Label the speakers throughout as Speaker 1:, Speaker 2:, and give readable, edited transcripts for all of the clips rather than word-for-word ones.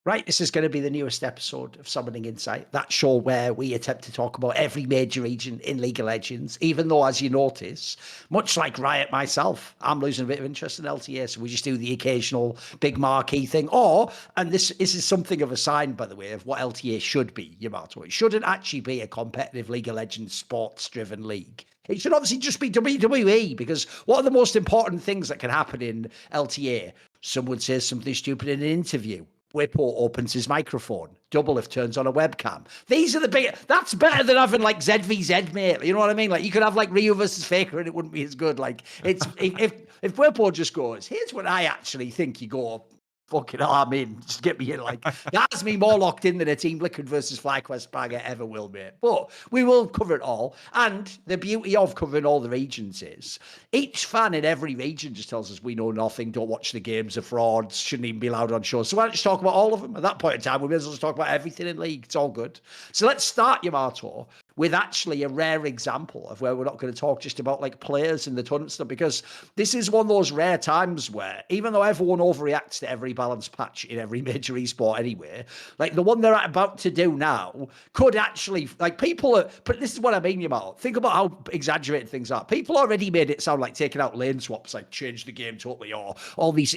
Speaker 1: Right, this is going to be the newest episode of Summoning Insight, that show where we attempt to talk about every major region in League of Legends, even though, as you notice, much like Riot myself, I'm losing a bit of interest in LTA, so we just do the occasional big marquee thing. And this is something of a sign, by the way, of what LTA should be, Yamato. It shouldn't actually be a competitive League of Legends sports-driven league. It should obviously just be WWE, because what are the most important things that can happen in LTA? Someone says something stupid in an interview. Whippo opens his microphone. Doublelift turns on a webcam. These are the big. That's better than having like ZVZ, mate. You know what I mean? Like you could have like Ryu versus Faker, and it wouldn't be as good. Like it's if Whippo just goes, here's what I actually think. You go, fucking hell, I'm in. Just get me in. Like that's me more locked in than a Team Liquid versus FlyQuest bagger ever will, mate. But we will cover it all. And the beauty of covering all the regions is each fan in every region just tells us we know nothing, don't watch the games, are frauds, shouldn't even be allowed on shows. So why don't you talk about all of them? At that point in time, we may as well just talk about everything in League. It's all good. So let's start, Yamato, with actually a rare example of where we're not going to talk just about like players in the tournament stuff, because this is one of those rare times where even though everyone overreacts to every balanced patch in every major esport anyway, like the one they're about to do now could actually, like people are, but this is what I mean, Yamato. Think about how exaggerated things are. People already made it sound like taking out lane swaps, like change the game totally, or all these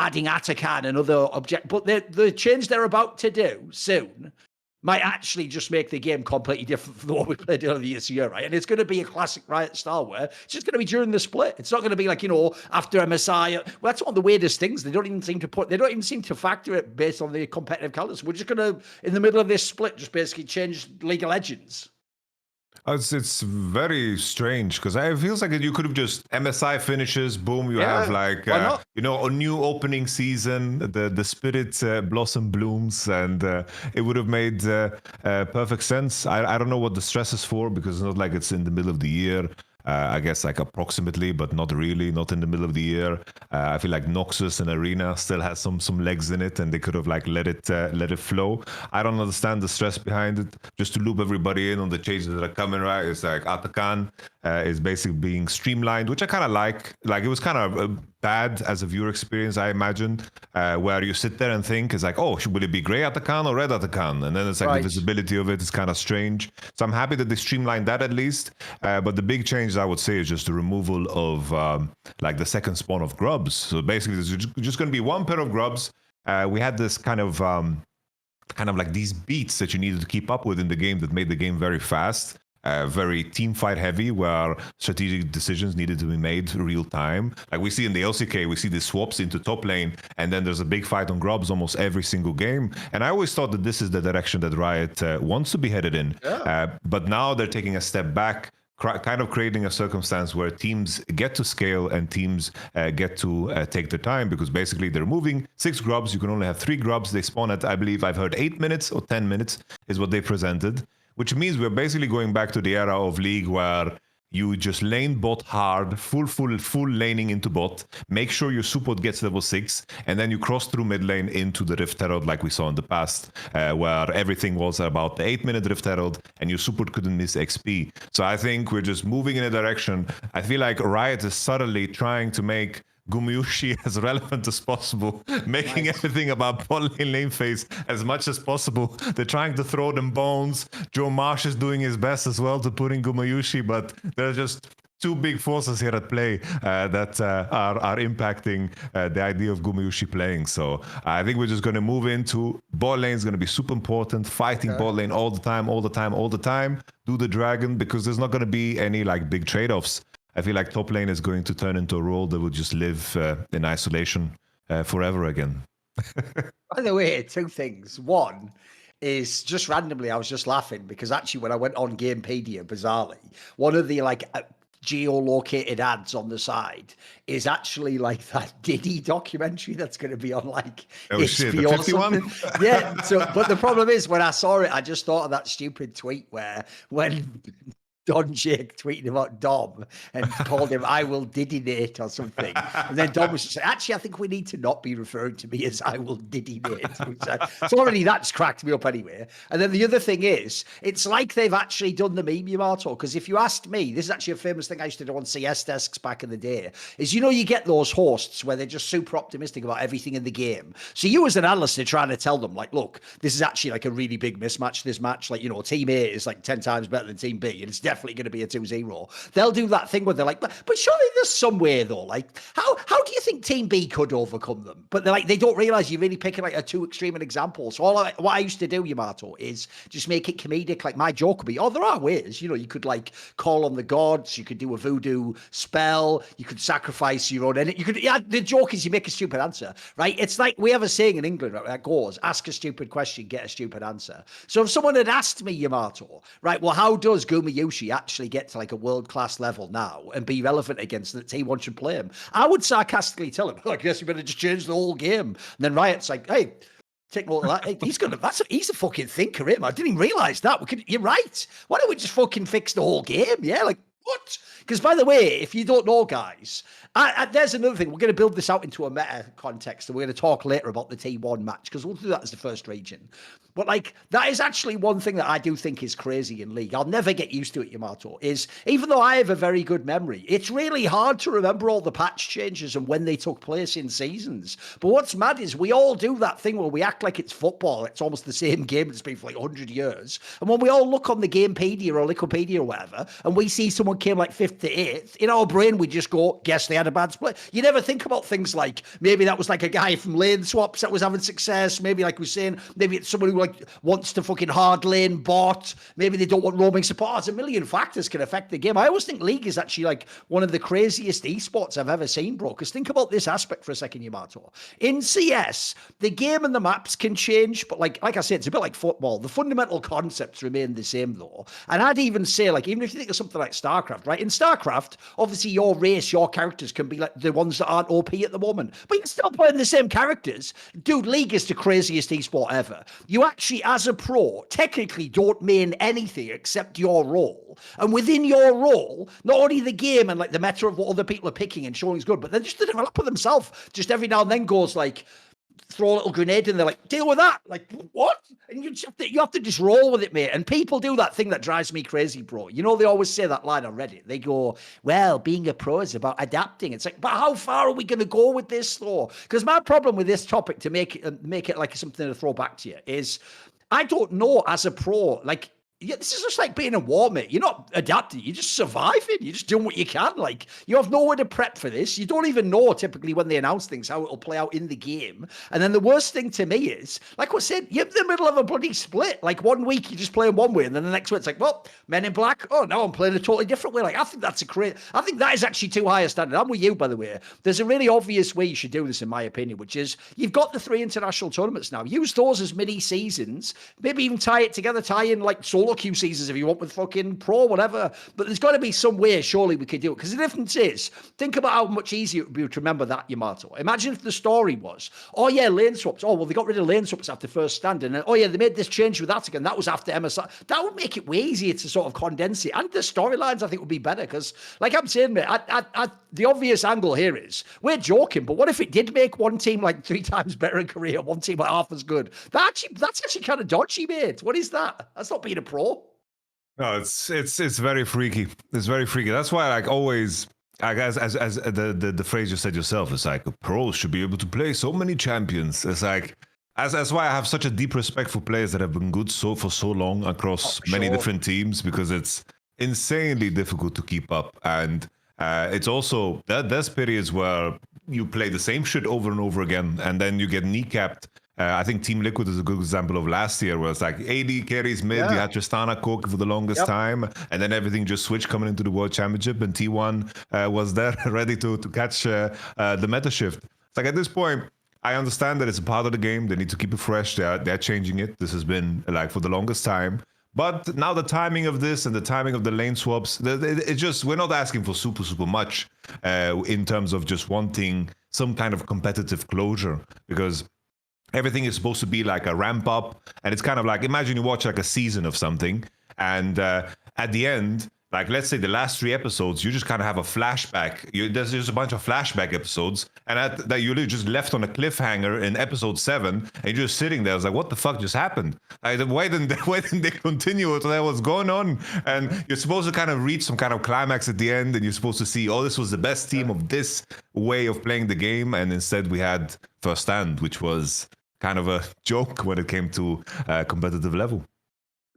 Speaker 1: adding Atakan and other but the change they're about to do soon might actually just make the game completely different from the one we played earlier this year, right? And it's going to be a classic Riot style where it's just going to be during the split. It's not going to be like, after MSI. Well, that's one of the weirdest things. They don't even seem to factor it based on the competitive calendars. We're just going to, in the middle of this split, just basically change League of Legends.
Speaker 2: It's very strange because it feels like you could have just MSI finishes, boom, you have like a new opening season, the spirit blossom blooms, and it would have made perfect sense. I don't know what the stress is for, because it's not like it's in the middle of the year. I guess like approximately, but not really, not in the middle of the year. I feel like Noxus and Arena still has some legs in it, and they could have like let it flow. I don't understand the stress behind it. Just to loop everybody in on the changes that are coming, right? It's like Atakan is basically being streamlined, which I kind of like. Like it was kind of bad as a viewer experience, I imagine, where you sit there and think, it's like, oh, will it be gray Atakan or red Atakan? And then it's like the visibility of it is kind of strange. So I'm happy that they streamlined that at least. But the big change I would say is just the removal of like the second spawn of grubs. So basically, there's just going to be one pair of grubs. We had this kind of like these beats that you needed to keep up with in the game that made the game very fast. Very team fight heavy, where strategic decisions needed to be made real time. Like we see in the LCK, we see the swaps into top lane, and then there's a big fight on grubs almost every single game. And I always thought that this is the direction that Riot wants to be headed in. But now they're taking a step back, kind of creating a circumstance where teams get to scale and teams get to take their time, because basically they're moving 6 grubs. You can only have 3 grubs. They spawn at, I believe I've heard 8 minutes or 10 minutes is what they presented, which means we're basically going back to the era of League where you just lane bot hard, full laning into bot, make sure your support gets level 6, and then you cross through mid lane into the Rift Herald like we saw in the past, where everything was about the 8-minute Rift Herald and your support couldn't miss XP. So I think we're just moving in a direction. I feel like Riot is subtly trying to make Gumayusi as relevant as possible, making everything about bot lane phase as much as possible. They're trying to throw them bones. Joe Marsh is doing his best as well to put in Gumayusi, but there's just two big forces here at play that are impacting the idea of Gumayusi playing. So I think we're just going to move into bot lane is going to be super important, fighting bot lane all the time, do the dragon, because there's not going to be any like big trade-offs. I feel like top lane is going to turn into a role that will just live in isolation forever again.
Speaker 1: By the way, 2 things. One is just randomly, I was just laughing because actually when I went on Gamepedia, bizarrely, one of the like geolocated ads on the side is actually like that Diddy documentary that's going to be on like HBO or something. Yeah. So, but the problem is when I saw it, I just thought of that stupid tweet where when Don Jake tweeting about Dom and called him "I will diddy-nate" or something, and then Dom was just like, "Actually, I think we need to not be referring to me as I will diddy-nate." So already that's cracked me up anyway. And then the other thing is, it's like they've actually done the meme, Yamato, because if you asked me, this is actually a famous thing I used to do on CS desks back in the day, is you get those hosts where they're just super optimistic about everything in the game. So you as an analyst are trying to tell them, like, look, this is actually like a really big mismatch, this match. Like, Team A is like 10 times better than Team B, and it's definitely going to be a 2-0. They'll do that thing where they're like, but surely there's some way though. Like, how do you think Team B could overcome them? But they're like, they don't realize you're really picking like a too extreme an example. So what I used to do, Yamato, is just make it comedic. Like my joke would be, there are ways. You could like call on the gods. You could do a voodoo spell. You could sacrifice your own. And the joke is you make a stupid answer, right? It's like we have a saying in England, right, that goes, ask a stupid question, get a stupid answer. So if someone had asked me, Yamato, right, well, how does Gumayushi actually get to like a world-class level now and be relevant against the T1 should play him? I would sarcastically tell him, I guess you better just change the whole game. And then Riot's like, hey, take note of that. Hey, he's a fucking thinker, him. I didn't even realize that. You're right. Why don't we just fucking fix the whole game? Yeah, like, what? Because by the way, if you don't know, guys, there's another thing. We're going to build this out into a meta context, and we're going to talk later about the T1 match, because we'll do that as the first region. But like, that is actually one thing that I do think is crazy in League. I'll never get used to it, Yamato, is even though I have a very good memory, it's really hard to remember all the patch changes and when they took place in seasons. But what's mad is we all do that thing where we act like it's football. It's almost the same game it's been for like 100 years. And when we all look on the Gamepedia or Wikipedia or whatever, and we see someone came like 5th to 8th, in our brain, we just go, guess they had a bad split. You never think about things like, maybe that was like a guy from lane swaps that was having success. Maybe like we're saying, maybe it's someone who like wants to fucking hard lane bot. Maybe they don't want roaming support. There's a million factors can affect the game. I always think League is actually like one of the craziest esports I've ever seen, bro. Because think about this aspect for a second, Yamato. In CS, the game and the maps can change, but like I said, it's a bit like football. The fundamental concepts remain the same though. And I'd even say, like, even if you think of something like StarCraft, right? In StarCraft, obviously your race, your characters can be like the ones that aren't OP at the moment, but you're still playing the same characters. Dude, League is the craziest esport ever. You actually, as a pro, technically don't main anything except your role. And within your role, not only the game and like the meta of what other people are picking and showing is good, but then just the developer themselves just every now and then goes like, throw a little grenade in there, like, deal with that. Like, what? And you have to just roll with it, mate. And people do that thing that drives me crazy, bro. They always say that line on Reddit. They go, well, being a pro is about adapting. It's like, but how far are we going to go with this, though? Because my problem with this topic, to make it like something to throw back to you, is I don't know as a pro, like, yeah, this is just like being a war, mate. You're not adapting. You're just surviving. You're just doing what you can. Like, you have nowhere to prep for this. You don't even know typically when they announce things how it'll play out in the game. And then the worst thing to me is, like I said, you're in the middle of a bloody split. Like, one week you're just playing one way, and then the next week it's like, well, Men in Black. Oh, now I'm playing a totally different way. Like, I think that's I think that is actually too high a standard. I'm with you, by the way. There's a really obvious way you should do this, in my opinion, which is you've got the 3 international tournaments now. Use those as mini seasons. Maybe even tie it together, tie in like solo queue seasons if you want with fucking pro, whatever. But there's got to be some way, surely, we could do it. Because the difference is, think about how much easier it would be to remember that, Yamato. Imagine if the story was, oh yeah, lane swaps. Oh, well, they got rid of lane swaps after first stand. And then, oh yeah, they made this change with that again. That was after MSI. That would make it way easier to sort of condense it. And the storylines, I think, would be better. Because, like I'm saying, mate, the obvious angle here is, we're joking, but what if it did make one team like 3 times better in Korea, one team like half as good? That's actually kind of dodgy, mate. What is that? That's not being a pro.
Speaker 2: No, it's very freaky. It's very freaky. That's why, like, always, I guess, as the phrase you said yourself, it's like pros should be able to play so many champions. It's like, that's why I have such a deep respect for players that have been good for so long across many different teams, because it's insanely difficult to keep up. And it's also there's periods where you play the same shit over and over again, and then you get kneecapped. I think Team Liquid is a good example of last year, where it's like AD carries mid, you had Tristana cook for the longest time, and then everything just switched coming into the World Championship, and T1 was there ready to catch the meta shift. It's like, at this point, I understand that it's a part of the game. They need to keep it fresh. They're changing it. This has been like for the longest time. But now the timing of this and the timing of the lane swaps, it's just, we're not asking for super much in terms of just wanting some kind of competitive closure, because everything is supposed to be like a ramp up, and it's kind of like, imagine you watch like a season of something, and at the end, like, let's say the last 3 episodes, you just kind of have a flashback. There's just a bunch of flashback episodes, and that you just left on a cliffhanger in episode 7, and you're just sitting there. I was like, what the fuck just happened? Why didn't they continue what was going on? And you're supposed to kind of reach some kind of climax at the end, and you're supposed to see, oh, this was the best team of this way of playing the game, and instead we had First Stand, which was kind of a joke when it came to competitive level.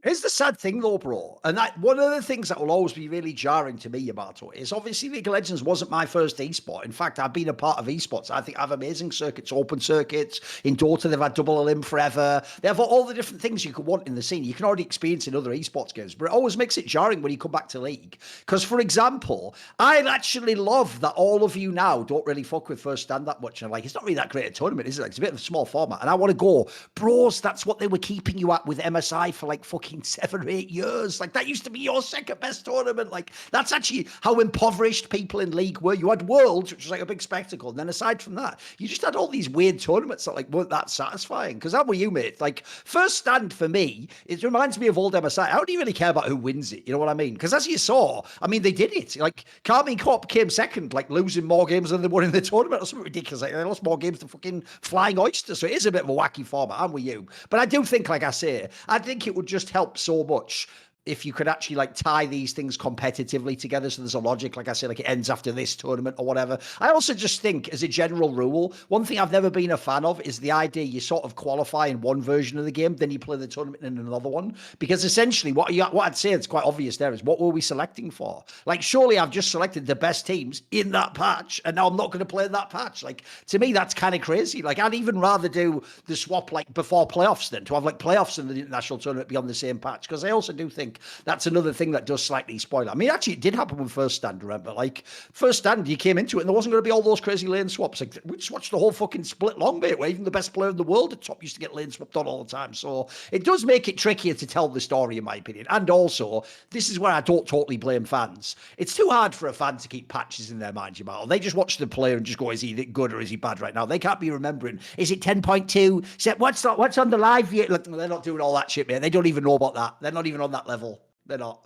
Speaker 1: Here's the sad thing, though, bro. And that one of the things that will always be really jarring to me, Yamato, is obviously League of Legends wasn't my first esport. In fact, I've been a part of esports. I think I have amazing circuits, open circuits. In Dota, they've had double elim forever. They have all the different things you could want in the scene. You can already experience in other esports games, but it always makes it jarring when you come back to League. Because, for example, I actually love that all of you now don't really fuck with First Stand that much. And I'm like, it's not really that great a tournament, is it? It's a bit of a small format. And I want to go, bros, that's what they were keeping you at with MSI for like fucking 7 or 8 years. Like, that used to be your second best tournament. Like, that's actually how impoverished people in League were. You had Worlds, which was like a big spectacle, and then aside from that, you just had all these weird tournaments that like weren't that satisfying. Because how were you, mate? Like, First Stand for me, it reminds me of old MSI. I don't even really care about who wins it, you know what I mean? Because as you saw, I mean, they did it. Like, KCorp came second, like losing more games than they won in the tournament or something ridiculous. Like, they lost more games than fucking Flying Oyster. So it is a bit of a wacky format. I'm with you. But I do think, like I say, I think it would just help so much if you could actually like tie these things competitively together. So there's a logic, like I said, like it ends after this tournament or whatever. I also just think, as a general rule, one thing I've never been a fan of is the idea you sort of qualify in one version of the game, then you play the tournament in another one. Because essentially what I'd say it's quite obvious there is, what were we selecting for? Like, surely I've just selected the best teams in that patch, and now I'm not going to play that patch. Like, to me, that's kind of crazy. Like, I'd even rather do the swap like before playoffs than to have like playoffs in the international tournament be on the same patch. Because I also do think that's another thing that does slightly spoil it. I mean, actually, it did happen with First Stand, remember? Like, First Stand, you came into it and there wasn't going to be all those crazy lane swaps. Like, we just watched the whole fucking split long bit where even the best player in the world at top used to get lane swapped on all the time. So it does make it trickier to tell the story, in my opinion. And also, this is where I don't totally blame fans. It's too hard for a fan to keep patches in their mind, Jamal. They just watch the player and just go, is he good or is he bad right now? They can't be remembering, is it 10.2? What's on the live view? Look, they're not doing all that shit, man. They don't even know about that. They're not even on that level. They're not.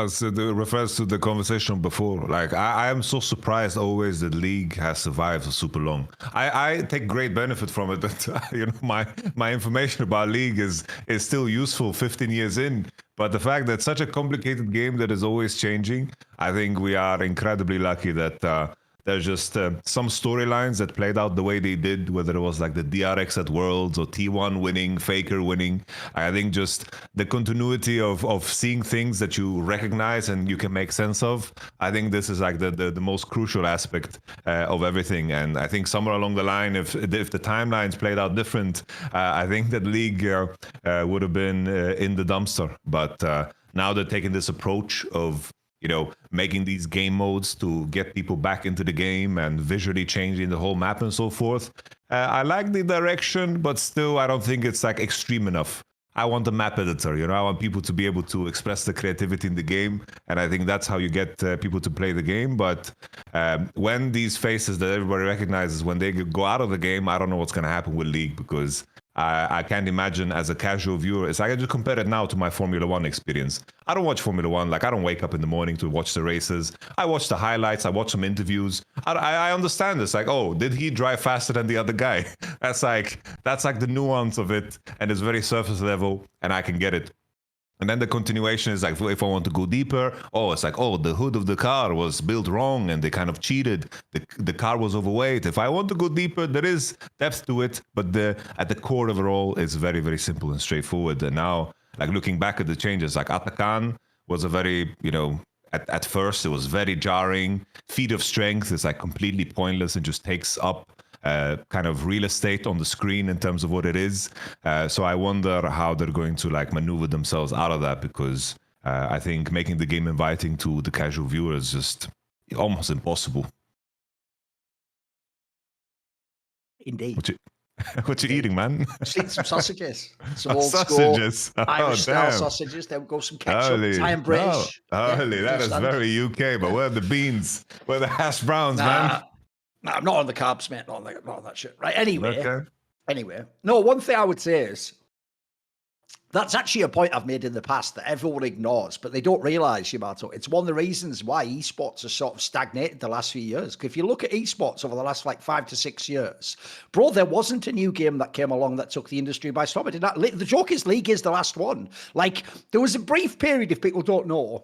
Speaker 2: So it refers to the conversation before. Like, I am so surprised always that League has survived for super long. I take great benefit from it, but you know, my information about League is still useful 15 years in. But the fact that such a complicated game that is always changing, I think we are incredibly lucky that there's just some storylines that played out the way they did, whether it was like the DRX at Worlds or T1 winning, Faker winning. I think just the continuity of seeing things that you recognize and you can make sense of. I think this is like the most crucial aspect of everything. And I think somewhere along the line, if the timelines played out different, I think that League would have been in the dumpster. But now they're taking this approach of, you know, making these game modes to get people back into the game and visually changing the whole map and so forth. I like the direction, but still, I don't think it's like extreme enough. I want a map editor, you know, I want people to be able to express the creativity in the game. And I think that's how you get people to play the game. But when these faces that everybody recognizes, when they go out of the game, I don't know what's going to happen with League, because I can't imagine as a casual viewer. It's like I just compare it now to my Formula One experience. I don't watch Formula One. Like, I don't wake up in the morning to watch the races. I watch the highlights. I watch some interviews. I understand this. Like, oh, did he drive faster than the other guy? That's like the nuance of it, and it's very surface level, and I can get it. And then the continuation is like, if I want to go deeper, oh, it's like, oh, the hood of the car was built wrong and they kind of cheated. The car was overweight. If I want to go deeper, there is depth to it. But at the core of it all, it's very, very simple and straightforward. And now, like, looking back at the changes, like Atakan was a very, you know, at first it was very jarring. Feat of Strength is like completely pointless and just takes up kind of real estate on the screen in terms of what it is. So I wonder how they're going to like maneuver themselves out of that, because I think making the game inviting to the casual viewer is just almost impossible.
Speaker 1: Indeed.
Speaker 2: What you eating, man?
Speaker 1: Just eating some sausages. Some old
Speaker 2: sausages.
Speaker 1: Irish style sausages. Then go some ketchup, Italian British.
Speaker 2: Holy, that is very UK, but where are the beans? Where are the hash browns, man?
Speaker 1: No, I'm not on the carbs, mate. Not on that shit. Right. Anyway. No, one thing I would say is, That's actually a point I've made in the past that everyone ignores, but they don't realise, Yamato. It's one of the reasons why esports has sort of stagnated the last few years. If you look at esports over the last like 5 to 6 years, bro, there wasn't a new game that came along that took the industry by storm. The Jokers League is the last one. Like, there was a brief period, if people don't know,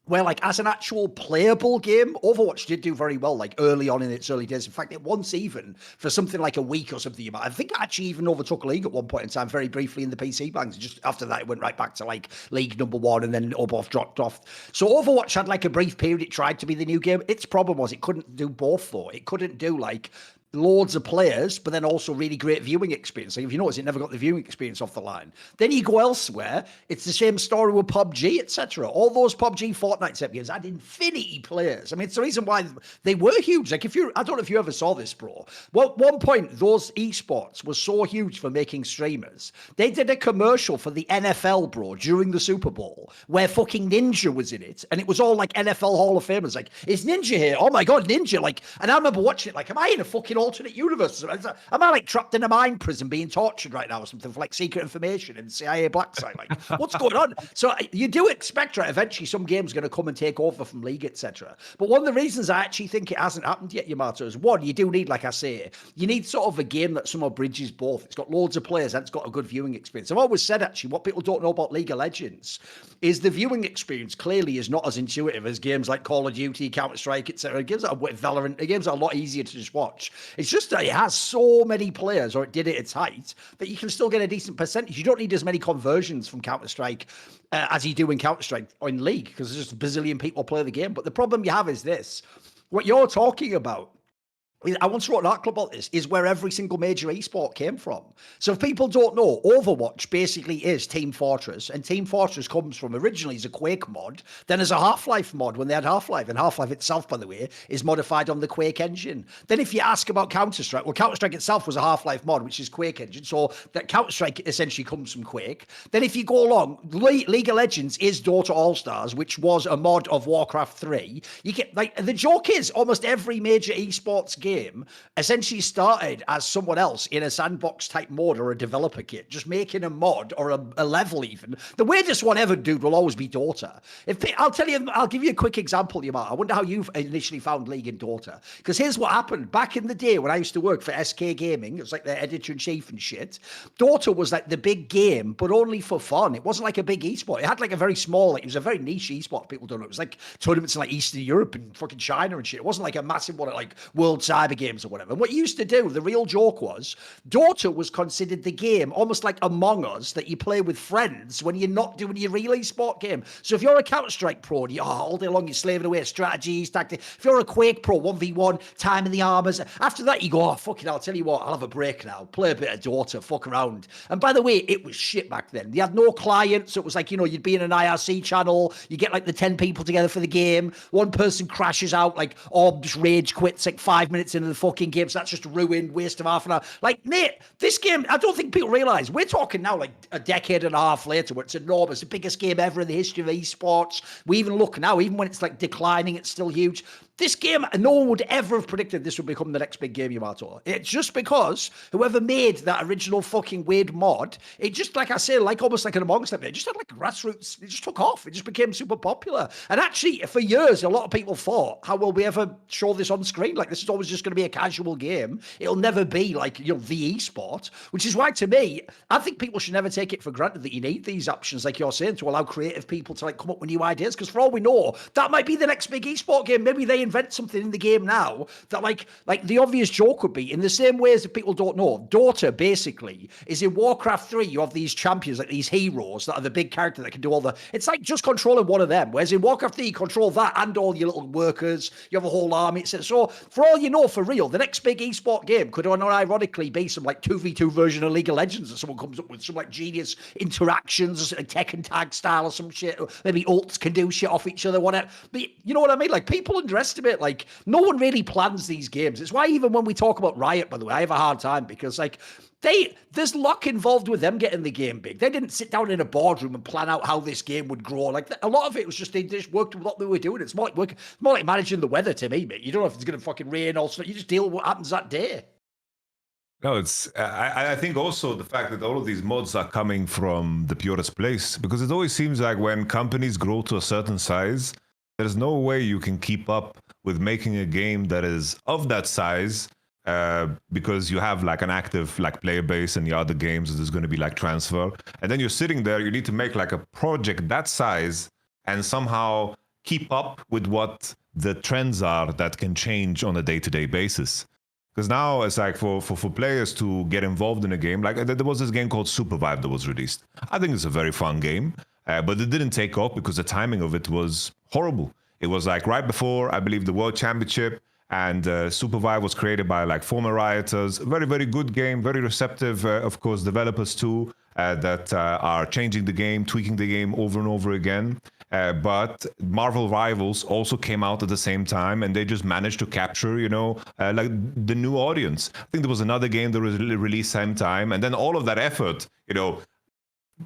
Speaker 1: where like as an actual playable game, Overwatch did do very well, like early on in its early days. In fact, it once even for something like a week or something, I think it actually even overtook League at one point in time, very briefly in the PC banks. Just after that, it went right back to like League #1 and then Overwatch dropped off. So Overwatch had like a brief period. It tried to be the new game. Its problem was it couldn't do both though. It couldn't do like loads of players, but then also really great viewing experience. Like if you notice, it never got the viewing experience off the line. Then you go elsewhere, it's the same story with PUBG, etc. All those PUBG, Fortnite type games had infinity players. I mean, it's the reason why they were huge. Like I don't know if you ever saw this, bro. Well, at one point, those esports was so huge for making streamers. They did a commercial for the NFL, bro, during the Super Bowl, where fucking Ninja was in it, and it was all like NFL Hall of Famers. Like, is Ninja here? Oh my god, Ninja! Like, and I remember watching it. Like, am I in a fucking alternate universe? Am I like trapped in a mind prison being tortured right now or something for like secret information and CIA black site? Like, what's going on? So you do expect, right, eventually some game's going to come and take over from League, etc. But one of the reasons I actually think it hasn't happened yet, Yamato, is one, you do need, like I say, you need sort of a game that somehow bridges both. It's got loads of players and it's got a good viewing experience. I've always said, actually, what people don't know about League of Legends is the viewing experience clearly is not as intuitive as games like Call of Duty, Counter-Strike, etc. Games that are Valorant, games that are a lot easier to just watch. It's just that it has so many players, or it did at its height, that you can still get a decent percentage. You don't need as many conversions from Counter-Strike as you do in Counter-Strike or in League, because there's just a bazillion people play the game. But the problem you have is this. What you're talking about, I once wrote an article about this, is where every single major esport came from. So if people don't know, Overwatch basically is Team Fortress, and Team Fortress comes from originally as a Quake mod, then as a Half-Life mod when they had Half-Life, and Half-Life itself, by the way, is modified on the Quake engine. Then if you ask about Counter-Strike, well, Counter-Strike itself was a Half-Life mod, which is Quake engine, so that Counter-Strike essentially comes from Quake. Then if you go along, League of Legends is Dota All-Stars, which was a mod of Warcraft 3. You get, like, the joke is almost every major esports game essentially started as someone else in a sandbox type mode or a developer kit, just making a mod or a level even. The weirdest one ever, dude, will always be Dota. I'll give you a quick example, Yamato. I wonder how you initially found League in Dota. Because here's what happened. Back in the day when I used to work for SK Gaming, it was like their editor-in-chief and shit, Dota was like the big game, but only for fun. It wasn't like a big esport. It had like a very small, like, it was a very niche esport. People don't know. It was like tournaments in like Eastern Europe and fucking China and shit. It wasn't like a massive one at like World Cyber Games or whatever. And what you used to do, the real joke was, Dota was considered the game almost like Among Us that you play with friends when you're not doing your relay sport game. So if you're a Counter-Strike pro, and all day long you're slaving away at strategies, tactics. If you're a Quake pro, 1v1, time in the armors. After that, you go, oh, fuck it, I'll tell you what, I'll have a break now. Play a bit of Dota, fuck around. And by the way, it was shit back then. They had no client, so it was like, you'd be in an IRC channel, you get like the 10 people together for the game, one person crashes out, like, or just rage quits like 5 minutes into the fucking game, so that's just ruined, waste of half an hour. Like, mate, this game, I don't think people realize, we're talking now like a decade and a half later where it's enormous, the biggest game ever in the history of esports. We even look now, even when it's like declining, it's still huge. This game, no one would ever have predicted this would become the next big game, Yamato. It's just because whoever made that original fucking weird mod, it just, like I say, like almost like an Among Us, it just had like grassroots, it just took off. It just became super popular. And actually, for years, a lot of people thought, how will we ever show this on screen? Like, this is always just going to be a casual game. It'll never be like, the esport, which is why, to me, I think people should never take it for granted that you need these options, like you're saying, to allow creative people to like come up with new ideas. Because for all we know, that might be the next big esport game. Maybe they invent something in the game now that like the obvious joke would be, in the same way as if people don't know, Dota basically is in Warcraft 3, you have these champions, like these heroes that are the big character that can do all the, it's like just controlling one of them, whereas in Warcraft 3 you control that and all your little workers, you have a whole army. So for all you know, for real, the next big esport game could unironically be some like 2v2 version of League of Legends that someone comes up with, some like genius interactions, like Tekken tag style or some shit, or maybe ults can do shit off each other, whatever. But you know what I mean? Like, people underestimate, like, no one really plans these games. It's why even when we talk about Riot, by the way, I have a hard time, because like there's luck involved with them getting the game big. They didn't sit down in a boardroom and plan out how this game would grow. Like, a lot of it was just, they just worked with what they were doing. It's more like managing the weather to me, mate. You don't know if it's going to fucking rain or something. You just deal with what happens that day.
Speaker 2: No, it's. I think also the fact that all of these mods are coming from the purest place, because it always seems like when companies grow to a certain size, there's no way you can keep up with making a game that is of that size, because you have like an active like player base, and the other games there's going to be like transfer, and then you're sitting there. You need to make like a project that size and somehow keep up with what the trends are that can change on a day-to-day basis. Because now it's like for players to get involved in a game, like there was this game called Supervive that was released. I think it's a very fun game, but it didn't take off because the timing of it was horrible. It was like right before, I believe, the World Championship, and Supervive was created by like former rioters. Very, very good game, very receptive, of course, developers too, that are changing the game, tweaking the game over and over again. But Marvel Rivals also came out at the same time, and they just managed to capture, like the new audience. I think there was another game that was released same time, and then all of that effort,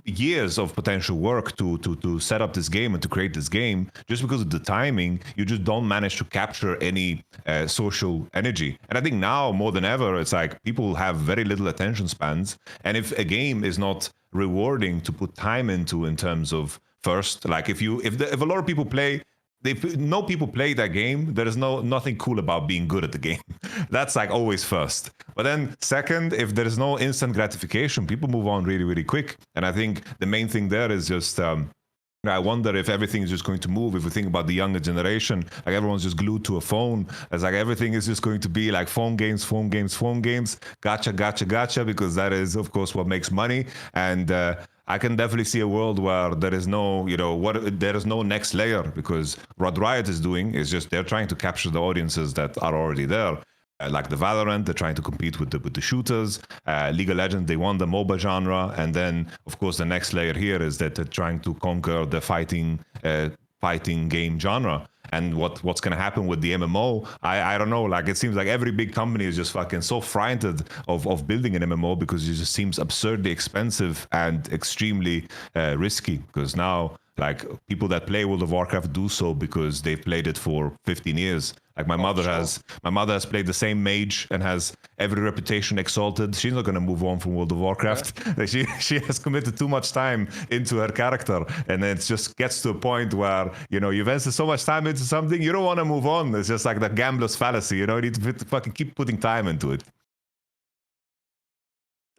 Speaker 2: years of potential work to set up this game and to create this game, just because of the timing, you just don't manage to capture any social energy. And I think now more than ever, it's like people have very little attention spans, and if a game is not rewarding to put time into in terms of first, like if a lot of people play, if no people play that game, there is nothing cool about being good at the game. That's like always first. But then second, if there is no instant gratification, people move on really, really quick. And I think the main thing there is just I wonder if everything is just going to move. If we think about the younger generation, like everyone's just glued to a phone. It's like everything is just going to be like phone games, gotcha, gotcha, gotcha, because that is, of course, what makes money. And I can definitely see a world where there is no, there is no next layer, because what Riot is doing is just they're trying to capture the audiences that are already there. Like the Valorant, they're trying to compete with the shooters. League of Legends, they won the MOBA genre, and then of course the next layer here is that they're trying to conquer the fighting game genre. And what's going to happen with the MMO, I don't know. Like, it seems like every big company is just fucking so frightened of building an MMO, because it just seems absurdly expensive and extremely risky. Because now, like, people that play World of Warcraft do so because they've played it for 15 years. Like my mother has played the same mage and has every reputation exalted. She's not going to move on from World of Warcraft. Yeah. She has committed too much time into her character, and then it just gets to a point where you've invested so much time into something, you don't want to move on. It's just like the gambler's fallacy. You need to fucking keep putting time into it.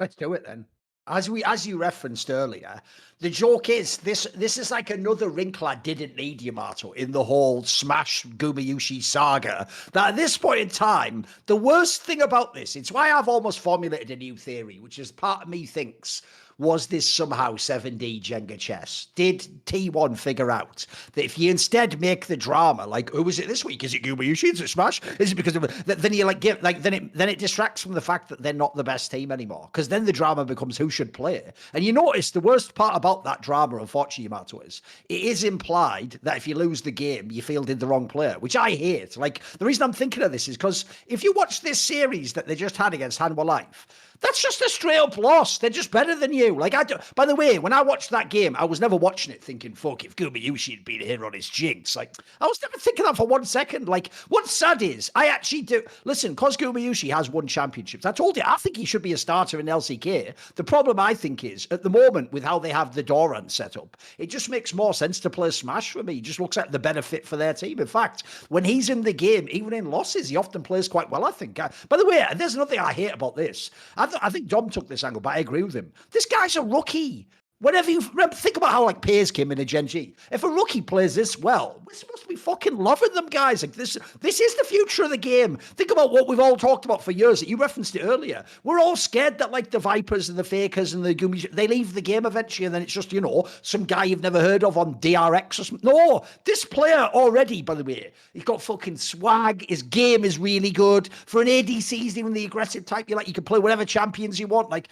Speaker 1: Let's do it then. As you referenced earlier, the joke is this is like another wrinkle I didn't need, Yamato, in the whole Smash Gumayusi saga. That at this point in time, the worst thing about this, it's why I've almost formulated a new theory, which is part of me thinks, was this somehow 7D Jenga chess? Did T1 figure out that if you instead make the drama, like, who was it this week? Is it Gumayusi? Is it Smash? Is it because of then you then it distracts from the fact that they're not the best team anymore? Because then the drama becomes who should play. And you notice the worst part about that drama, unfortunately, Yamato, is it is implied that if you lose the game, you fielded the wrong player, which I hate. Like, the reason I'm thinking of this is because if you watch this series that they just had against Hanwha Life, that's just a straight up loss. They're just better than you. Like, by the way, when I watched that game, I was never watching it thinking, fuck, if Gumayusi had been here on his jigs. Like, I was never thinking that for 1 second. Like, what's sad is, I actually do. Listen, because Gumayusi has won championships, I told you, I think he should be a starter in LCK. The problem, I think, is, at the moment, with how they have the Doran set up, it just makes more sense to play Smash for me. It just looks like the benefit for their team. In fact, when he's in the game, even in losses, he often plays quite well, I think. By the way, there's another thing I hate about this. I think Dom took this angle, but I agree with him. This guy's a rookie. Whenever you think about how like Pays came in a Gen G, if a rookie plays this well, we're supposed to be fucking loving them, guys. Like this is the future of the game. Think about what we've all talked about for years. That you referenced it earlier. We're all scared that like the Vipers and the Fakers and the Gummies, they leave the game eventually, and then it's just some guy you've never heard of on DRX or something. No, this player already, by the way, he's got fucking swag. His game is really good for an ADC. He's even the aggressive type. You can play whatever champions you want. Like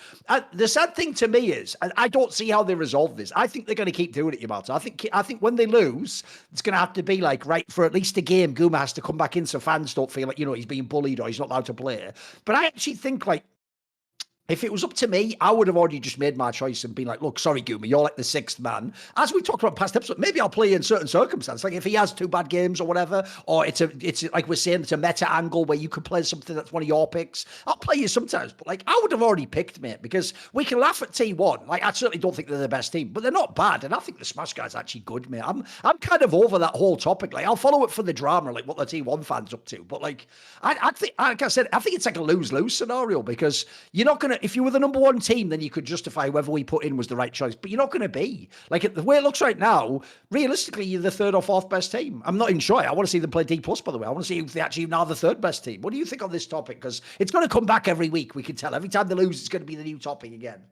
Speaker 1: the sad thing to me is, I don't see how they resolve this. I think they're going to keep doing it, Yamato. I think when they lose, it's going to have to be like, right, for at least a game, Guma has to come back in so fans don't feel like, he's being bullied or he's not allowed to play. But I actually think like, If it was up to me, I would have already just made my choice and been like, look, sorry, Gumi, you're like the sixth man. As we talked about past episodes, maybe I'll play in certain circumstances. Like if he has 2 bad games or whatever, or it's like we're saying, it's a meta angle where you could play something that's one of your picks. I'll play you sometimes. But like I would have already picked, mate, because we can laugh at T1. Like I certainly don't think they're the best team, but they're not bad. And I think the Smash guys are actually good, mate. I'm kind of over that whole topic. Like I'll follow it for the drama, like what the T1 fans up to. But like I think, like I said, I think it's like a lose-lose scenario because you're not gonna, if you were the number 1 team, then you could justify whoever we put in was the right choice. But you're not going to be. Like, the way it looks right now, realistically, you're the 3rd or 4th best team. I'm not even sure. I want to see them play D+, by the way. I want to see if they actually now the 3rd best team. What do you think on this topic? Because it's going to come back every week, we can tell. Every time they lose, it's going to be the new topic again.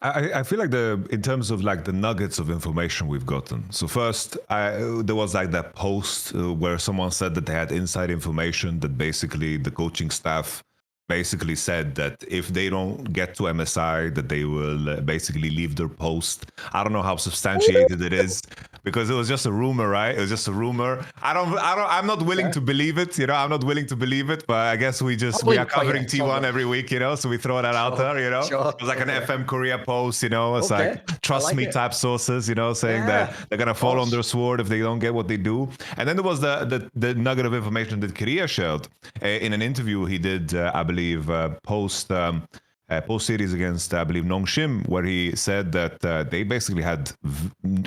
Speaker 2: I feel like in terms of like the nuggets of information we've gotten. So first, there was like that post where someone said that they had inside information that basically the coaching staff basically said that if they don't get to MSI, that they will basically leave their post. I don't know how substantiated it is because it was just a rumor, right? It was just a rumor. I'm not willing to believe it. You know, I'm not willing to believe it, but I guess we are covering T1 every week, you know, so we throw that out there, you know. It was like an FM Korea post, you know, it's like trust me type sources, you know, saying that they're going to fall on their sword if they don't get what they do. And then there was the nugget of information that Korea shared in an interview he did, I believe, post series against, I believe, Nongshim, where he said that they basically had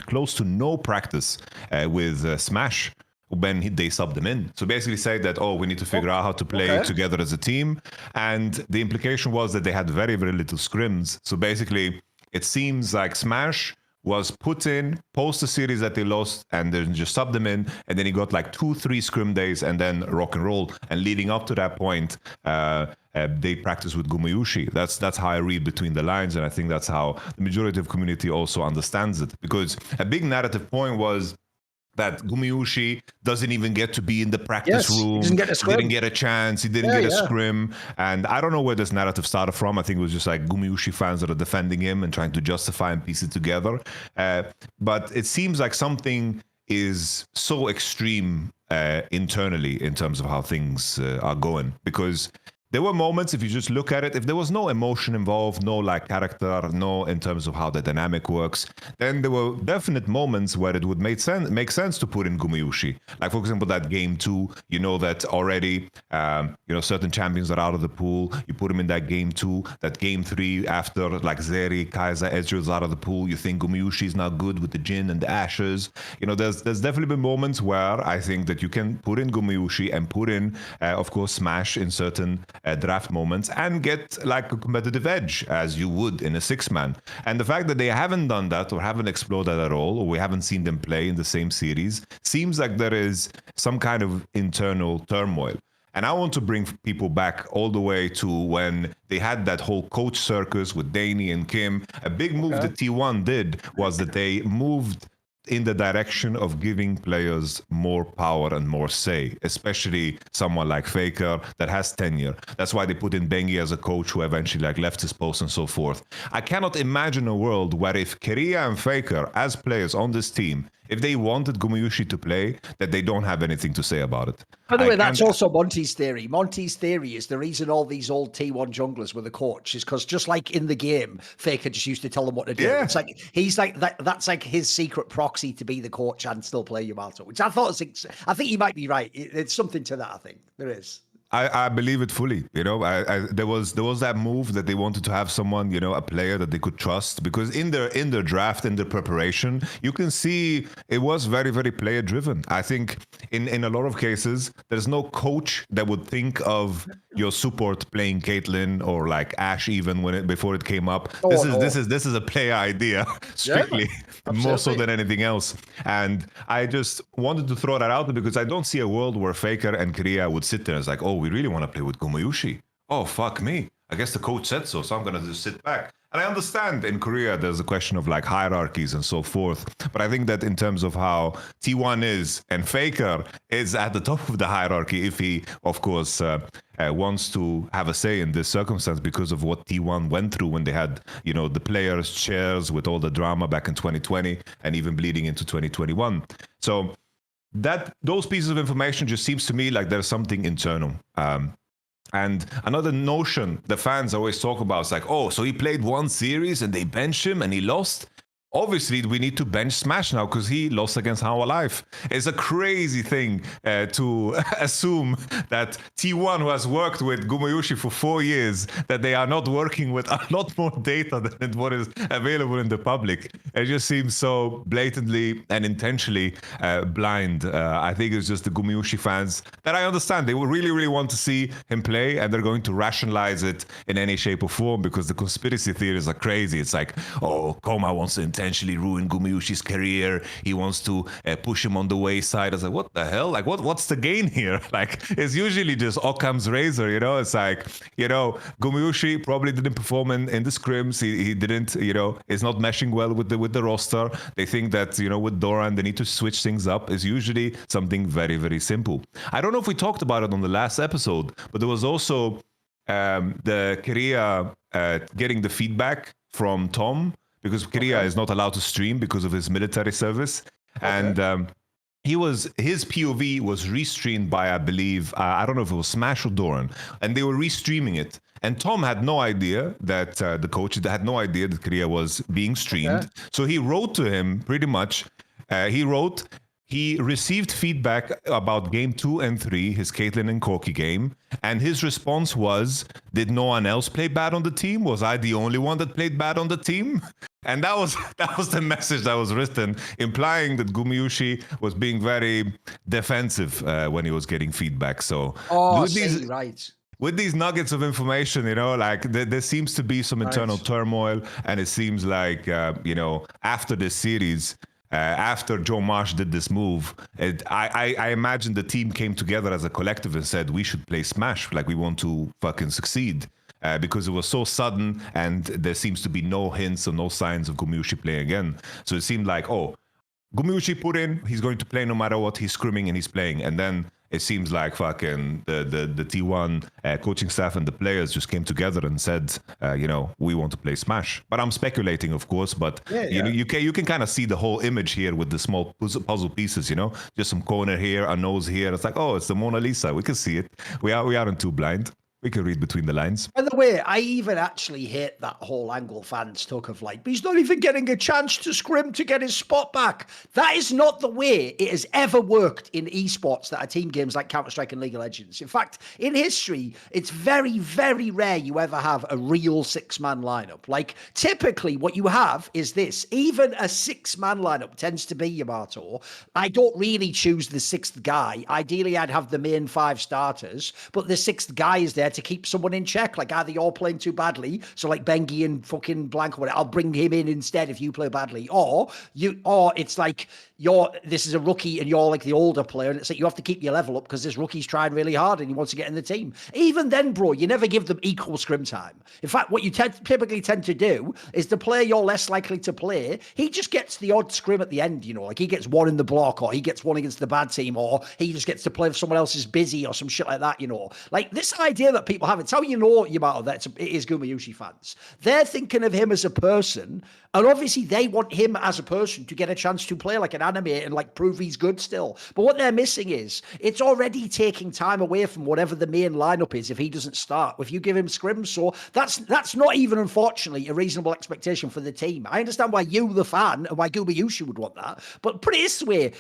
Speaker 2: close to no practice with Smash when they subbed them in. So basically say that, we need to figure out how to play together as a team. And the implication was that they had very, very little scrims. So basically, it seems like Smash was put in post the series that they lost and then just subbed them in, and then he got like 2-3 scrim days and then rock and roll. And leading up to that point, they practice with Gumayushi. That's how I read between the lines, and I think that's how the majority of community also understands it. Because a big narrative point was that Gumayushi doesn't even get to be in the practice room. He didn't get a chance. He didn't get a scrim. And I don't know where this narrative started from. I think it was just like Gumayushi fans that are defending him and trying to justify and piece it together. But it seems like something is so extreme internally in terms of how things are going. Because there were moments, if you just look at it, if there was no emotion involved, no like character, no in terms of how the dynamic works, then there were definite moments where it would make sense to put in Gumayushi. Like, for example, that game 2, you know that already, certain champions are out of the pool. You put them in that game 2. That game 3, after like Zeri, Kaiser, Ezreal's out of the pool, you think Gumayushi is now good with the Jhin and the Ashes. You know, there's definitely been moments where I think that you can put in Gumayushi and put in, of course, Smash in certain draft moments and get like a competitive edge as you would in a 6-man. And the fact that they haven't done that or haven't explored that at all, or we haven't seen them play in the same series, seems like there is some kind of internal turmoil. And I want to bring people back all the way to when they had that whole coach circus with Danny and Kim. A big move that T1 did was that they moved in the direction of giving players more power and more say, especially someone like Faker that has tenure. That's why they put in Bengi as a coach who eventually like left his post and so forth. I cannot imagine a world where if Korea and Faker as players on this team, if they wanted Gumayushi to play, that they don't have anything to say about it.
Speaker 1: By the way, that's also Monty's theory. Monty's theory is the reason all these old T1 junglers were the coach is because just like in the game, Faker just used to tell them what to do. Yeah. It's like he's like that's like his secret proxy to be the coach and still play Yamato, which I thought I think he might be right. It's something to that. I think there is.
Speaker 2: I believe it fully. You know, there was that move that they wanted to have someone, you know, a player that they could trust, because in their draft, in their preparation, you can see it was very, very player driven. I think in a lot of cases, there's no coach that would think of your support playing Caitlyn or like Ashe even before it came up. This is a player idea strictly, more so than anything else. And I just wanted to throw that out there because I don't see a world where Faker and Korea would sit there and it's like, oh, we really want to play with Gumayushi. Oh, fuck me. I guess the coach said so I'm going to just sit back. And I understand in Korea there's a question of like hierarchies and so forth. But I think that in terms of how T1 is and Faker is at the top of the hierarchy, if he, of course, wants to have a say in this circumstance because of what T1 went through when they had, you know, the players' chairs with all the drama back in 2020 and even bleeding into 2021. So those pieces of information just seems to me like there's something internal. And another notion the fans always talk about is like, oh, so he played one series and they benched him and he lost. Obviously, we need to bench Smash now because he lost against How Alive. It's a crazy thing to assume that T1, who has worked with Gumayushi for 4 years, that they are not working with a lot more data than what is available in the public. It just seems so blatantly and intentionally blind. I think it's just the Gumayushi fans that I understand. They will really, really want to see him play, and they're going to rationalize it in any shape or form because the conspiracy theories are crazy. It's like, oh, Koma wants to intentionally ruin Gumayushi's career. He wants to push him on the wayside. I was like, what the hell? Like, what's the gain here? Like, it's usually just Occam's razor, you know? It's like, you know, Gumayushi probably didn't perform in the scrims. He didn't, you know, is not meshing well with the roster. They think that, you know, with Doran, they need to switch things up. It's usually something very, very simple. I don't know if we talked about it on the last episode, but there was also the Korea getting the feedback from Tom, because Korea is not allowed to stream because of his military service. Okay. And his POV was restreamed by, I believe, I don't know if it was Smash or Doran, and they were restreaming it. And Tom had no idea that the coach had no idea that Korea was being streamed. Okay. So he wrote to him pretty much. He received feedback about game 2 and 3, his Caitlyn and Corki game, and his response was, did no one else play bad on the team? Was I the only one that played bad on the team? And that was the message that was written, implying that Gumayushi was being very defensive when he was getting feedback. So
Speaker 1: right.
Speaker 2: With these nuggets of information, you know, like there seems to be some internal turmoil, and it seems like, you know, after this series, after Joe Marsh did this move, I imagine the team came together as a collective and said, we should play Smash, like we want to fucking succeed. Because it was so sudden, and there seems to be no hints or no signs of Gumayushi playing again. So it seemed like, oh, Gumayushi put in, he's going to play no matter what, he's scrimming and he's playing. And then it seems like fucking the T1 coaching staff and the players just came together and said, you know, we want to play Smash. But I'm speculating, of course, but you know, you can kind of see the whole image here with the small puzzle pieces, you know, just some corner here, a nose here. It's like, oh, it's the Mona Lisa. We can see it. We aren't too blind. We can read between the lines.
Speaker 1: By the way, I even actually hate that whole angle fans took of like, he's not even getting a chance to scrim to get his spot back. That is not the way it has ever worked in esports that are team games like Counter-Strike and League of Legends. In fact, in history, it's very, very rare you ever have a real 6-man lineup. Like, typically what you have is this. Even a 6-man lineup tends to be Yamato. I don't really choose the 6th guy. Ideally, I'd have the main 5 starters, but the 6th guy is there to keep someone in check. Like, either you're playing too badly, so like Bengi and fucking Blank or whatever, I'll bring him in instead if you play badly, or it's like this is a rookie and you're like the older player, and it's like you have to keep your level up because this rookie's trying really hard and he wants to get in the team. Even then, bro, you never give them equal scrim time. In fact, what you typically tend to do is the player you're less likely to play, he just gets the odd scrim at the end, you know, like he gets one in the block, or he gets one against the bad team, or he just gets to play if someone else is busy or some shit like that, you know. Like, this idea that people have, it's how you know Yamato that it is Gumayushi fans. They're thinking of him as a person, and obviously they want him as a person to get a chance to play like an anime and like prove he's good still. But what they're missing is it's already taking time away from whatever the main lineup is if he doesn't start, if you give him scrims. So that's not even, unfortunately, a reasonable expectation for the team. I understand why you, the fan, and why Gumayushi would want that, but put it this way,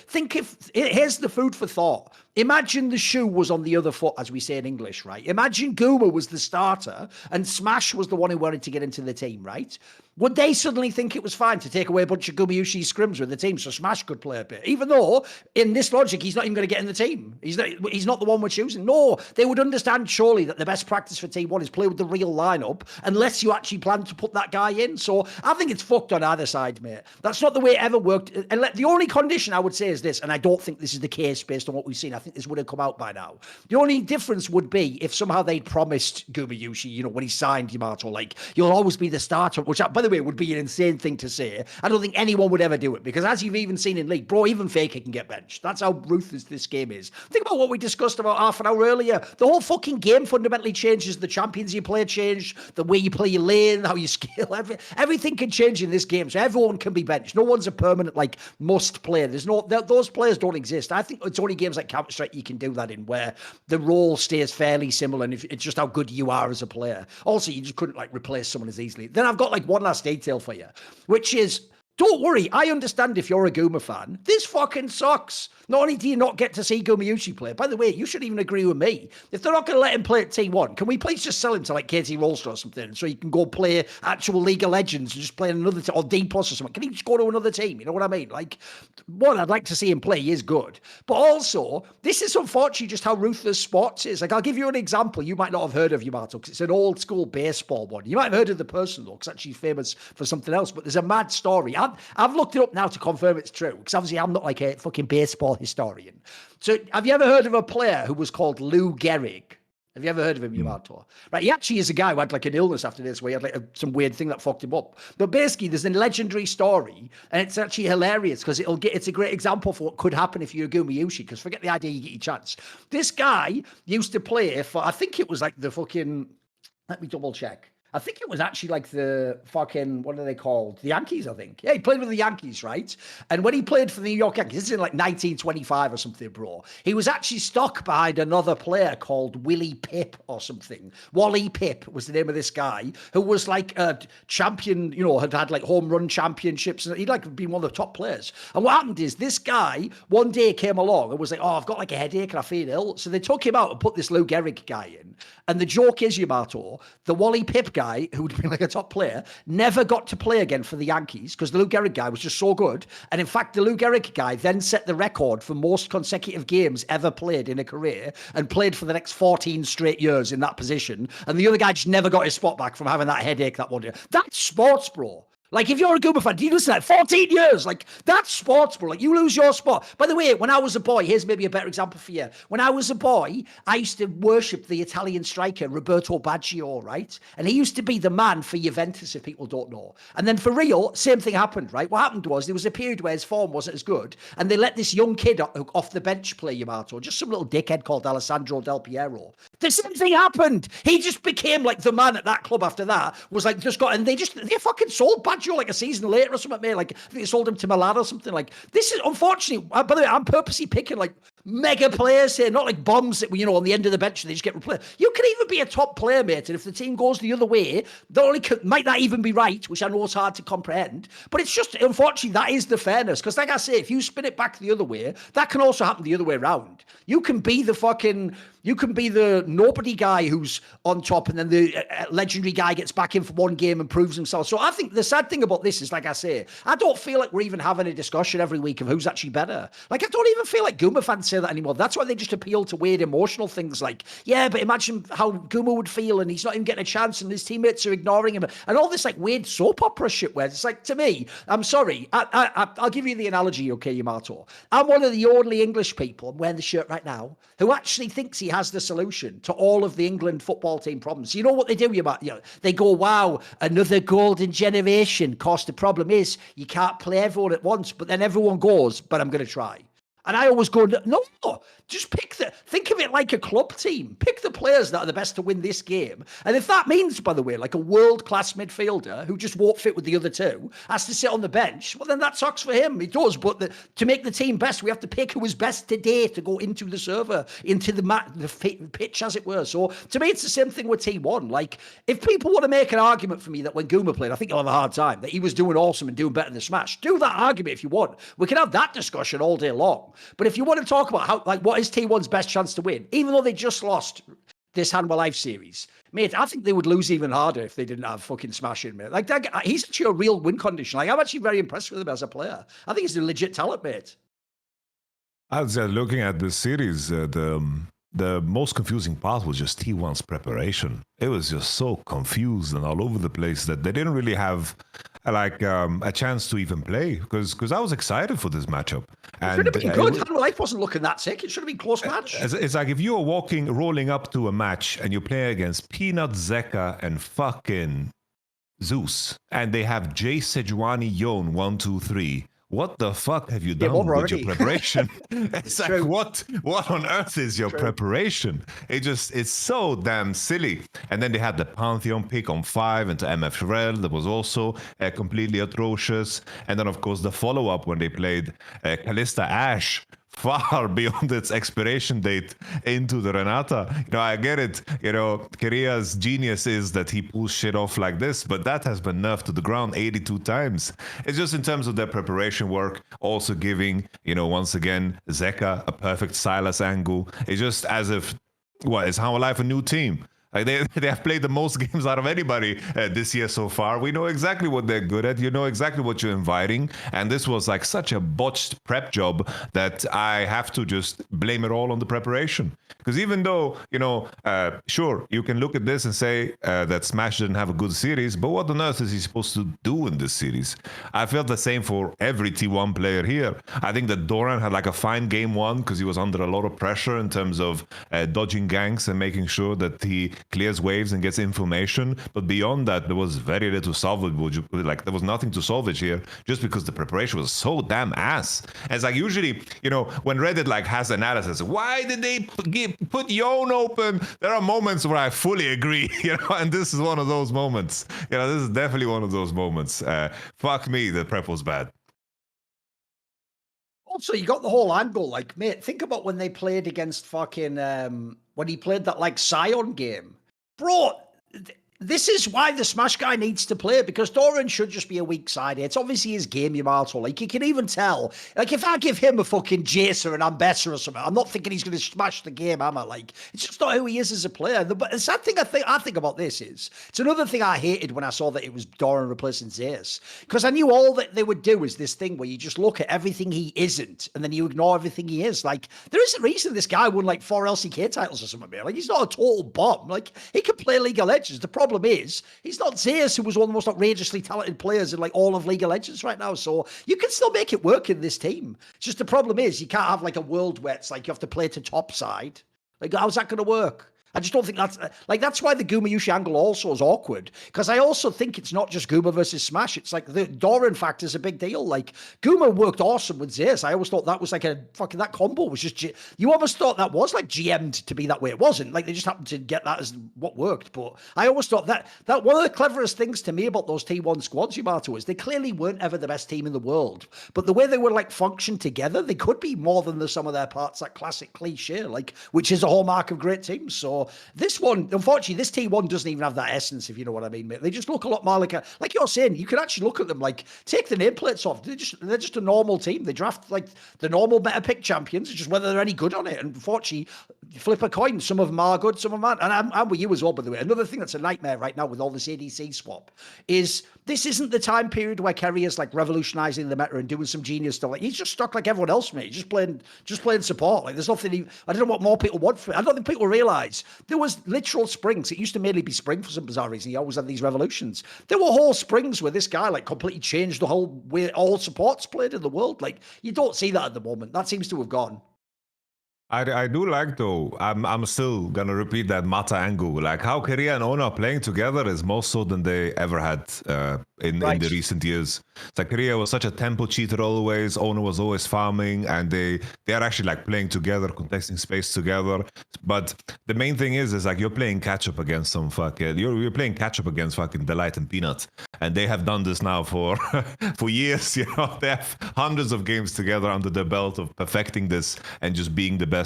Speaker 1: here's the food for thought. Imagine the shoe was on the other foot, as we say in English, right? Imagine Guma was the starter and Smash was the one who wanted to get into the team, right? Would they suddenly think it was fine to take away a bunch of Gumayushi scrims with the team so Smash could play a bit? Even though, in this logic, he's not even going to get in the team. He's not the one we're choosing. No, they would understand surely that the best practice for T1 is play with the real lineup, unless you actually plan to put that guy in. So I think it's fucked on either side, mate. That's not the way it ever worked. And the only condition I would say is this, and I don't think this is the case based on what we've seen. I think this would have come out by now. The only difference would be if somehow they'd promised Gumayushi, you know, when he signed Yamato, like, you'll always be the starter, which, by the the way, would be an insane thing to say. I don't think anyone would ever do it because, as you've even seen in League, bro, even Faker can get benched. That's how ruthless this game is. Think about what we discussed about half an hour earlier. The whole fucking game fundamentally changes. The champions you play change, the way you play your lane, how you skill. Everything can change in this game, so everyone can be benched. No one's a permanent like must play. There's no those players don't exist. I think it's only games like Counter-Strike you can do that in, where the role stays fairly similar, and it's just how good you are as a player. Also, you just couldn't like replace someone as easily. Then I've got like one last detail for you, which is, don't worry, I understand if you're a Guma fan. This fucking sucks. Not only do you not get to see Gumayushi play, by the way, you should even agree with me. If they're not going to let him play at T1, can we please just sell him to like KT Rolster or something so he can go play actual League of Legends and just play another team, or D Plus or something? Can he just go to another team? You know what I mean? Like, one, I'd like to see him play. He is good. But also, this is unfortunately just how ruthless sports is. Like, I'll give you an example you might not have heard of, Yamato, because it's an old school baseball one. You might have heard of the person, though, because actually he's famous for something else. But there's a mad story. I've looked it up now to confirm it's true, because obviously I'm not like a fucking baseball historian. So have you ever heard of a player who was called Lou Gehrig? Have you ever heard of him, Yamato? Right, he actually is a guy who had like an illness after this, where he had like some weird thing that fucked him up. But basically, there's a legendary story, and it's actually hilarious because it's a great example for what could happen if you're a Gumayushi. Because forget the idea you get your chance. This guy used to play for, I think it was like the fucking. Let me double check. I think it was actually like the fucking, what are they called? The Yankees, I think. Yeah, he played with the Yankees, right? And when he played for the New York Yankees, this is in like 1925 or something, bro. He was actually stuck behind another player called Willie Pip or something. Wally Pip was the name of this guy, who was like a champion, you know, had like home run championships. And he'd like been one of the top players. And what happened is this guy one day came along and was like, oh, I've got like a headache and I feel ill. So they took him out and put this Lou Gehrig guy in. And the joke is, Yamato, the Wally Pip guy, who would be like a top player, never got to play again for the Yankees because the Lou Gehrig guy was just so good. And in fact, the Lou Gehrig guy then set the record for most consecutive games ever played in a career and played for the next 14 straight years in that position. And the other guy just never got his spot back from having that headache that one year. That's sports, bro. Like, if you're a Guma fan, do you listen to that? 14 years. Like, that's sports, bro. Like, you lose your spot. By the way, when I was a boy, here's maybe a better example for you. When I was a boy, I used to worship the Italian striker, Roberto Baggio, right? And he used to be the man for Juventus, if people don't know. And then for Real, same thing happened, right? What happened was there was a period where his form wasn't as good, and they let this young kid off the bench play Yamato, just some little dickhead called Alessandro Del Piero. The same thing happened. He just became like the man at that club after that, was like just got, and they fucking sold Baggio like a season later or something, mate. Like, I think they sold him to Milan or something. Like, this is unfortunately, by the way, I'm purposely picking like mega players here, not like bombs that, you know, on the end of the bench and they just get replaced. You can even be a top player, mate, and if the team goes the other way, not only might that even be right, which I know is hard to comprehend, but it's just, unfortunately, that is the fairness. Because like I say, if you spin it back the other way, that can also happen the other way around. You can be the nobody guy who's on top, and then the legendary guy gets back in for one game and proves himself. So I think the sad thing about this is, like I say, I don't feel like we're even having a discussion every week of who's actually better. Like, I don't even feel like Guma fans say that anymore. That's why they just appeal to weird emotional things like, yeah, but imagine how Guma would feel and he's not even getting a chance and his teammates are ignoring him, and all this like weird soap opera shit where it's like, to me, I'm sorry, I'll give you the analogy, okay, Yamato. I'm one of the only English people, I'm wearing the shirt right now, who actually thinks he has the solution to all of the England football team problems. You know what they do, Yamato? You know, they go, wow, another golden generation. Of course, the problem is you can't play everyone at once, but then everyone goes, but I'm going to try. And I always go, no, just think of it like a club team. Pick the players that are the best to win this game. And if that means, by the way, like a world-class midfielder who just won't fit with the other two has to sit on the bench, well, then that sucks for him. It does. But to make the team best, we have to pick who is best today to go into the server, into the pitch, as it were. So to me, it's the same thing with T1. Like, if people want to make an argument for me that when Guma played, I think you'll have a hard time, that he was doing awesome and doing better than Smash, do that argument if you want. We can have that discussion all day long. But if you want to talk about how, like, what is T1's best chance to win, even though they just lost this Hanwha Life series, mate, I think they would lose even harder if they didn't have fucking Smash in, mate. Like, that, he's actually a real win condition. Like, I'm actually very impressed with him as a player. I think he's a legit talent, mate.
Speaker 2: I was looking at this series, the most confusing part was just T1's preparation. It was just so confused and all over the place that they didn't really have a chance to even play, because I was excited for this matchup.
Speaker 1: It should have been good. Hanwha Life wasn't looking that sick. It should have been a close match.
Speaker 2: It's like if you were rolling up to a match and you play against Peanut, Zeka, and fucking Zeus, and they have Jay Sejuani Yon 123. What the fuck have you done with your preparation? It's like, what on earth is your preparation? It's so damn silly. And then they had the Pantheon pick on 5 into MF Shrel that was also completely atrocious. And then, of course, the follow-up when they played Kalista Ashe, far beyond its expiration date into the Renata. I get it. Korea's genius is that he pulls shit off like this, but that has been nerfed to the ground 82 times. It's just in terms of their preparation work, also giving, once again, Zeka a perfect Silas angle. It's just as if, is How Life a new team? Like they have played the most games out of anybody this year so far. We know exactly what they're good at. You know exactly what you're inviting. And this was like such a botched prep job that I have to just blame it all on the preparation. Because even though, sure, you can look at this and say that Smash didn't have a good series, but what on earth is he supposed to do in this series? I felt the same for every T1 player here. I think that Thorin had like a fine game one because he was under a lot of pressure in terms of dodging ganks and making sure that he clears waves and gets information, but beyond that there was very little salvageable. Like there was nothing to salvage here just because the preparation was so damn ass. And it's like usually when Reddit like has analysis, why did they put Yon open? There are moments where I fully agree, and this is one of those moments. This is definitely one of those moments. Fuck me, the prep was bad.
Speaker 1: Also, you got the whole angle. Like, mate, think about when they played against fucking when he played that like Sion game, bro. This is why the Smash guy needs to play, because Thorin should just be a weak side. It's obviously his game, Yamato. Like, you can even tell. Like, if I give him a fucking Jacer and I'm better or something, I'm not thinking he's going to smash the game, am I? Like, it's just not who he is as a player. But the sad thing I think about this is, it's another thing I hated when I saw that it was Thorin replacing Zeus. Because I knew all that they would do is this thing where you just look at everything he isn't, and then you ignore everything he is. Like, there is a reason this guy won like 4 LCK titles or something, man. Like, he's not a total bomb. Like, he can play League of Legends. The problem is, he's not Zeus, who was one of the most outrageously talented players in like all of League of Legends right now. So you can still make it work in this team. It's just the problem is you can't have like a world where it's like you have to play to top side. Like, how's that going to work? I just don't think that's why the Guma Yushi angle also is awkward, because I also think it's not just Guma versus Smash. It's like the Thorin factor is a big deal. Like, Guma worked awesome with Zeus. I always thought that was like a fucking, that combo was just, you almost thought that was like GM'd to be that way. It wasn't. Like, they just happened to get that as what worked. But I always thought that one of the cleverest things to me about those T1 squads, Yamato, is they clearly weren't ever the best team in the world. But the way they were like function together, they could be more than the sum of their parts, that classic cliche, like, which is a hallmark of great teams. So this one, unfortunately, this T1 doesn't even have that essence, if you know what I mean, mate. They just look a lot more like like you're saying, you can actually look at them like, take the nameplates off. They're just a normal team. They draft like the normal meta pick champions. It's just whether they're any good on it. And unfortunately, flip a coin. Some of them are good, some of them aren't. And I'm with you as well, by the way. Another thing that's a nightmare right now with all this ADC swap is this isn't the time period where Kerry is like revolutionizing the meta and doing some genius stuff. Like, he's just stuck like everyone else, mate. He's just playing support. Like, there's nothing. I don't know what more people want for it. I don't think people realize there was literal springs. It used to mainly be spring for some bizarre reason. He always had these revolutions. There were whole springs where this guy like completely changed the whole way all supports played in the world. Like, you don't see that at the moment. That seems to have gone.
Speaker 2: I do like, though, I'm still gonna repeat that Mata angle. Like, how Korea and Ona are playing together is more so than they ever had in the recent years. It's like Korea was such a tempo cheater always. Ona was always farming, and they are actually like playing together, contesting space together. But the main thing is like you're playing catch up against some fucking you're playing catch up against fucking Delight and Peanut, and they have done this now for for years. They have hundreds of games together under their belt of perfecting this and just being the best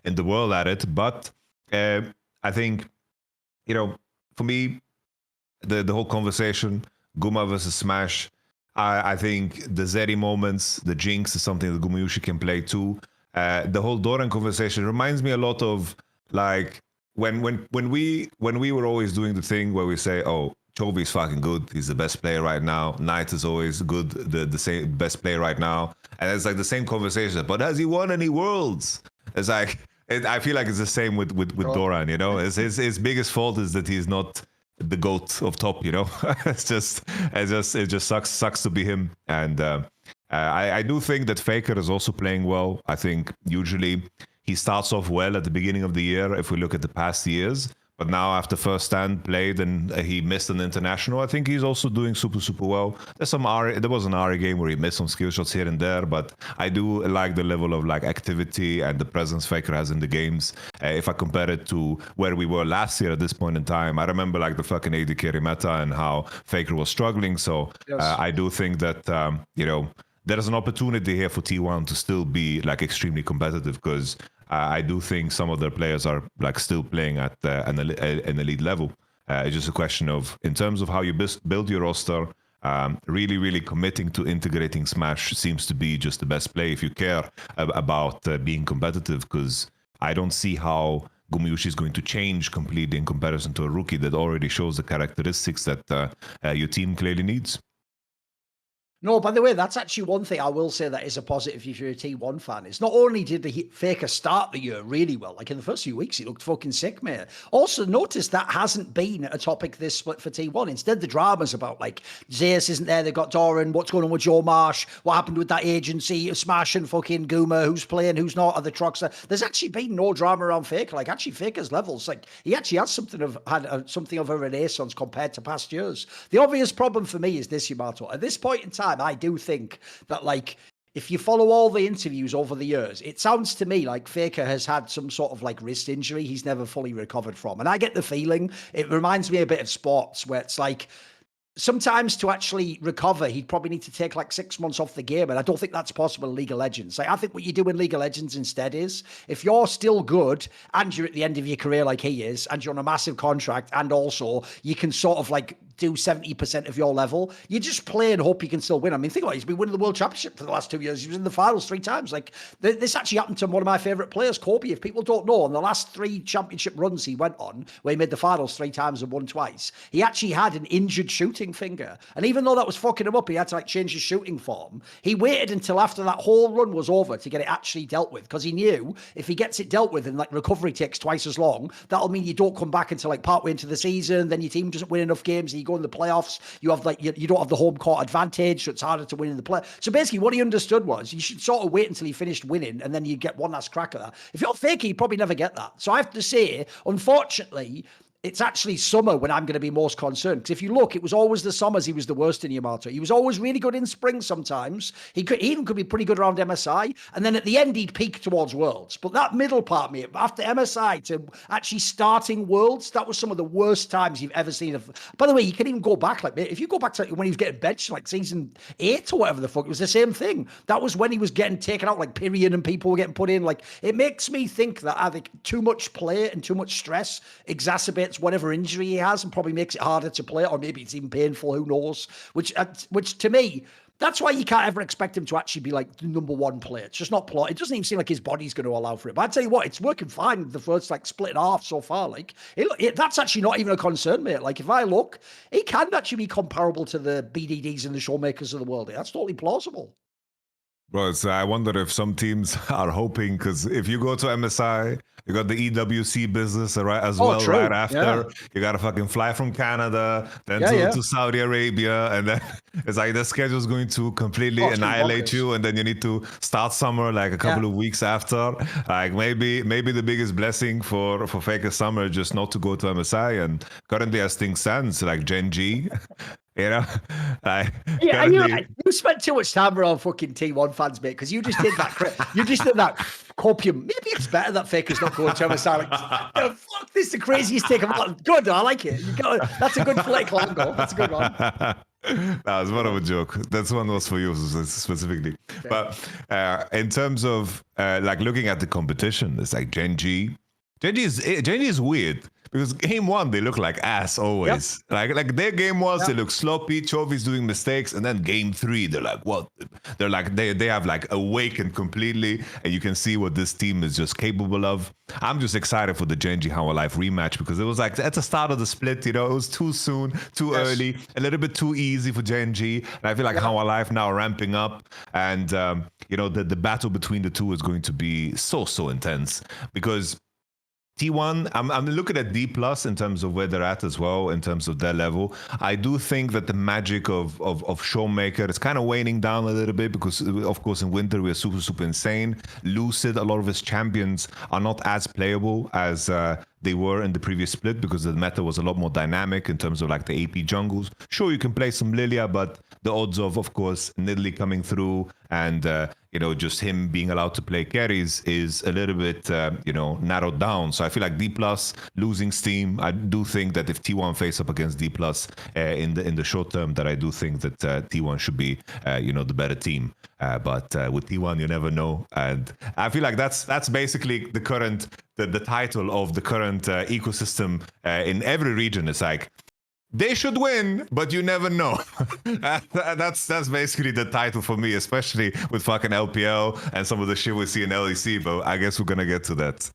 Speaker 2: in the world at it. But I think, for me, the whole conversation, Guma versus Smash, I think the Zeri moments, the Jinx is something that Gumayushi can play too. The whole Doran conversation reminds me a lot of like when we were always doing the thing where we say, oh, Chovy's fucking good. He's the best player right now. Knight is always good, the same best player right now. And it's like the same conversation. But has he won any worlds? It's like I feel like it's the same with Doran. His biggest fault is that he's not the GOAT of top. It just sucks to be him. And I do think that Faker is also playing well. I think usually he starts off well at the beginning of the year if we look at the past years. But now after first stand played and he missed an international, I think he's also doing super well. There was an Ari game where he missed some skill shots here and there, but I do like the level of like activity and the presence Faker has in the games. If I compare it to where we were last year at this point in time, I remember like the fucking AD carry meta and how Faker was struggling. So I do think that there's an opportunity here for T1 to still be like extremely competitive, because I do think some of their players are like still playing at an elite level. It's just a question of, in terms of how you build your roster, really committing to integrating Smash seems to be just the best play if you care about being competitive, because I don't see how Gumayushi is going to change completely in comparison to a rookie that already shows the characteristics that your team clearly needs.
Speaker 1: No, by the way, that's actually one thing I will say that is a positive if you're a T1 fan. It's not only did the Faker start the year really well, like in the first few weeks, he looked fucking sick, mate. Also, notice that hasn't been a topic this split for T1. Instead, the drama's about, like, Zeus isn't there, they've got Thorin, what's going on with Joe Marsh, what happened with that agency, Smash and fucking Guma, who's playing, who's not, are the trucks there. There's actually been no drama around Faker. Like, actually, Faker's levels, like, he actually has something of a renaissance compared to past years. The obvious problem for me is this, Yamato. At this point in time, I do think that, like, if you follow all the interviews over the years, it sounds to me like Faker has had some sort of like wrist injury he's never fully recovered from. And I get the feeling, it reminds me a bit of sports where it's like, sometimes to actually recover, he'd probably need to take like 6 months off the game. And I don't think that's possible in League of Legends. Like, I think what you do in League of Legends instead is, if you're still good and you're at the end of your career like he is, and you're on a massive contract, and also you can sort of like do 70% of your level, you just play and hope you can still win. I mean, think about it. He's been winning the World Championship for the last 2 years. He was in the finals 3 times. Like, this actually happened to one of my favorite players, Kobe. If people don't know, on the last 3 championship runs he went on, where he made the finals 3 times and won twice, he actually had an injured shooting finger. And even though that was fucking him up, he had to like change his shooting form. He waited until after that whole run was over to get it actually dealt with, because he knew if he gets it dealt with and like recovery takes twice as long, that'll mean you don't come back until like partway into the season. Then your team doesn't win enough games, and you go in the playoffs. You have like, you don't have the home court advantage, so it's harder to win in the play. So basically, what he understood was you should sort of wait until he finished winning, and then you get one last crack at that. If you're Faker, you probably never get that. So I have to say, unfortunately, it's actually summer when I'm going to be most concerned. Because if you look, it was always the summers he was the worst in Yamato. He was always really good in spring sometimes. He even could be pretty good around MSI. And then at the end, he'd peak towards Worlds. But that middle part, mate, after MSI to actually starting Worlds, that was some of the worst times you've ever seen. By the way, you can even go back, like, if you go back to when he was getting benched, like season 8 or whatever the fuck, it was the same thing. That was when he was getting taken out, like Pyrian and people were getting put in. Like, it makes me think that I think too much play and too much stress exacerbates whatever injury he has and probably makes it harder to play, or maybe it's even painful, who knows, which to me, that's why you can't ever expect him to actually be like the #1 player. It's just not plot. It doesn't even seem like his body's going to allow for it. But I tell you what, it's working fine the first like split in half so far. Like, that's actually not even a concern, mate. Like, if I look, he can actually be comparable to the BDDs and the showmakers of the world. That's totally plausible.
Speaker 2: Bro, I wonder if some teams are hoping, because if you go to MSI, you got the EWC business as well
Speaker 1: true.
Speaker 2: right after.
Speaker 1: Yeah.
Speaker 2: You got to fucking fly from Canada, then to Saudi Arabia, and then it's like the schedule is going to completely annihilate you, and then you need to start summer like a couple of weeks after. Like, maybe the biggest blessing for Faker summer just not to go to MSI, and currently as things stand, like Gen G. You know,
Speaker 1: you spent too much time around fucking T1 fans, mate, because you just did that. You just did that copium. Maybe it's better that Faker's not going to MSI. Like, fuck, this is the craziest take of all. Good, I like it. That's a good political angle. That's a good one.
Speaker 2: That was more of a joke. That's one was for you specifically. Okay. But in terms of like looking at the competition, it's like Gen G is weird. Because game 1, they look like ass always. Yep. Like their game was, they look sloppy. Chovy's doing mistakes, and then game 3, they're like, what? They're like they have like awakened completely, and you can see what this team is just capable of. I'm just excited for the Genji How Life rematch, because it was like at the start of the split, it was too soon, too early, a little bit too easy for Genji. And I feel like How Life now ramping up, and the battle between the two is going to be so intense, because T1, I'm looking at D+ in terms of where they're at as well, in terms of their level. I do think that the magic of Showmaker is kind of waning down a little bit, because, of course, in winter we're super insane. Lucid, a lot of his champions are not as playable as they were in the previous split, because the meta was a lot more dynamic in terms of like the AP jungles. Sure, you can play some Lilia, but the odds of course, Nidalee coming through and, just him being allowed to play carries is a little bit, narrowed down. So I feel like D+ losing steam. I do think that if T1 face up against D+ in the short term, that I do think that T1 should be, the better team. But with T1, you never know. And I feel like that's basically the title of the current ecosystem in every region. It's like, they should win, but you never know. That's basically the title for me, especially with fucking LPL and some of the shit we see in LEC, but I guess we're gonna get to that.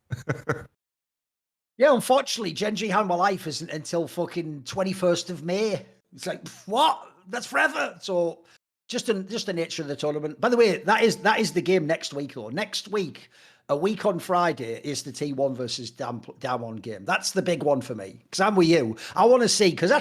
Speaker 1: Yeah, unfortunately, Genji Hanwha Life isn't until fucking 21st of May. It's like, what? That's forever. So just the nature of the tournament. By the way, that is the game next week, though. Next week, a week on Friday, is the T1 versus Damwon game. That's the big one for me, because I'm with you. I want to see, because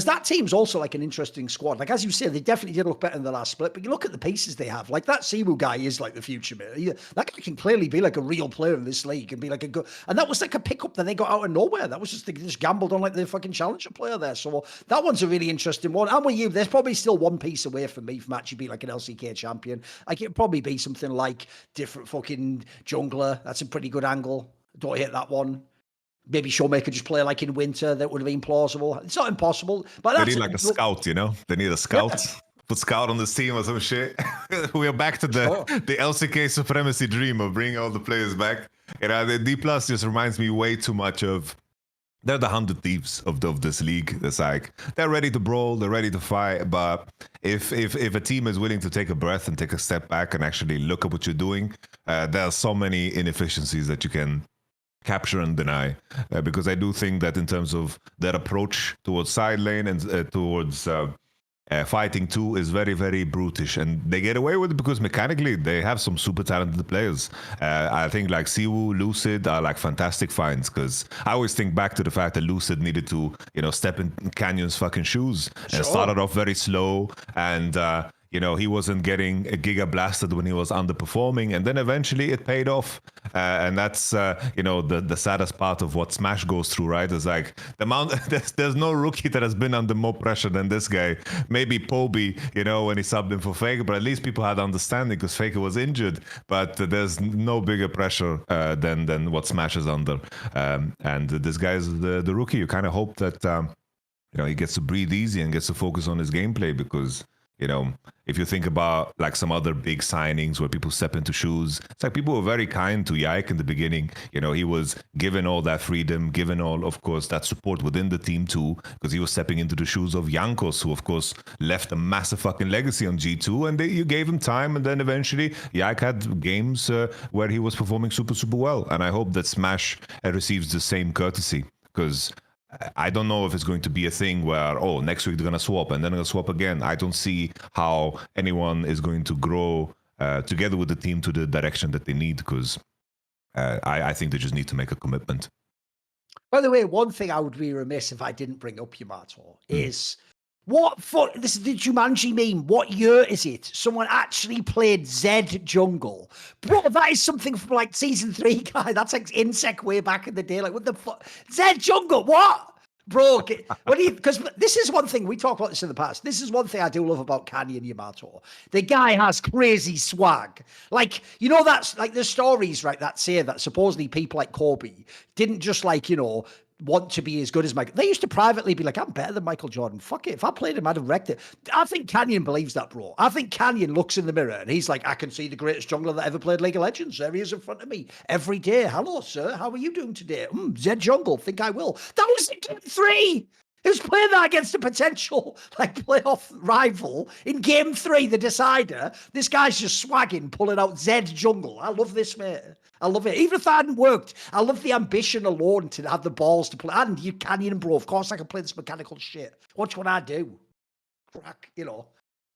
Speaker 1: that team's also like an interesting squad. Like, as you say, they definitely did look better in the last split, but you look at the pieces they have. Like, that Simu guy is like the future, man. That guy can clearly be like a real player in this league and be like a good. And that was like a pickup that they got out of nowhere. That was just, they just gambled on like the fucking challenger player there. So that one's a really interesting one. I'm with you. There's probably still one piece away from me from actually being like an LCK champion. Like, it'd probably be something like different fucking jungler. That's a pretty good angle. Don't hit that one. Maybe Showmaker just play like in winter. That would have been plausible. It's not impossible, but
Speaker 2: they need like a scout, They need a scout.
Speaker 1: Yeah.
Speaker 2: Put scout on this team or some shit. We are back to the LCK supremacy dream of bringing all the players back. The D+ just reminds me way too much of. They're the 100 Thieves of this league. It's like, they're ready to brawl, they're ready to fight, but if a team is willing to take a breath and take a step back and actually look at what you're doing, there are so many inefficiencies that you can capture and deny. Because I do think that in terms of their approach towards side lane and towards fighting too is very, very brutish, and they get away with it because mechanically they have some super talented players. I think like Siwu, Lucid are like fantastic finds, because I always think back to the fact that Lucid needed to, step in Canyon's fucking shoes and started off very slow, and he wasn't getting a giga blasted when he was underperforming, and then eventually it paid off. And that's the saddest part of what Smash goes through, right? Is like the amount there's no rookie that has been under more pressure than this guy. Maybe Poby, when he subbed in for Faker, but at least people had understanding because Faker was injured. But there's no bigger pressure than what Smash is under. And this guy's the rookie. You kind of hope that he gets to breathe easy and gets to focus on his gameplay, because if you think about like some other big signings where people step into shoes, it's like people were very kind to Yike in the beginning. He was given all that freedom, given all, of course, that support within the team too, because he was stepping into the shoes of Jankos, who of course left a massive fucking legacy on G2, and you gave him time, and then eventually Yike had games where he was performing super, super well. And I hope that Smash receives the same courtesy, because I don't know if it's going to be a thing where, next week they're going to swap and then they're going to swap again. I don't see how anyone is going to grow together with the team to the direction that they need, because I think they just need to make a commitment.
Speaker 1: By the way, one thing I would be remiss if I didn't bring up, Yamato, is this is the Jumanji meme. What year is it? Someone actually played Zed Jungle. Bro, that is something from like season 3, guy. That's like Insec way back in the day. Like, what the fuck? Zed Jungle, what? Bro, because this is one thing, we talked about this in the past. This is one thing I do love about Canyon Yamato. The guy has crazy swag. Like, that's like the stories, right, that say that supposedly people like Kobe didn't just like, want to be as good as Michael. They used to privately be like, I'm better than Michael Jordan. Fuck it. If I played him, I'd have wrecked it. I think Canyon believes that, bro. I think Canyon looks in the mirror and he's like, I can see the greatest jungler that ever played League of Legends. There he is in front of me every day. Hello, sir. How are you doing today? Zed Jungle. Think I will. That was in game 3. He was playing that against a potential playoff rival in game 3, the decider. This guy's just swagging, pulling out Zed Jungle. I love this, mate. I love it. Even if that hadn't worked, I love the ambition alone to have the balls to play. And you Canyon, bro. Of course I can play this mechanical shit. Watch what I do. Crack, of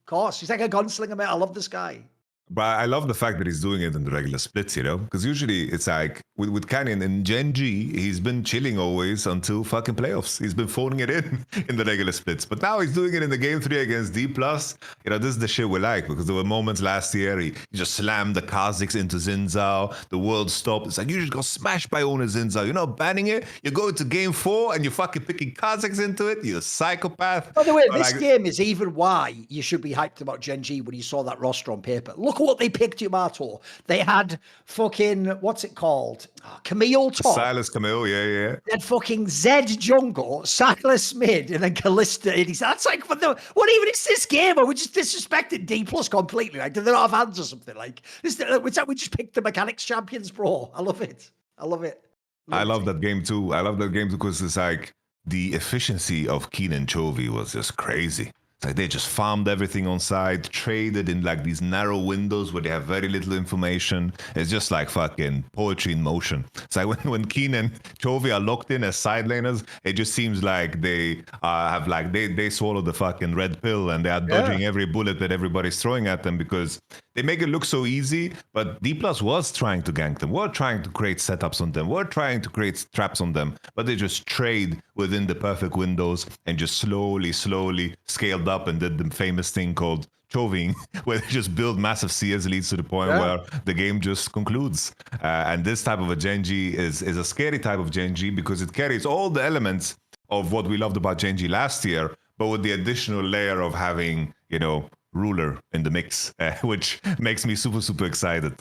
Speaker 1: course. He's like a gunslinger, mate. I love this guy.
Speaker 2: But I love the fact that he's doing it in the regular splits, you know? Because usually it's like with Canyon and Gen G, he's been chilling always until fucking playoffs. He's been phoning it in the regular splits. But now he's doing it in the game 3 against D+. You know, this is the shit we like, because there were moments last year he just slammed the Kazakhs into Zinzao. The world stopped. It's like, you just got smashed by Owner Zinzao. You're not banning it. You go into game 4 and you're fucking picking Kazakhs into it. You're a psychopath.
Speaker 1: By the way, this game is even why you should be hyped about Gen G when you saw that roster on paper. Look at what they picked, Yamato. They had fucking, what's it called? Camille top.
Speaker 2: Silas Camille, yeah.
Speaker 1: They had fucking Zed jungle, Silas mid, and then Callista. And that's like, what even is this game? Are we just disrespecting D+ completely? Like, do they not have hands or something? Like, we just picked the mechanics champions, bro. I love it. I love that
Speaker 2: game too. I love that game too because it's like, the efficiency of Keen and Chovy was just crazy. It's like they just farmed everything on side, traded in like these narrow windows where they have very little information. It's just like fucking poetry in motion. It's like when Keen and Chovy are locked in as side laners, it just seems like they have like they swallow the fucking red pill and they are dodging every bullet that everybody's throwing at them because they make it look so easy. But D+ was trying to gank them. We're trying to create setups on them. We're trying to create traps on them. But they just trade within the perfect windows and just slowly scaled up and did the famous thing called Choving, where they just build massive CS leads to the point where the game just concludes. And this type of a Gen G is a scary type of Gen G because it carries all the elements of what we loved about Gen G last year, but with the additional layer of having, you know, Ruler in the mix, which makes me super excited.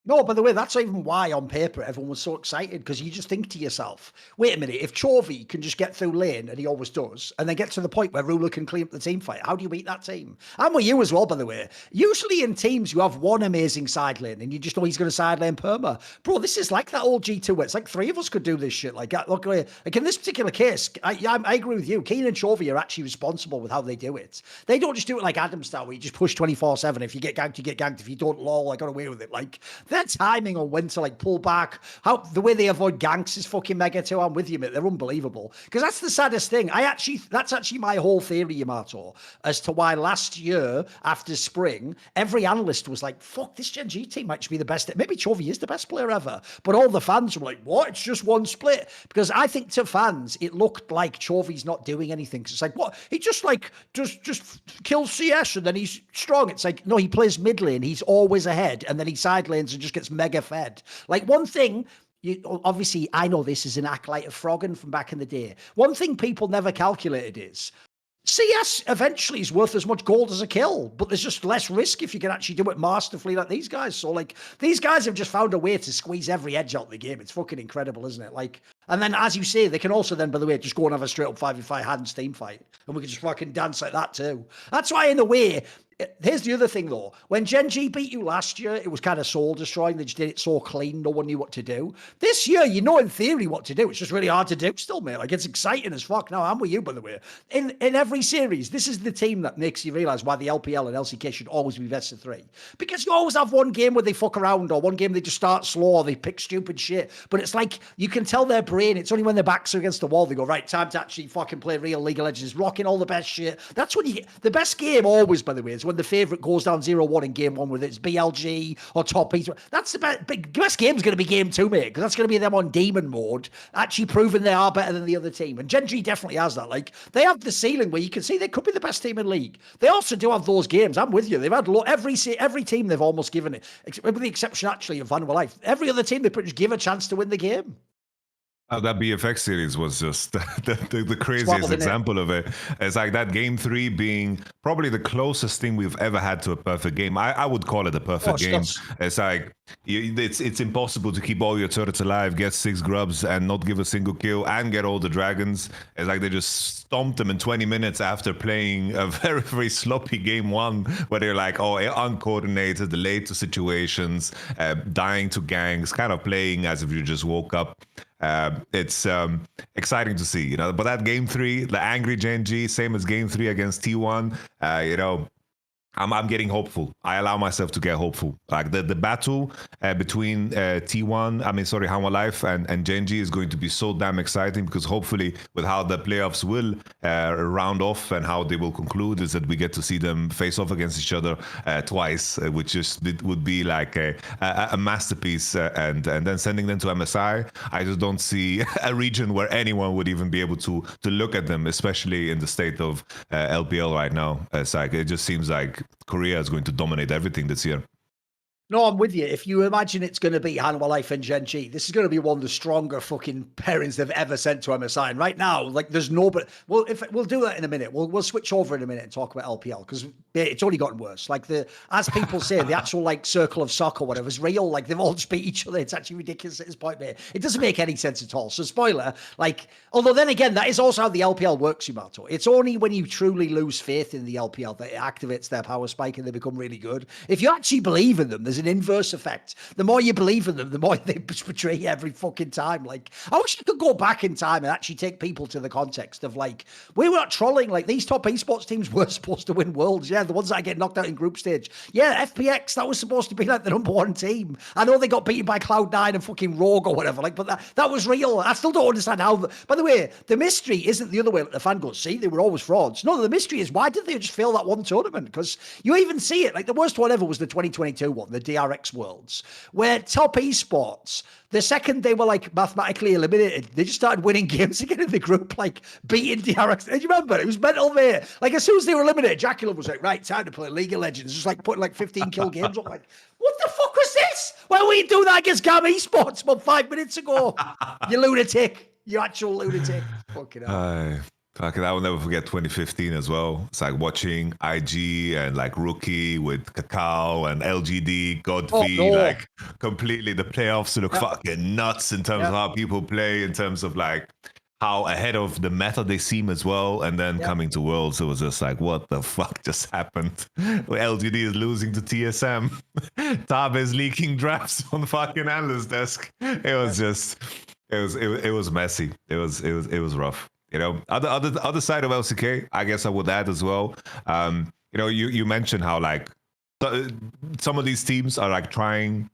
Speaker 1: No, by the way, that's even why on paper everyone was so excited, because you just think to yourself, wait a minute, if Chovy can just get through lane, and he always does, and then get to the point where Ruler can clean up the team fight, how do you beat that team? I'm with you as well, by the way. Usually in teams, you have one amazing side lane, and you just know he's going to side lane perma. Bro, this is like that old G2 where it's like 3 of us could do this shit. Like in this particular case, I agree with you. Keen and Chovy are actually responsible with how they do it. They don't just do it like Adam style, where you just push 24/7. If you get ganked, you get ganked. If you don't, lol, I got away with it. Like, their timing on when to like pull back, how the way they avoid ganks is fucking mega too. I'm with you, mate. They're unbelievable. Because that's the saddest thing. That's actually my whole theory, Yamato, as to why last year after spring, every analyst was like, fuck, this Gen G team might be the best. Maybe Chovy is the best player ever. But all the fans were like, what? It's just one split. Because I think to fans, it looked like Chovy's not doing anything. It's like, what? He just like, just kills CS and then he's strong. It's like, no, he plays mid lane. He's always ahead. And then he side lanes and just gets mega fed. Like, one thing, obviously, I know this is an acolyte of Froggen from back in the day. One thing people never calculated is CS eventually is worth as much gold as a kill, but there's just less risk if you can actually do it masterfully like these guys. So, like, these guys have just found a way to squeeze every edge out of the game. It's fucking incredible, isn't it? Like, and then, as you say, they can also then, by the way, just go and have a straight up 5v5 hands team fight, and we can just fucking dance like that too. That's why, in a way, here's the other thing though. When Gen G beat you last year, it was kind of soul destroying. They just did it so clean, no one knew what to do. This year, you know in theory what to do. It's just really hard to do still, mate. Like, it's exciting as fuck. Now, I'm with you, by the way. In every series, this is the team that makes you realize why the LPL and LCK should always be best of 3. Because you always have one game where they fuck around, or one game they just start slow, or they pick stupid shit. But it's like, you can tell their brain, it's only when their backs are against the wall, they go, right, time to actually fucking play real League of Legends, rocking all the best shit. That's when you get the best game always, by the way, is when the favorite goes down 0-1 in game 1, whether it's BLG or top East. That's the best game's going to be game 2, mate, because that's going to be them on demon mode, actually proving they are better than the other team. And Gen G definitely has that. Like, they have the ceiling where you can see they could be the best team in league. They also do have those games. I'm with you. They've had every team they've almost given it, with the exception actually of Vanilla Life. Every other team they pretty much give a chance to win the game.
Speaker 2: That BFX series was just the craziest example of it. It's like that game 3 being probably the closest thing we've ever had to a perfect game. I would call it a perfect game. It's like, it's impossible to keep all your turrets alive, get 6 grubs, and not give a single kill, and get all the dragons. It's like they just stomped them in 20 minutes after playing a very sloppy game 1, where they're like, oh, uncoordinated, late to situations, dying to gangs, kind of playing as if you just woke up. It's exciting to see, you know. But that game 3, the angry Gen G, same as game 3 against T1, you know, I'm getting hopeful. I allow myself to get hopeful. Like the battle between Hanwha Life and Genji is going to be so damn exciting, because hopefully with how the playoffs will round off and how they will conclude is that we get to see them face off against each other twice, which would be like a masterpiece. And then sending them to MSI, I just don't see a region where anyone would even be able to look at them, especially in the state of LPL right now. It's like, it just seems like Korea is going to dominate everything this year.
Speaker 1: No, I'm with you. If you imagine it's going to be Hanwha Life and Genji, this is going to be one of the stronger fucking pairings they've ever sent to MSI. And right now, like, there's nobody. Well, if we'll do that in a minute, we'll switch over in a minute and talk about LPL, because it's only gotten worse. Like, as people say, the actual like circle of soccer, whatever, is real. Like, they've all just beat each other. It's actually ridiculous at this point, mate. It doesn't make any sense at all. So, spoiler, like, although then again, that is also how the LPL works, Yamato. It's only when you truly lose faith in the LPL that it activates their power spike and they become really good. If you actually believe in them, there's an inverse effect. The more you believe in them, the more they betray you every fucking time. Like, I wish I could go back in time and actually take people to the context of, like, we were not trolling. Like, these top esports teams were supposed to win worlds. Yeah, the ones that get knocked out in group stage. Yeah, FPX, that was supposed to be like the #1 team. I know they got beaten by Cloud9 and fucking Rogue or whatever, like, but that was real. I still don't understand how. By the way, the mystery isn't the other way. Like, the fan goes, see, they were always frauds. No, the mystery is, why did they just fail that one tournament? Because you even see it. Like, the worst one ever was the 2022 one, the DRX Worlds, where top esports, the second they were like mathematically eliminated, they just started winning games again in the group, like beating DRX. Do you remember? It was mental, mate. Like, as soon as they were eliminated, Jakob was like, right, time to play League of Legends. Just like putting like 15 kill games. I'm like, what the fuck was this? Why were you doing that against Gam Esports about 5 minutes ago? You lunatic. You actual lunatic. Fucking hell.
Speaker 2: Fucking, I will never forget 2015 as well. It's like watching IG and like Rookie with Kakao and LGD, Godfrey, like completely the playoffs look fucking nuts in terms of how people play, in terms of like how ahead of the meta they seem as well. And then coming to Worlds, it was just like, what the fuck just happened? LGD is losing to TSM. Tab is leaking drafts on the fucking analyst desk. It was just, it was messy. It was rough. You know, other side of LCK, I guess I would add as well. You know, you mentioned how like some of these teams are like trying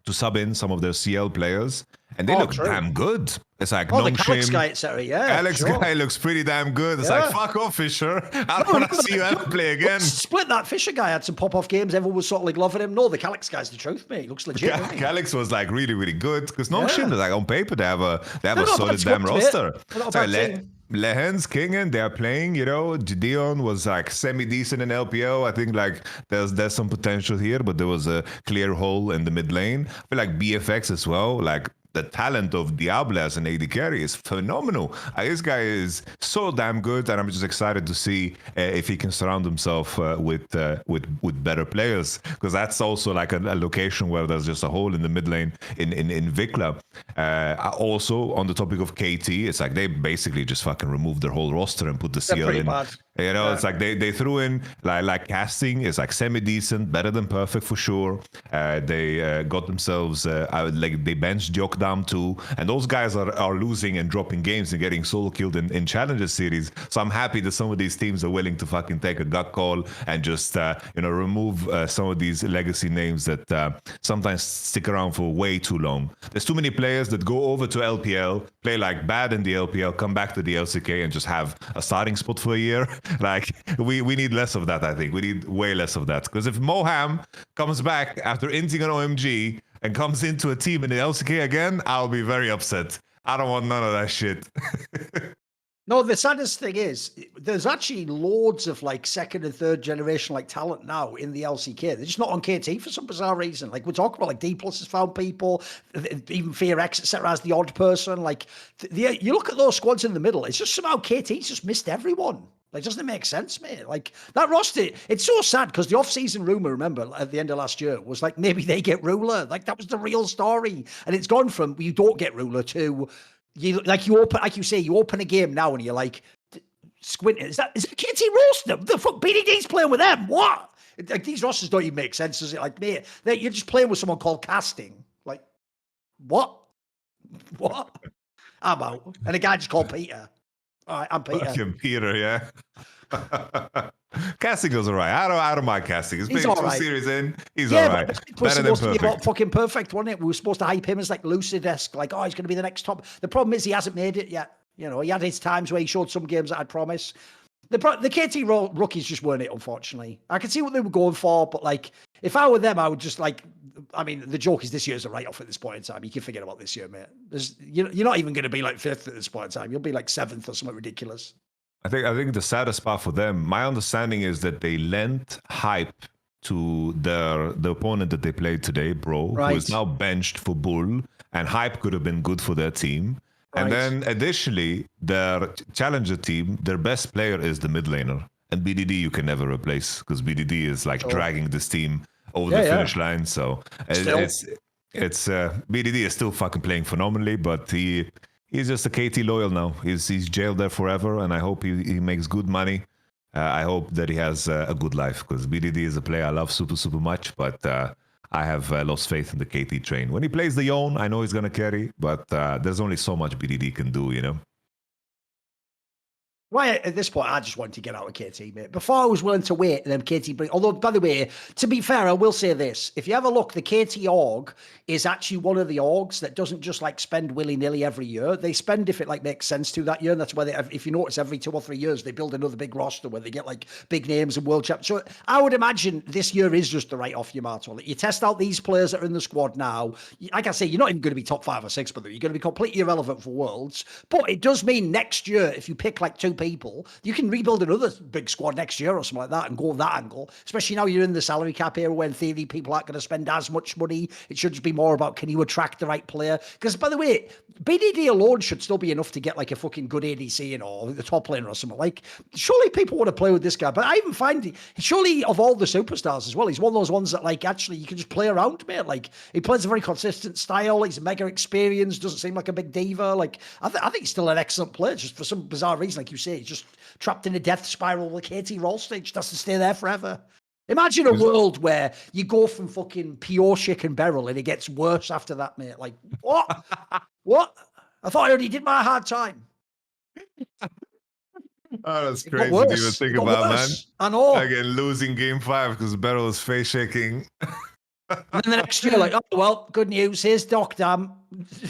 Speaker 2: to sub in some of their CL players, and they look damn good. It's like
Speaker 1: the Alex guy, etc. Yeah,
Speaker 2: Alex guy looks pretty damn good. It's like, fuck off, Fisher. I don't want to see you ever play again.
Speaker 1: Split that Fisher guy had some pop-off games. Everyone was sort of like loving him. No, the Alex guy's the truth, mate. He looks legit.
Speaker 2: Alex was like really, really good, because Nongshim is like, on paper they have a solid damn roster. Lehens, Kingen, they're playing, you know. Gideon was like semi-decent in LPL. I think like there's some potential here, but there was a clear hole in the mid lane. I feel like BFX as well, like the talent of Diablo as an AD carry is phenomenal. This guy is so damn good, and I'm just excited to see if he can surround himself with better players, because that's also like a location where there's just a hole in the mid lane in Vikla. Also, on the topic of KT, it's like they basically just fucking removed their whole roster and put the CL in.
Speaker 1: Bad.
Speaker 2: You know, it's like they threw in like casting is like semi-decent, better than perfect for sure. They got themselves like they benched Jokdam too, and those guys are losing and dropping games and getting solo killed in Challenger series. So I'm happy that some of these teams are willing to fucking take a gut call and just remove some of these legacy names that sometimes stick around for way too long. There's too many players that go over to LPL, play like bad in the LPL, come back to the LCK and just have a starting spot for a year. Like, we need less of that, I think. We need way less of that. Because if Moham comes back after inting an OMG and comes into a team in the LCK again, I'll be very upset. I don't want none of that shit.
Speaker 1: No, the saddest thing is, there's actually loads of like second and third generation like talent now in the LCK. They're just not on KT for some bizarre reason. Like, we're talking about like D+ has found people, even FearX, etc. as the odd person. Like, you look at those squads in the middle, it's just somehow KT's just missed everyone. Like, doesn't it make sense, mate? Like, that roster, it's so sad, because the off-season rumor, remember, at the end of last year, was like, maybe they get Ruler. Like, that was the real story. And it's gone from, you don't get Ruler to, you open, like you say, you open a game now and you're like, squinting. Is it KT roster? The fuck, BDD's playing with them? What? Like, these rosters don't even make sense, does it? Like, mate, you're just playing with someone called Casting. Like, what? I'm out. And a guy just called Peter. All right, I'm Peter.
Speaker 2: Fucking Peter, yeah. Casting goes all right. I don't mind casting. He's played two series in. He's all right.
Speaker 1: But it was supposed to be about fucking perfect, wasn't it? We were supposed to hype him as like Lucid-esque, like, oh, he's going to be the next top. The problem is he hasn't made it yet. You know, he had his times where he showed some games that I'd promise. The KT rookies just weren't it, unfortunately. I could see what they were going for, but like, if I were them, I would just like, I mean, the joke is this year's a write-off at this point in time. You can forget about this year, mate. You're not even going to be like 5th at this point in time. You'll be like 7th or something ridiculous.
Speaker 2: I think the saddest part for them, my understanding is that they lent hype to the opponent that they played today, Bro, who is now benched for Bull, and hype could have been good for their team. And then additionally, their challenger team, their best player is the mid laner. And BDD you can never replace because BDD is like dragging this team over the finish line. So it's BDD is still fucking playing phenomenally, but he's just a KT loyal now. He's jailed there forever, and I hope he makes good money. I hope that he has a good life because BDD is a player I love super much, but I have lost faith in the KT train. When he plays the Yone, I know he's going to carry, but there's only so much BDD can do, you know?
Speaker 1: Right at this point, I just wanted to get out of KT, mate. Before I was willing to wait, and then KT bring. Although, by the way, to be fair, I will say this: if you have a look, the KT org is actually one of the orgs that doesn't just like spend willy-nilly every year. They spend if it like makes sense to that year, and that's why they, if you notice, every 2 or 3 years they build another big roster where they get like big names and world champions. So I would imagine this year is just the write-off, Yamato. Like, you test out these players that are in the squad now. Like I say, you're not even going to be top 5 or 6, but you're going to be completely irrelevant for Worlds. But it does mean next year, if you pick like 2 people, you can rebuild another big squad next year or something like that and go that angle, especially now you're in the salary cap era where in theory people aren't going to spend as much money. It should just be more about can you attract the right player? Because by the way, BDD alone should still be enough to get like a fucking good ADC, you know, the top laner or something. Like, surely people want to play with this guy, but I even find surely of all the superstars as well, he's one of those ones that like actually you can just play around, mate. Like, he plays a very consistent style. He's mega experienced, doesn't seem like a big diva. Like, I think he's still an excellent player, just for some bizarre reason, like you say, he's just trapped in a death spiral like KT roll stage, has to stay there forever. Imagine a world where you go from fucking pure chicken barrel and it gets worse after that, mate. Like, what? What? I thought I already did my hard time.
Speaker 2: Oh, that's crazy to even think about, man.
Speaker 1: I know.
Speaker 2: Again, losing game 5 because Beryl is face shaking.
Speaker 1: And then the next year, like, oh, well, good news. Here's Doc Dam.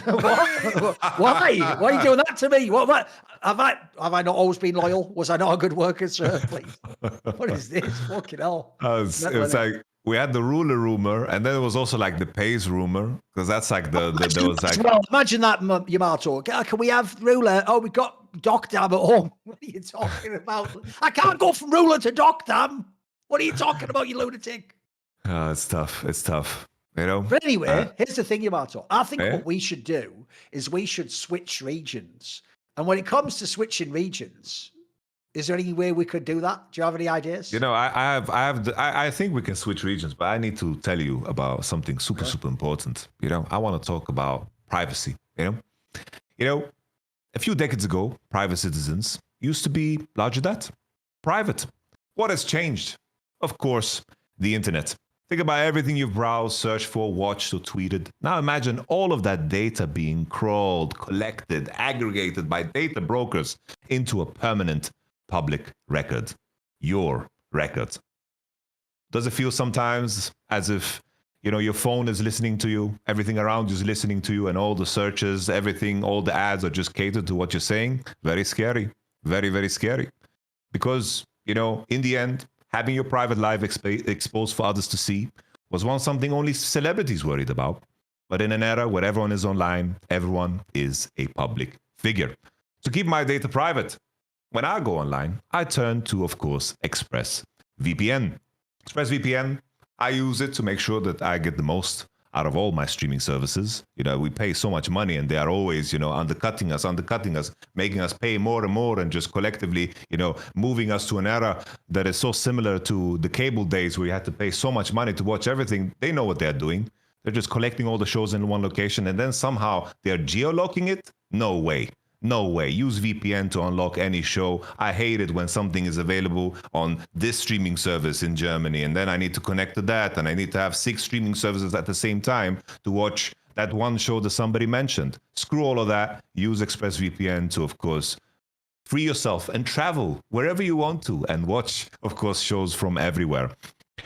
Speaker 1: What? Why? Why are you doing that to me? What? Have I not always been loyal? Was I not a good worker, sir? Please. What is this? Fucking hell.
Speaker 2: It's like we had the ruler rumor, and then it was also like the pays rumor, because that's like there was like.
Speaker 1: Well, imagine that, Yamato. Can we have ruler? Oh, we got Doc Dam at home. What are you talking about? I can't go from ruler to Doc Dam. What are you talking about, you lunatic?
Speaker 2: It's tough. It's tough. You know.
Speaker 1: But anyway, here's the thing, Yamato. I think what we should do is we should switch regions. And when it comes to switching regions, is there any way we could do that? Do you have any ideas?
Speaker 2: You know, I think we can switch regions, but I need to tell you about something super important. You know, I want to talk about privacy. You know, a few decades ago, private citizens used to be larger that private. What has changed? Of course, the internet. Think about everything you've browsed, searched for, watched, or tweeted. Now imagine all of that data being crawled, collected, aggregated by data brokers into a permanent public record. Your record. Does it feel sometimes as if, you know, your phone is listening to you, everything around you is listening to you, and all the searches, everything, all the ads are just catered to what you're saying? Very scary. Very, very scary. Because, you know, in the end, having your private life exposed for others to see was once something only celebrities worried about. But in an era where everyone is online, everyone is a public figure. To keep my data private, when I go online, I turn to, of course, ExpressVPN. ExpressVPN, I use it to make sure that I get the most out of all my streaming services. You know, we pay so much money and they are always, you know, undercutting us, making us pay more and more, and just collectively, you know, moving us to an era that is so similar to the cable days where you had to pay so much money to watch everything. They know what they're doing. They're just collecting all the shows in one location and then somehow they're geo-locking it? No way. No way. Use VPN to unlock any show. I hate it when something is available on this streaming service in Germany, and then I need to connect to that, and I need to have 6 streaming services at the same time to watch that one show that somebody mentioned. Screw all of that. Use ExpressVPN to, of course, free yourself and travel wherever you want to and watch, of course, shows from everywhere.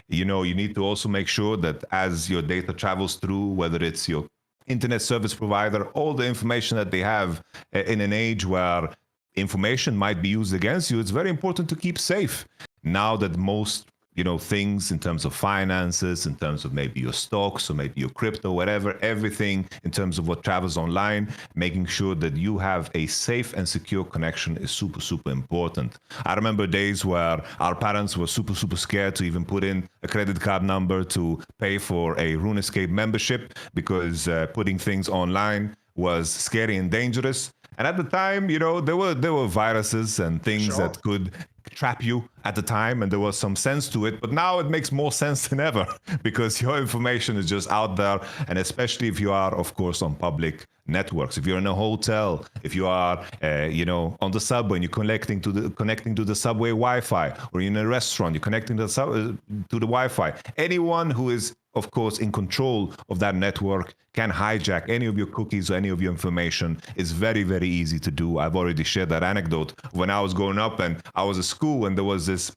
Speaker 2: You know, you need to also make sure that as your data travels through, whether it's your internet service provider, all the information that they have in an age where information might be used against you, it's very important to keep safe. Now that most things in terms of finances, in terms of maybe your stocks or maybe your crypto, whatever, everything in terms of what travels online, making sure that you have a safe and secure connection is super, super important. I remember days where our parents were super, super scared to even put in a credit card number to pay for a RuneScape membership because putting things online was scary and dangerous. And at the time, there were viruses and things that could trap you at the time, and there was some sense to it. But now it makes more sense than ever because your information is just out there, and especially if you are, of course, on public networks. If you're in a hotel, if you are, on the subway and you're connecting to the subway Wi-Fi, or you're in a restaurant, you're connecting to the Wi-Fi. Anyone who is, of course, in control of that network can hijack any of your cookies or any of your information. It's very, very easy to do. I've already shared that anecdote when I was growing up and I was at school, and there was this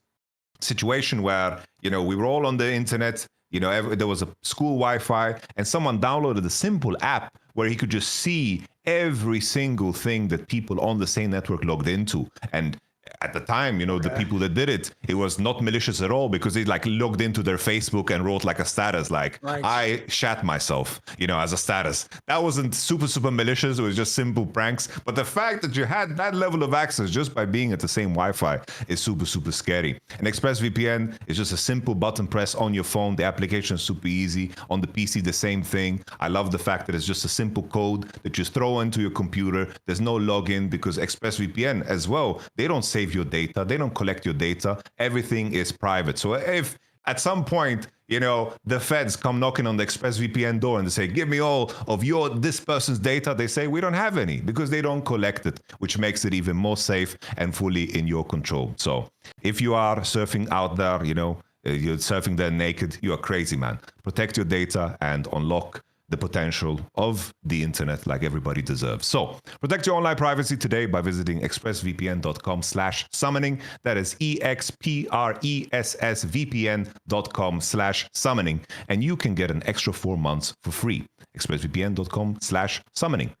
Speaker 2: situation where, we were all on the internet, there was a school Wi-Fi, and someone downloaded a simple app where he could just see every single thing that people on the same network logged into. And at the time, the people that did it, it was not malicious at all because they logged into their Facebook and wrote a status I shat myself, as a status. That wasn't super, super malicious. It was just simple pranks. But the fact that you had that level of access just by being at the same Wi-Fi is super, super scary. And ExpressVPN is just a simple button press on your phone. The application is super easy. On the PC, the same thing. I love the fact that it's just a simple code that you throw into your computer. There's no login because ExpressVPN as well, they don't save your data, they don't collect your data, everything is private. So if at some point the feds come knocking on the ExpressVPN door and they say, give me all of this person's data, they say we don't have any because they don't collect it, which makes it even more safe and fully in your control. So if you are surfing out there, you're surfing there naked, you are crazy, man. Protect your data and unlock the potential of the internet like everybody deserves. So protect your online privacy today by visiting expressvpn.com/summoning. That is expressvpn.com/summoning. And you can get an extra 4 months for free. expressvpn.com/summoning.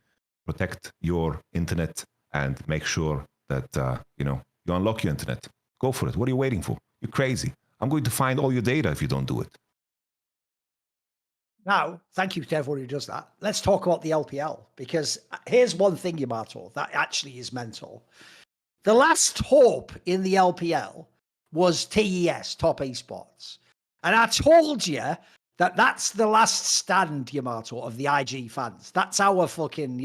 Speaker 2: Protect your internet and make sure that, you unlock your internet. Go for it. What are you waiting for? You're crazy. I'm going to find all your data if you don't do it.
Speaker 1: Now, thank you to everyone who does that. Let's talk about the LPL, because here's one thing, Yamato, that actually is mental. The last hope in the LPL was TES, Top Esports. And I told you that that's the last stand, Yamato, of the IG fans. That's our fucking,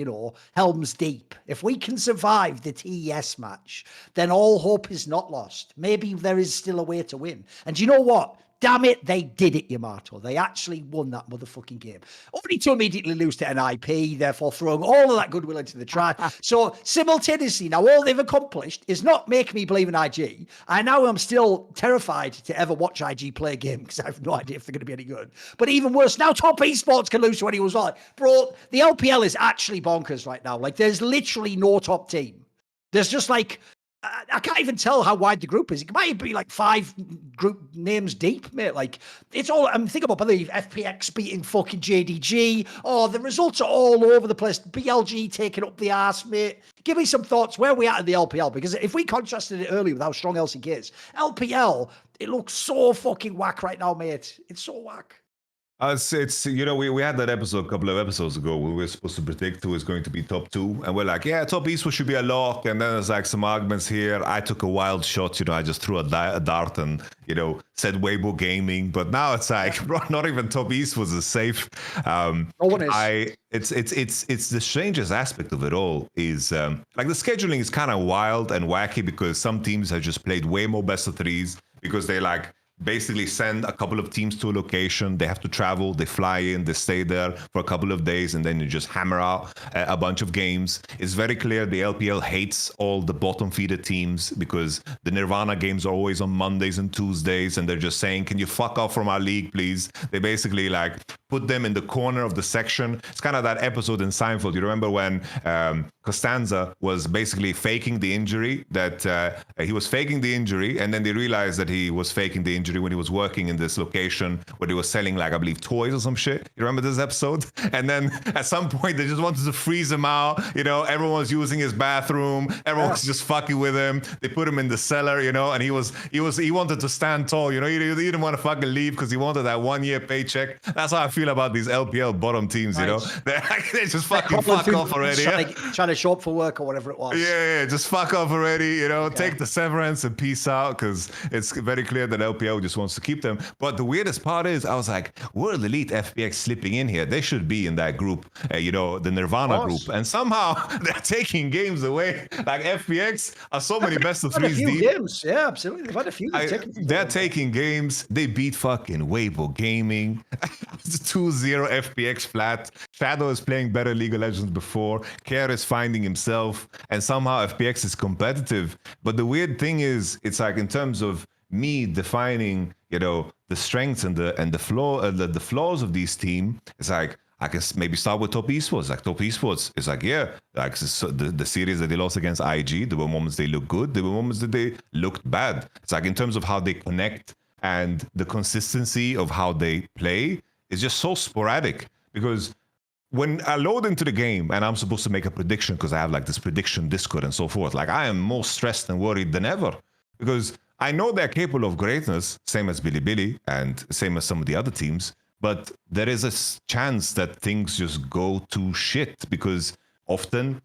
Speaker 1: Helm's Deep. If we can survive the TES match, then all hope is not lost. Maybe there is still a way to win. And you know what? Damn it, they did it, Yamato. They actually won that motherfucking game. Only to immediately lose to an IP, therefore throwing all of that goodwill into the trash. So simultaneously, now all they've accomplished is not make me believe in IG. I now am still terrified to ever watch IG play a game because I have no idea if they're going to be any good. But even worse, now Top Esports can lose to anyone who's like, bro, the LPL is actually bonkers right now. There's literally no top team. There's just I can't even tell how wide the group is. It might be 5 group names deep, mate. It's all, I'm thinking about, I believe, FPX beating fucking JDG. Oh, the results are all over the place. BLG taking up the arse, mate. Give me some thoughts. Where are we at in the LPL? Because if we contrasted it earlier with how strong LCK is, LPL, it looks so fucking whack right now, mate. It's so whack.
Speaker 2: It's we had that episode a couple of episodes ago where we were supposed to predict who is going to be top 2, and we're like, yeah, Top Esports should be a lock, and then there's some arguments here. I took a wild shot, I just threw a dart and said Weibo Gaming, but now it's bro, not even Top Esports is safe.
Speaker 1: No one is.
Speaker 2: It's the strangest aspect of it all is the scheduling is kind of wild and wacky because some teams have just played way more best of threes because they basically send a couple of teams to a location. They have to travel, they fly in, they stay there for a couple of days, and then you just hammer out a bunch of games. It's very clear the LPL hates all the bottom feeder teams because the Nirvana games are always on Mondays and Tuesdays, and they're just saying, can you fuck off from our league, please? They basically put them in the corner of the section. It's kind of that episode in Seinfeld. You remember when Costanza was basically faking the injury, that he was faking the injury, and then they realized that he was faking the injury when he was working in this location where they were selling, like, I believe, toys or some shit. You remember this episode? And then at some point they just wanted to freeze him out. You know, everyone was using his bathroom. Everyone was just fucking with him. They put him in the cellar, you know, and he wanted to stand tall. You know, he didn't want to fucking leave because he wanted that 1 year paycheck. That's how I feel about these LPL bottom teams. You know, they just fucking fuck off already.
Speaker 1: Trying to show up for work or whatever it was.
Speaker 2: Yeah, just fuck off already. You know, take the severance and peace out, because it's very clear that LPL just wants to keep them. But the weirdest part is, I was like, where the elite FPX slipping in here? They should be in that group, you know, the Nirvana group, and somehow they're taking games away. Like, FPX are so many best of threes deep.
Speaker 1: Games. Yeah, absolutely. They've had a few.
Speaker 2: They're taking games. They beat fucking Weibo Gaming. 2-0 FPX flat. Shadow is playing better League of Legends before. Care is finding himself, and somehow FPX is competitive. But the weird thing is, it's like, in terms of me defining, you know, the strengths and the flaws of these teams, it's like, I can maybe start with Top Esports. Like, Top Esports is like, yeah, like the series that they lost against IG, there were moments they looked good, there were moments that they looked bad. It's like, in terms of how they connect and the consistency of how they play is just so sporadic. Because when I load into the game and I'm supposed to make a prediction, because I have like this prediction Discord and so forth, like, I am more stressed and worried than ever, because I know they're capable of greatness, same as Bilibili and same as some of the other teams. But there is a chance that things just go to shit, because often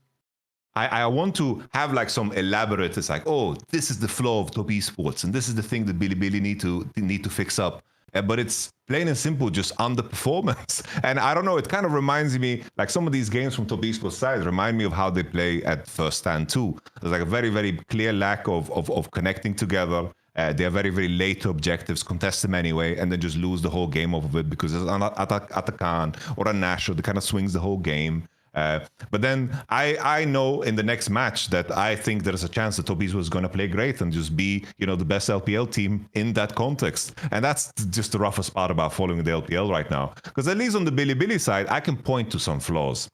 Speaker 2: I want to have like some elaborate, it's like, oh, this is the flaw of Top Esports, and this is the thing that Bilibili need to fix up. But it's plain and simple, just underperformance. And I don't know, it kind of reminds me, like, some of these games from Top Esports side remind me of how they play at First Stand too. There's like a very, very clear lack of connecting together. They are very, very late to objectives, contest them anyway, and then just lose the whole game off of it because there's an Atakan or a Nashor that kind of swings the whole game. But then I know in the next match that I think there's a chance that Tobias was going to play great and just be, you know, the best LPL team in that context. And that's just the roughest part about following the LPL right now. Because at least on the Bilibili side, I can point to some flaws.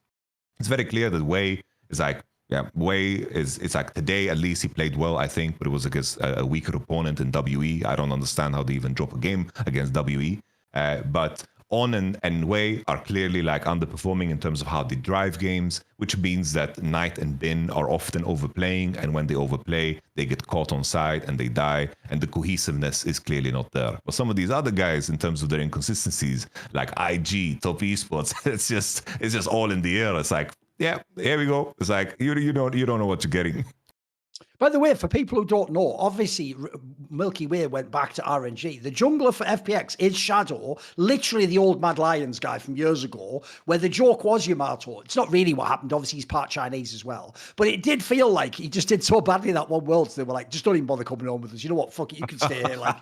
Speaker 2: It's very clear that Wei is like, yeah, Wei it's like, today at least he played well, I think, but it was against a weaker opponent in WE. I don't understand how they even drop a game against WE. But On and Wei are clearly like underperforming in terms of how they drive games, which means that Knight and Bin are often overplaying, and when they overplay, they get caught on side and they die, and the cohesiveness is clearly not there. But some of these other guys, in terms of their inconsistencies, like IG, Top Esports, it's just all in the air. It's like, yeah, here we go. It's like you don't know what you're getting.
Speaker 1: By the way, for people who don't know, obviously Milky Way went back to RNG. The jungler for FPX is Shadow, literally the old Mad Lions guy from years ago, where the joke was Yamato. It's not really what happened. Obviously, he's part Chinese as well. But it did feel like he just did so badly that one world. So they were like, just don't even bother coming home with us. You know what? Fuck it, you can stay here. Like,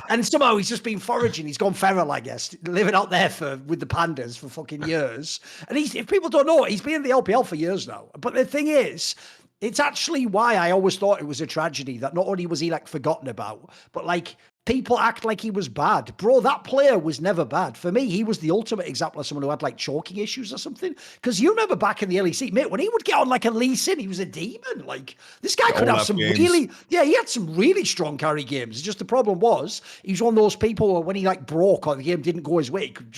Speaker 1: and somehow he's just been foraging. He's gone feral, I guess, living out there with the pandas for fucking years. And if people don't know, he's been in the LPL for years now. But the thing is, it's actually why I always thought it was a tragedy that not only was he like forgotten about, but like people act like he was bad. Bro, that player was never bad. For me, he was the ultimate example of someone who had like choking issues or something. Because you remember back in the LEC, mate, when he would get on like a Lee Sin, he was a demon. Like, this guy could have some games. He had some really strong carry games. It's just the problem was, he's one of those people where when he like broke or the game didn't go his way, he could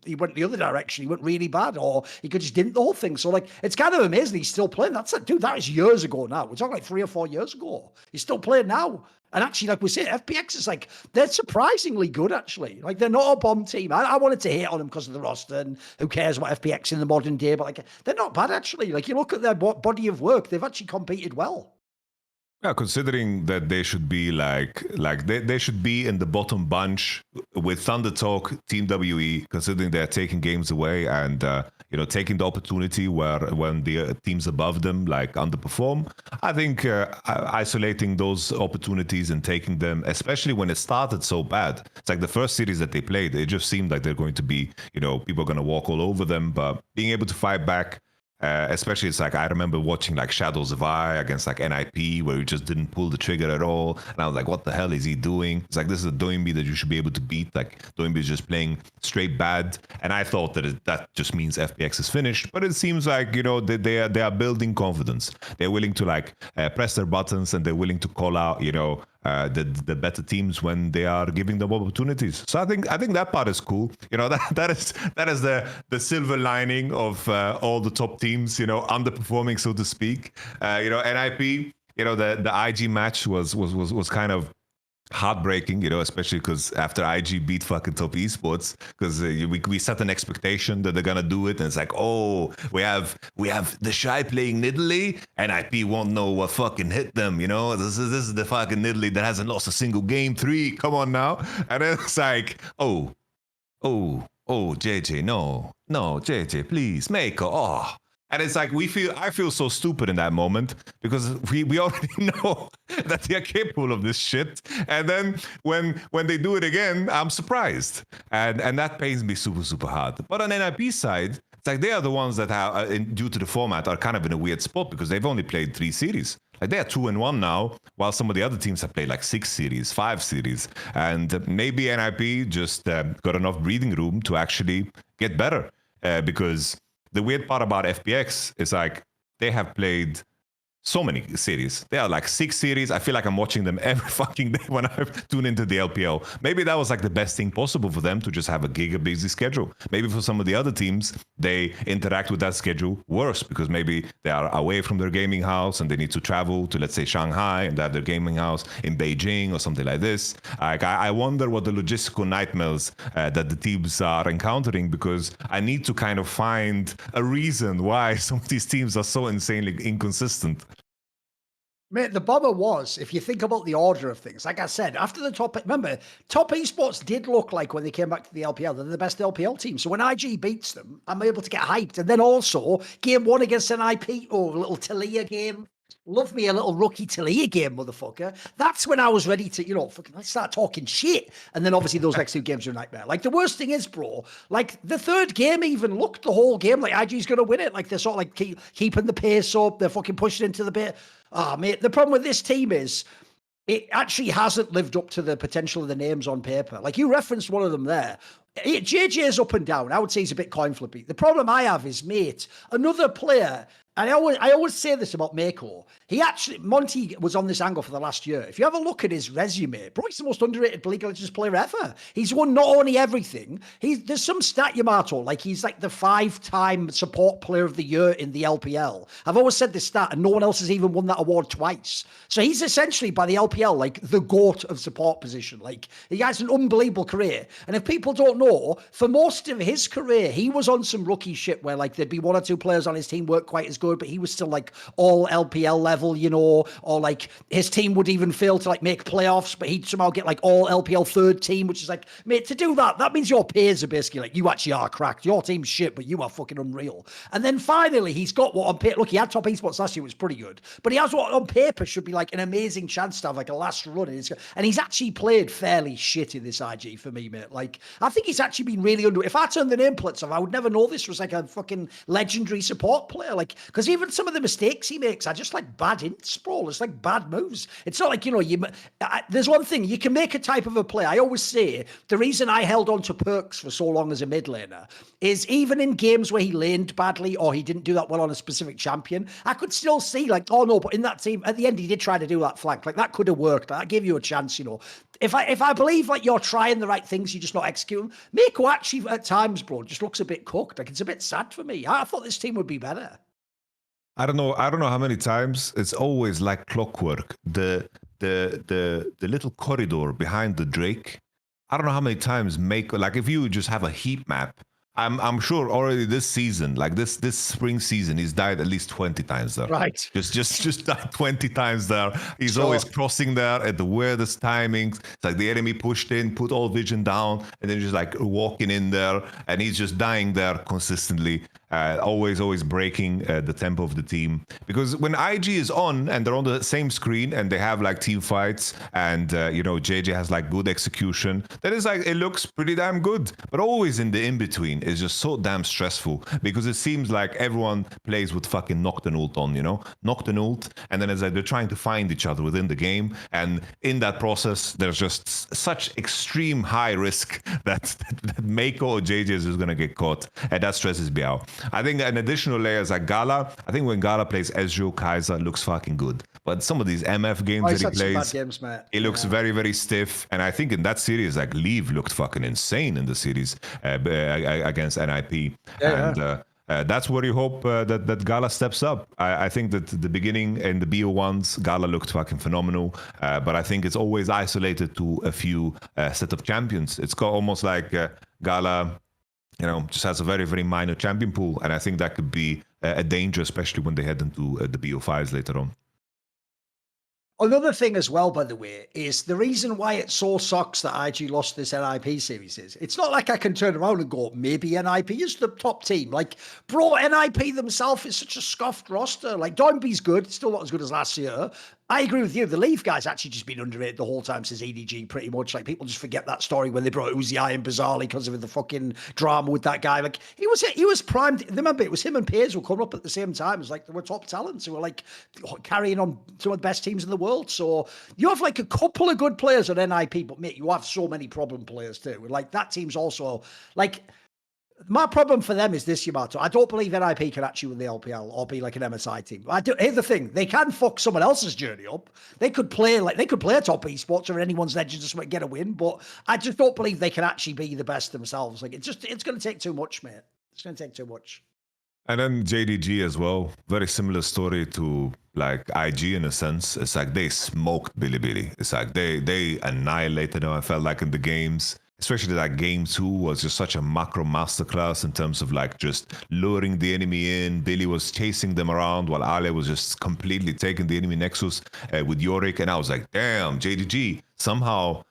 Speaker 1: he went the other direction. He went really bad, or he could just didn't the whole thing. So like, it's kind of amazing he's still playing. Dude, that is years ago now. We're talking like 3 or 4 years ago. He's still playing now. And actually, like we say, FPX is like, they're surprisingly good, actually. Like, they're not a bomb team. I wanted to hate on them because of the roster, and who cares what FPX in the modern day, but like, they're not bad, actually. Like, you look at their body of work, they've actually competed well.
Speaker 2: Yeah, considering that they should be like they should be in the bottom bunch with Thunder Talk, Team WE, considering they're taking games away and taking the opportunity when the teams above them like underperform. I think isolating those opportunities and taking them, especially when it started so bad. It's like the first series that they played, it just seemed like they're going to be, people are going to walk all over them, but being able to fight back Especially, it's like I remember watching like Shadows of I against like NIP, where he just didn't pull the trigger at all, and I was like, "What the hell is he doing?" It's like, this is a Doinby that you should be able to beat. Like Doinby is just playing straight bad, and I thought that that just means FPX is finished. But it seems like, you know, they are building confidence. They're willing to like press their buttons, and they're willing to call out, you know, the better teams when they are giving them opportunities. So I think that part is cool. You know, that is the silver lining of all the top teams, you know, underperforming, so to speak. You know, NIP, you know, the IG match was kind of heartbreaking, you know, especially because after IG beat fucking top esports, because we set an expectation that they're gonna do it, and it's like, oh, we have the Shy playing Nidalee, and IP won't know what fucking hit them, you know. This is the fucking Nidalee that hasn't lost a single game 3. Come on now. And then it's like, oh, JJ, no, JJ, please, Mako, oh. And it's like I feel so stupid in that moment, because we already know that they're capable of this shit. And then when they do it again, I'm surprised. And that pains me super, super hard. But on NIP side, it's like they are the ones that have, due to the format, are kind of in a weird spot, because they've only played 3 series. Like they are 2-1 now, while some of the other teams have played like 6 series, 5 series. And maybe NIP just got enough breathing room to actually get better, because the weird part about FPX is like they have played so many series. They are like 6 series. I feel like I'm watching them every fucking day when I tune into the LPL. Maybe that was like the best thing possible for them, to just have a giga busy schedule. Maybe for some of the other teams, they interact with that schedule worse, because maybe they are away from their gaming house and they need to travel to, let's say, Shanghai, and they have their gaming house in Beijing or something like this. Like, I wonder what the logistical nightmares that the teams are encountering, because I need to kind of find a reason why some of these teams are so insanely inconsistent.
Speaker 1: Mate, the bomber was, if you think about the order of things, like I said, after the top, remember, top esports did look like, when they came back to the LPL, they're the best LPL team. So when IG beats them, I'm able to get hyped. And then also, game 1 against an IP, or a little Talia game. Love me a little rookie Talia game, motherfucker. That's when I was ready to, you know, fucking let's start talking shit. And then obviously those next 2 games are a nightmare. Like, the worst thing is, bro, like the 3rd game even looked the whole game like IG's going to win it. Like, they're sort of like keeping the pace up. They're fucking pushing into the bit. Ah, mate, the problem with this team is it actually hasn't lived up to the potential of the names on paper. Like, you referenced one of them there. JJ is up and down. I would say he's a bit coin flippy. The problem I have is, mate, another player, and I always say this about Mako. Monty was on this angle for the last year. If you have a look at his resume, bro, he's the most underrated League of Legends player ever. He's won not only everything, there's some stat, Yamato, like he's like the 5-time support player of the year in the LPL. I've always said this stat, and no one else has even won that award twice. So he's essentially, by the LPL, like the GOAT of support position. Like, he has an unbelievable career. And if people don't know, for most of his career, he was on some rookie shit where like there'd be 1 or 2 players on his team weren't quite as good, but he was still like all LPL level, you know, or like his team would even fail to like make playoffs, but he'd somehow get like all LPL 3rd team, which is like, mate, to do that means your peers are basically like, you actually are cracked. Your team's shit, but you are fucking unreal. And then finally, he's got what on paper, look, he had top esports last year, which was pretty good, but he has what on paper should be like an amazing chance to have like a last run. And he's actually played fairly shit in this IG for me, mate. Like, I think he's actually been really if I turned the nameplates off, I would never know this was like a fucking legendary support player. Like, because even some of the mistakes he makes are just like bad sprawl. It's like bad moves. It's not like, you know, there's one thing, you can make a type of a play. I always say the reason I held on to Perks for so long as a mid laner is even in games where he laned badly or he didn't do that well on a specific champion, I could still see like, oh no, but in that team, at the end, he did try to do that flank. Like, that could have worked. That gave you a chance, you know. If I believe like you're trying the right things, you're just not executing. Mako actually at times, bro, just looks a bit cooked. Like, it's a bit sad for me. I thought this team would be better.
Speaker 2: I don't know how many times it's always like clockwork. The little corridor behind the Drake. I don't know how many times like if you just have a heat map. I'm sure already this season, like this spring season, he's died at least 20 times there.
Speaker 1: Right.
Speaker 2: Just died 20 times there. He's always crossing there at the weirdest timings. It's like the enemy pushed in, put all vision down, and then just like walking in there, and he's just dying there consistently. always breaking the tempo of the team. Because when IG is on and they're on the same screen and they have like team fights and JJ has like good execution, then it's like it looks pretty damn good. But always in the in-between is just so damn stressful because it seems like everyone plays with fucking Nocturne ult on, Nocturne ult, and then it's like they're trying to find each other within the game, and in that process there's just such extreme high risk that Mako or JJ is just gonna get caught, and that stresses me out. I think an additional layer is like Gala. I think when Gala plays Ezreal, Kai'Sa looks fucking good. But some of these MF games that he plays,
Speaker 1: games, mate.
Speaker 2: It looks very, very stiff. And I think in that series, like Leave looked fucking insane in the series against NIP. That's where you hope that Gala steps up. I think that the beginning in the BO1s, Gala looked fucking phenomenal. But I think it's always isolated to a few set of champions. It's got almost like Gala, just has a very, very minor champion pool. And I think that could be a danger, especially when they head into the BO5s later on.
Speaker 1: Another thing as well, by the way, is the reason why it so sucks that IG lost this NIP series is it's not like I can turn around and go, maybe NIP is the top team. Like, bro, NIP themselves is such a scuffed roster. Like, Doinby's good, still not as good as last year. I agree with you. The Leaf guy's actually just been underrated the whole time since EDG, pretty much. Like, people just forget that story when they brought Uzi in bizarrely because of the fucking drama with that guy. Like, he was primed. Remember, it was him and Piers were coming up at the same time. It was like they were top talents who were like carrying on some of the best teams in the world. So you have like a couple of good players on NIP, but mate, you have so many problem players too. Like, that team's also like. My problem for them is this, Yamato. I don't believe NIP can actually win the LPL or be like an MSI team. Here's the thing: they can fuck someone else's journey up. They could play a top esports or anyone's legend just to get a win. But I just don't believe they can actually be the best themselves. Like, it's going to take too much, mate. It's going to take too much.
Speaker 2: And then JDG as well. Very similar story to like IG in a sense. It's like they smoked Bilibili. It's like they annihilated them. I felt like in the games. Especially that game 2 was just such a macro masterclass in terms of like just luring the enemy in. Billy was chasing them around while Ale was just completely taking the enemy Nexus with Yorick. And I was like, damn, JDG. Somehow,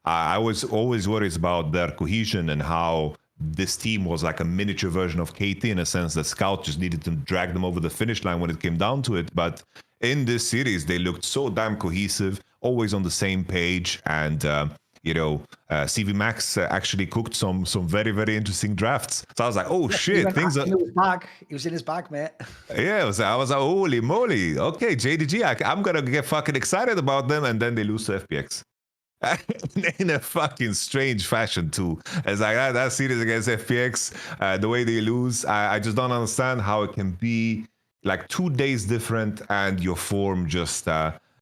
Speaker 2: I was always worried about their cohesion and how this team was like a miniature version of KT in a sense that Scout just needed to drag them over the finish line when it came down to it. But in this series, they looked so damn cohesive, always on the same page. And, CV Max actually cooked some very, very interesting drafts. So I was like, oh shit, things are.
Speaker 1: He was in his bag, mate.
Speaker 2: Yeah, I was like, holy moly. Okay, JDG, I'm gonna get fucking excited about them, and then they lose to FPX. In a fucking strange fashion too. It's like that series against FPX, the way they lose, I just don't understand how it can be like 2 days different and your form just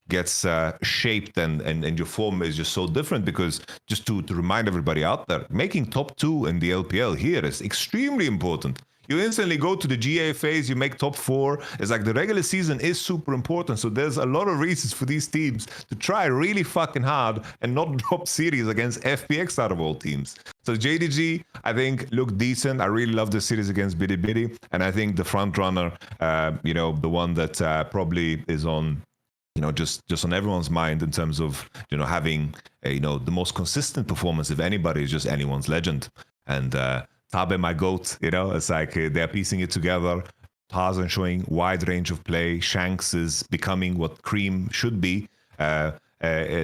Speaker 2: gets shaped and your form is just so different. Because just to remind everybody out there, making top 2 in the LPL here is extremely important. You instantly go to the GA phase, you make top 4. It's like the regular season is super important. So there's a lot of reasons for these teams to try really fucking hard and not drop series against FPX out of all teams. So JDG, I think, looked decent. I really love the series against Bilibili. And I think the front runner, the one that probably is on just on everyone's mind in terms of, having, the most consistent performance, if anybody, is just anyone's legend. And Tabe, my GOAT, it's like they're piecing it together. Tarzan showing wide range of play. Shanks is becoming what Cream should be.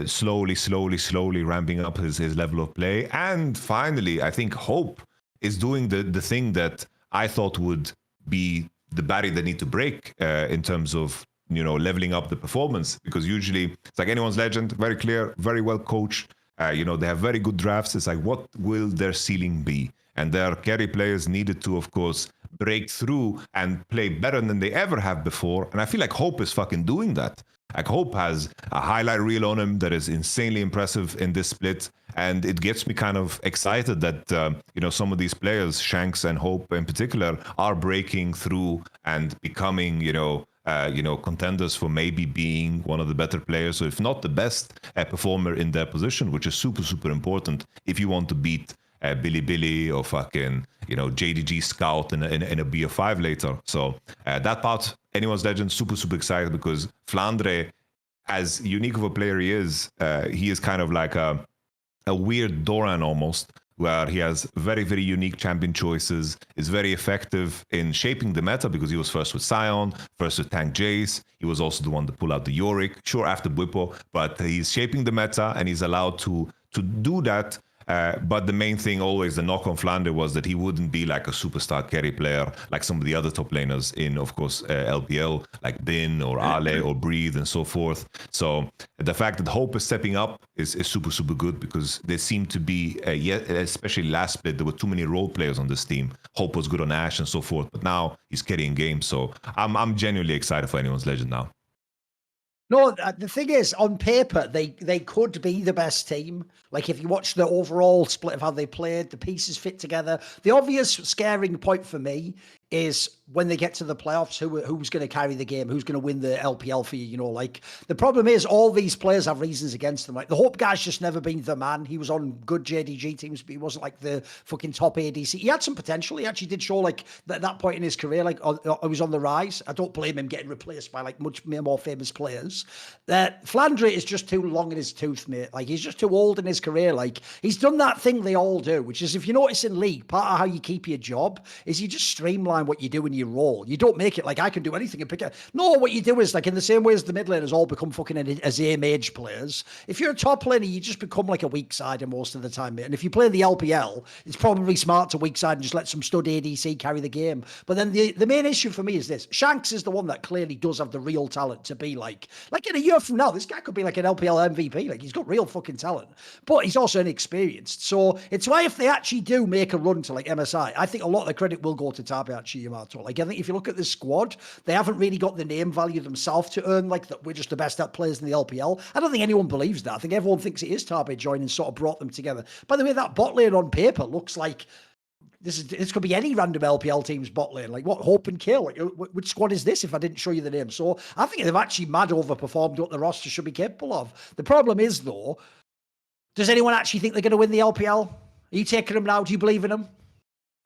Speaker 2: Slowly ramping up his level of play. And finally, I think Hope is doing the thing that I thought would be the barrier they need to break in terms of leveling up the performance, because usually it's like anyone's legend, very clear, very well coached. They have very good drafts. It's like, what will their ceiling be? And their carry players needed to, of course, break through and play better than they ever have before. And I feel like Hope is fucking doing that. Like, Hope has a highlight reel on him that is insanely impressive in this split. And it gets me kind of excited that, some of these players, Shanks and Hope in particular, are breaking through and becoming, contenders for maybe being one of the better players, or if not the best performer in their position, which is super, super important if you want to beat Bilibili or fucking, JDG Scout in a BO5 later. So that part, anyone's legend, super, super excited, because Flandre, as unique of a player he is kind of like a weird Doran almost, where he has very, very unique champion choices, is very effective in shaping the meta because he was first with Sion, first with Tank Jace. He was also the one to pull out the Yorick, sure, after Bwipo, but he's shaping the meta and he's allowed to do that. But the main thing always, the knock on Flandre was that he wouldn't be like a superstar carry player like some of the other top laners in, of course, LPL, like Bin or Ale or Breathe and so forth. So the fact that Hope is stepping up is super, super good because there seemed to be, especially last split, there were too many role players on this team. Hope was good on Ashe and so forth, but now he's carrying games. So I'm genuinely excited for anyone's Legend now.
Speaker 1: No, the thing is, on paper, they could be the best team. Like, if you watch the overall split of how they played, the pieces fit together. The obvious scaring point for me is when they get to the playoffs, who's going to carry the game, who's going to win the LPL for you, you know, like, the problem is all these players have reasons against them. Like, the Hope guy's just never been the man. He was on good JDG teams, but he wasn't like the fucking top ADC. He had some potential. He actually did show, like, at that point in his career, like, he was on the rise. I don't blame him getting replaced by, like, much more famous players. Flandre is just too long in his tooth, mate. Like, he's just too old in his career. Like, he's done that thing they all do, which is, if you notice in League, part of how you keep your job is you just streamline what you do in your role. You don't make it like I can do anything and pick it. No, what you do is, like, in the same way as the mid laners all become fucking Azir mage players, if you're a top laner, you just become like a weak sider most of the time, mate. And if you play the LPL, it's probably smart to weak side and just let some stud ADC carry the game. But then the main issue for me is this. Shanks is the one that clearly does have the real talent to be like in a year from now, this guy could be like an LPL MVP. Like, he's got real fucking talent, but he's also inexperienced. So it's why if they actually do make a run to like MSI, I think a lot of the credit will go to Tabi Yamato. Like, I think if you look at this squad, they haven't really got the name value themselves to earn like that we're just the best at players in the LPL. I don't think anyone believes that. I think everyone thinks it is Tabi joining sort of brought them together. By the way, that bot lane on paper looks like this could be any random LPL team's bot lane. Like, what, Hope and Kill? Like, which squad is this if I didn't show you the name? So I think they've actually mad overperformed what the roster should be capable of. The problem is, though, does anyone actually think they're going to win the LPL? Are you taking them now? Do you believe in them?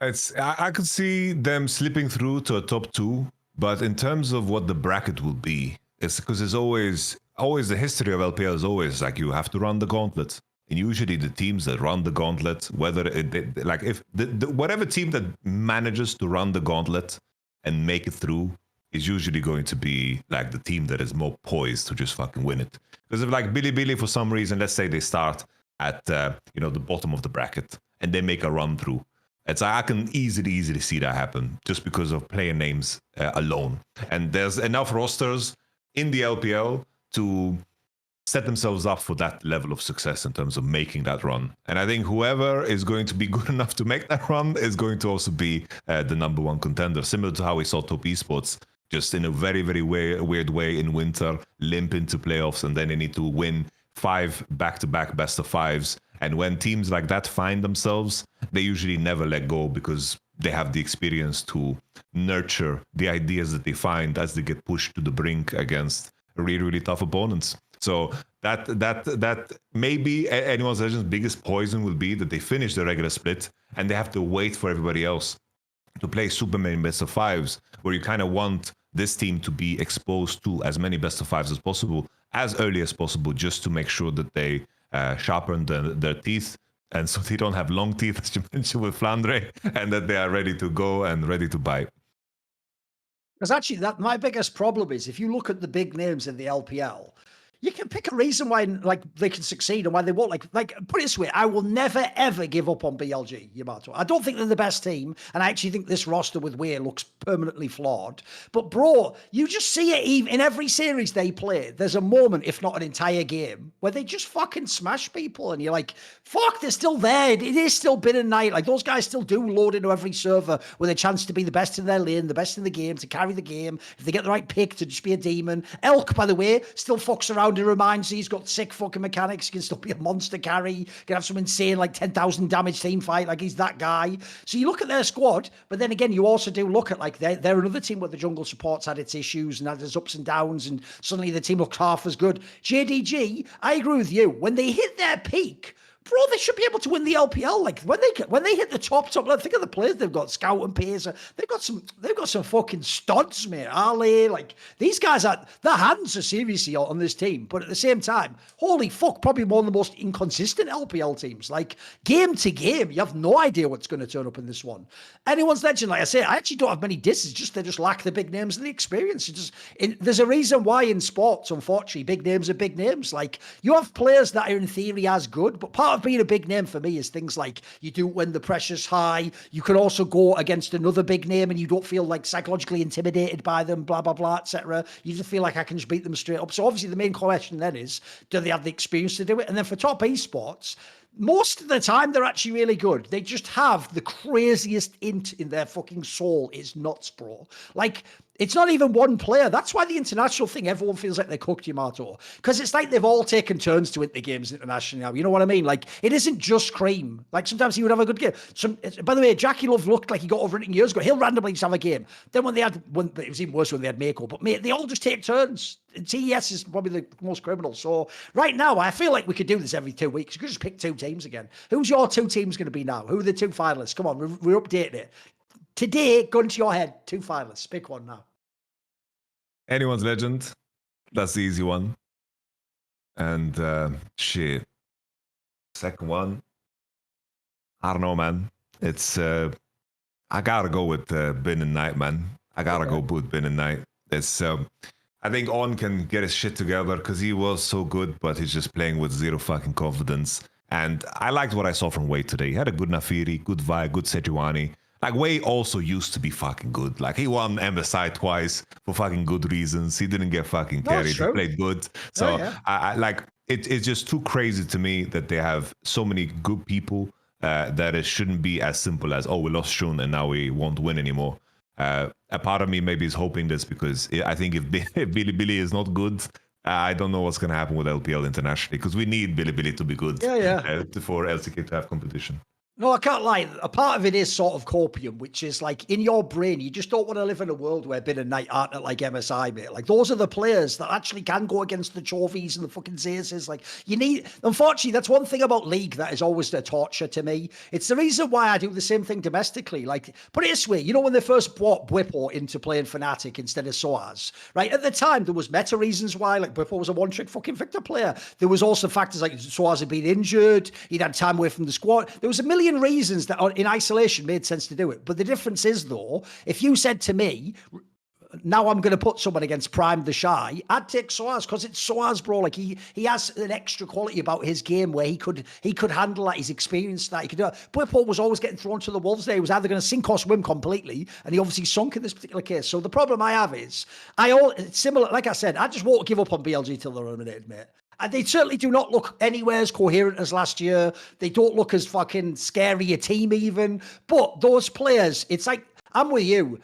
Speaker 2: I could see them slipping through to a top 2, but in terms of what the bracket will be, it's because there's always the history of LPL is always like you have to run the gauntlet. And usually the teams that run the gauntlet, whether if whatever team that manages to run the gauntlet and make it through is usually going to be like the team that is more poised to just fucking win it. Because if like Billy for some reason, let's say they start at the bottom of the bracket and they make a run through, I can easily see that happen just because of player names alone. And there's enough rosters in the LPL to set themselves up for that level of success in terms of making that run. And I think whoever is going to be good enough to make that run is going to also be the #1 contender, similar to how we saw top esports, just in a very, very weird way in winter, limp into playoffs, and then they need to win 5 back-to-back best of 5s. And when teams like that find themselves, they usually never let go because they have the experience to nurture the ideas that they find as they get pushed to the brink against really, really tough opponents. So that maybe anyone's Legend's biggest poison will be that they finish the regular split and they have to wait for everybody else to play super many best of 5s, where you kind of want this team to be exposed to as many best of 5s as possible, as early as possible, just to make sure that they sharpen their teeth, and so they don't have long teeth, as you mentioned with Flandre, and that they are ready to go and ready to bite.
Speaker 1: Because actually, my biggest problem is if you look at the big names in the LPL, you can pick a reason why like they can succeed and why they won't. Like put it this way, I will never ever give up on BLG Yamato. I don't think they're the best team, and I actually think this roster with Wei looks permanently flawed. But bro, you just see it even in every series they play. There's a moment, if not an entire game, where they just fucking smash people, and you're like, fuck, they're still there. It is still been a night. Like, those guys still do load into every server with a chance to be the best in their lane, the best in the game, to carry the game. If they get the right pick, to just be a demon. Elk, by the way, still fucks around and reminds you he's got sick fucking mechanics. He can still be a monster carry. Can have some insane like 10,000 damage team fight. Like, he's that guy. So you look at their squad, but then again, you also do look at like they're another team where the jungle support's had its issues and had its ups and downs, and suddenly the team looks half as good. JDG, I agree with you. When they hit their peak, bro, they should be able to win the LPL. Like when they hit the top, think of the players they've got. Scout and Pacer. They've got some fucking studs, mate. Ali, like these guys their hands are seriously on this team. But at the same time, holy fuck, probably one of the most inconsistent LPL teams. Like game to game, you have no idea what's going to turn up in this one. Anyone's Legend, like I say, I actually don't have many disses. They just lack the big names and the experience. There's a reason why in sports, unfortunately, big names are big names. Like you have players that are in theory as good, but part of being a big name for me is things like you do when the pressure's high. You can also go against another big name and you don't feel like psychologically intimidated by them, blah, blah, blah, etc. You just feel like I can just beat them straight up. So obviously the main question then is, do they have the experience to do it? And then for top esports, most of the time they're actually really good. They just have the craziest int in their fucking soul. It's nuts, bro. Like, it's not even one player. That's why the international thing, everyone feels like they're cooked, Yamato. Because it's like they've all taken turns to win the games internationally now. You know what I mean? Like, it isn't just Cream. Like, sometimes he would have a good game. By the way, Jackie Love looked like he got over it years ago. He'll randomly just have a game. Then it was even worse when they had Mako. But mate, they all just take turns. TES is probably the most criminal. So right now, I feel like we could do this every 2 weeks. You could just pick two teams again. Who's your two teams going to be now? Who are the two finalists? Come on, we're updating it. Today, gun to your head, two finalists. Pick one now.
Speaker 2: Anyone's Legend. That's the easy one. And shit. Second one. I don't know, man. It's I gotta go with Bin and Knight, man. I gotta go with Bin and Knight. It's I think On can get his shit together because he was so good, but he's just playing with zero fucking confidence. And I liked what I saw from Wei today. He had a good Nafiri, good Vi, good Sejuani. Like, Wei also used to be fucking good. Like, he won MSI twice for fucking good reasons. He didn't get fucking carried. He played good. So, I like, it's just too crazy to me that they have so many good people that it shouldn't be as simple as, oh, we lost Shun and now we won't win anymore. A part of me maybe is hoping this because I think if Billy is not good, I don't know what's going to happen with LPL internationally because we need Billy to be good for LCK to have competition.
Speaker 1: No, I can't lie. A part of it is sort of copium, which is like in your brain, you just don't want to live in a world where Bin and Knight aren't at like MSI, mate. Like those are the players that actually can go against the Chovies and the fucking Zeus's. Like you need, unfortunately, that's one thing about League that is always a torture to me. It's the reason why I do the same thing domestically. Like, put it this way, you know, when they first brought Bwipo into playing Fnatic instead of Soaz, right? At the time, there was meta reasons why, like Bwipo was a one-trick fucking Victor player. There was also factors like Soaz had been injured. He'd had time away from the squad. There was a million reasons that in isolation made sense to do it. But the difference is, though, if you said to me, now I'm going to put someone against Prime the Shy, I'd take Soaz because it's Soaz, bro. Like he has an extra quality about his game where he could handle that. He's experienced that. He could do it. Bwipo was always getting thrown to the wolves there. He was either going to sink or swim completely, and he obviously sunk in this particular case. So the problem I have is, similar, like I said, I just won't give up on BLG till they're eliminated, mate. And they certainly do not look anywhere as coherent as last year. They don't look as fucking scary a team even. But those players, it's like, I'm with you.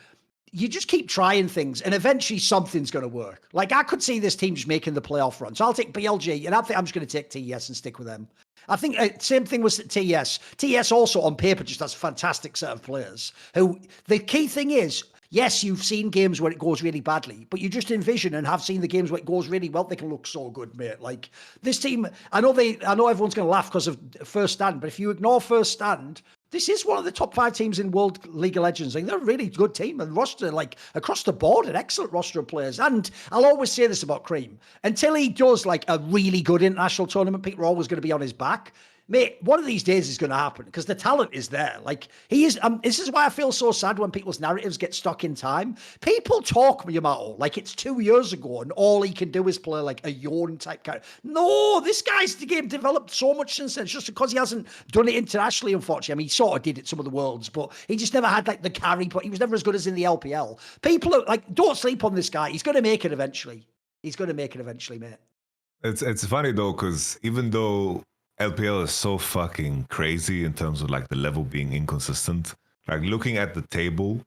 Speaker 1: You just keep trying things and eventually something's going to work. Like I could see this team just making the playoff run. So I'll take BLG and I think I'm just going to take TES and stick with them. I think same thing with TES. TES also on paper just has a fantastic set of players who the key thing is, yes, you've seen games where it goes really badly, but you just envision and have seen the games where it goes really well. They can look so good, mate. Like this team, I know everyone's going to laugh because of First Stand, but if you ignore First Stand, this is one of the top 5 teams in World League of Legends. Like, they're a really good team and roster, like across the board, an excellent roster of players. And I'll always say this about Cream. Until he does like a really good international tournament, people are always going to be on his back. Mate, one of these days is going to happen because the talent is there. Like he is. This is why I feel so sad when people's narratives get stuck in time. People talk Yamato like it's 2 years ago and all he can do is play like a yawn type character. No, this guy's the game developed so much since then. It's just because he hasn't done it internationally, unfortunately. I mean, he sort of did it some of the worlds, but he just never had like the carry. But he was never as good as in the LPL. People are like, don't sleep on this guy. He's going to make it eventually. He's going to make it eventually, mate.
Speaker 2: It's funny though, because even though LPL is so fucking crazy in terms of like the level being inconsistent. Like looking at the table,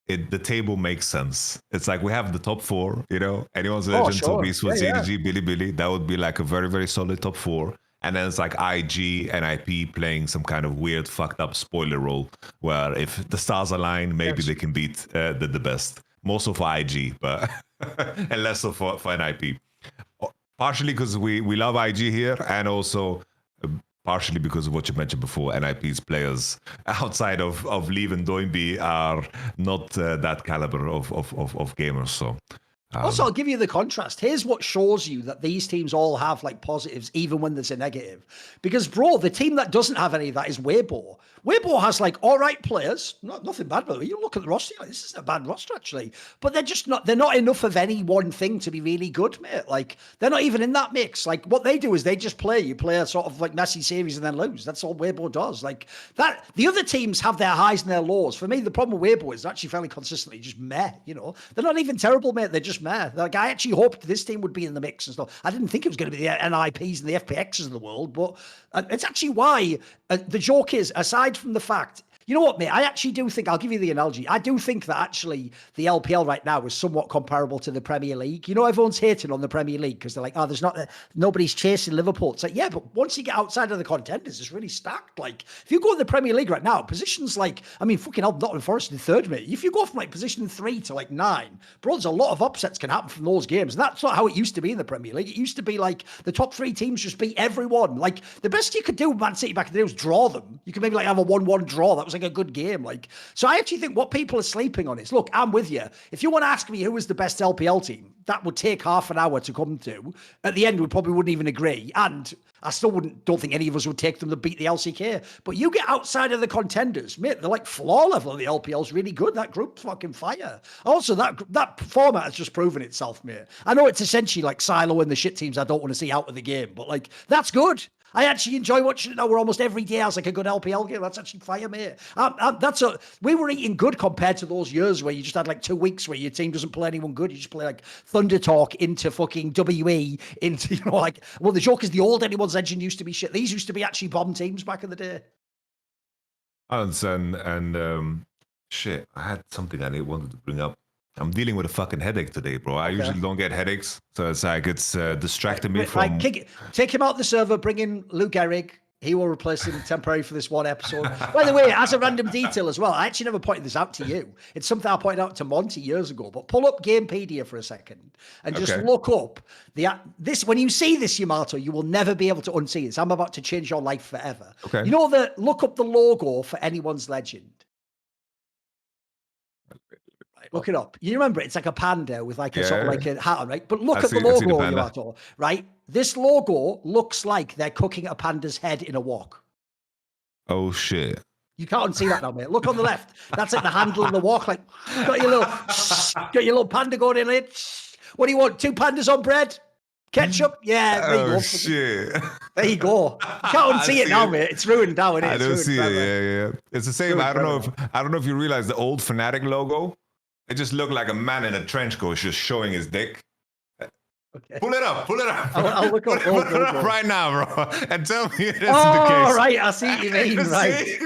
Speaker 2: the table makes sense. It's like we have the top 4, you know, Anyone's Legend, top esports, ADG, Billy. That would be like a very, very solid top 4. And then it's like IG and IP playing some kind of weird, fucked up spoiler role where if the stars align, maybe they can beat the best. More so for IG, but and less so for an IP. Partially because we love IG here, and also partially because of what you mentioned before. NIP's players outside of Leave and Doinby are not that caliber of gamers. So.
Speaker 1: Also, I'll give you the contrast. Here's what shows you that these teams all have like positives, even when there's a negative. Because, bro, the team that doesn't have any of that is Weibo. Weibo has like all right players, nothing bad, but you look at the roster, like, this isn't a bad roster actually. But they're not enough of any one thing to be really good, mate. Like they're not even in that mix. Like what they do is they just play. You play a sort of like messy series and then lose. That's all Weibo does. Like that. The other teams have their highs and their lows. For me, the problem with Weibo is actually fairly consistently just meh. You know, they're not even terrible, mate. They're just meh. Like I actually hoped this team would be in the mix and stuff. I didn't think it was going to be the NIPs and the FPXs of the world, but it's actually why the joke is, aside from the fact, you know what, mate? I actually do think, I'll give you the analogy. I do think that actually the LPL right now is somewhat comparable to the Premier League. You know, everyone's hating on the Premier League because they're like, oh, nobody's chasing Liverpool. It's like, yeah, but once you get outside of the contenders, it's really stacked. Like, if you go to the Premier League right now, positions like, I mean, fucking hell, Nottingham Forest in third, mate. If you go from like position 3 to like 9, bro, there's a lot of upsets can happen from those games. And that's not how it used to be in the Premier League. It used to be like the top 3 teams just beat everyone. Like, the best you could do with Man City back in the day was draw them. You could maybe like have a 1-1 draw. That was like a good game. Like, so I actually think what people are sleeping on is, look, I'm with you. If you want to ask me who was the best LPL team, that would take half an hour to come to. At the end, we probably wouldn't even agree. And I still don't think any of us would take them to beat the LCK. But you get outside of the contenders, mate, they're like floor level of the LPL is really good. That group's fucking fire. Also, that format has just proven itself, mate. I know it's essentially like Silo and the shit teams I don't want to see out of the game, but like, that's good. I actually enjoy watching it now. We're almost every day has like a good LPL game. That's actually fire, mate. We were eating good compared to those years where you just had like 2 weeks where your team doesn't play anyone good. You just play like Thunder Talk into fucking WE into, you know, like, well, the joke is the old Anyone's Legend used to be shit. These used to be actually bomb teams back in the day.
Speaker 2: And shit, I had something I wanted to bring up. I'm dealing with a fucking headache today, bro. I usually don't get headaches, so it's like it's distracting me from.
Speaker 1: Take him out the server. Bring in Luke Eric. He will replace him temporarily for this one episode. By the way, as a random detail as well, I actually never pointed this out to you. It's something I pointed out to Monty years ago. But pull up Gamepedia for a second and just look up this. When you see this, Yamato, you will never be able to unsee it. I'm about to change your life forever.
Speaker 2: Okay.
Speaker 1: You know look up the logo for Anyone's Legend. Look it up. You remember it's like a panda with like a sort of like a hat on, right? But look at the logo, Yamato, right? This logo looks like they're cooking a panda's head in a wok.
Speaker 2: Oh shit!
Speaker 1: You can't unsee that now, mate. Look on the left. That's like the handle of the wok. Like got your little panda going in it. What do you want? 2 pandas on bread? Ketchup? Yeah, there you go.
Speaker 2: Shit.
Speaker 1: There you go. You can't unsee it now, mate. It's ruined now, isn't it?
Speaker 2: I don't see it. Yeah. It's the same. I don't know if you realize the old Fnatic logo. It just looked like a man in a trench coat just showing his dick. Okay. Pull it up.
Speaker 1: I'll look up.
Speaker 2: Pull it up right now, bro, and tell me it isn't the case.
Speaker 1: Oh, right. I see what you mean. Right.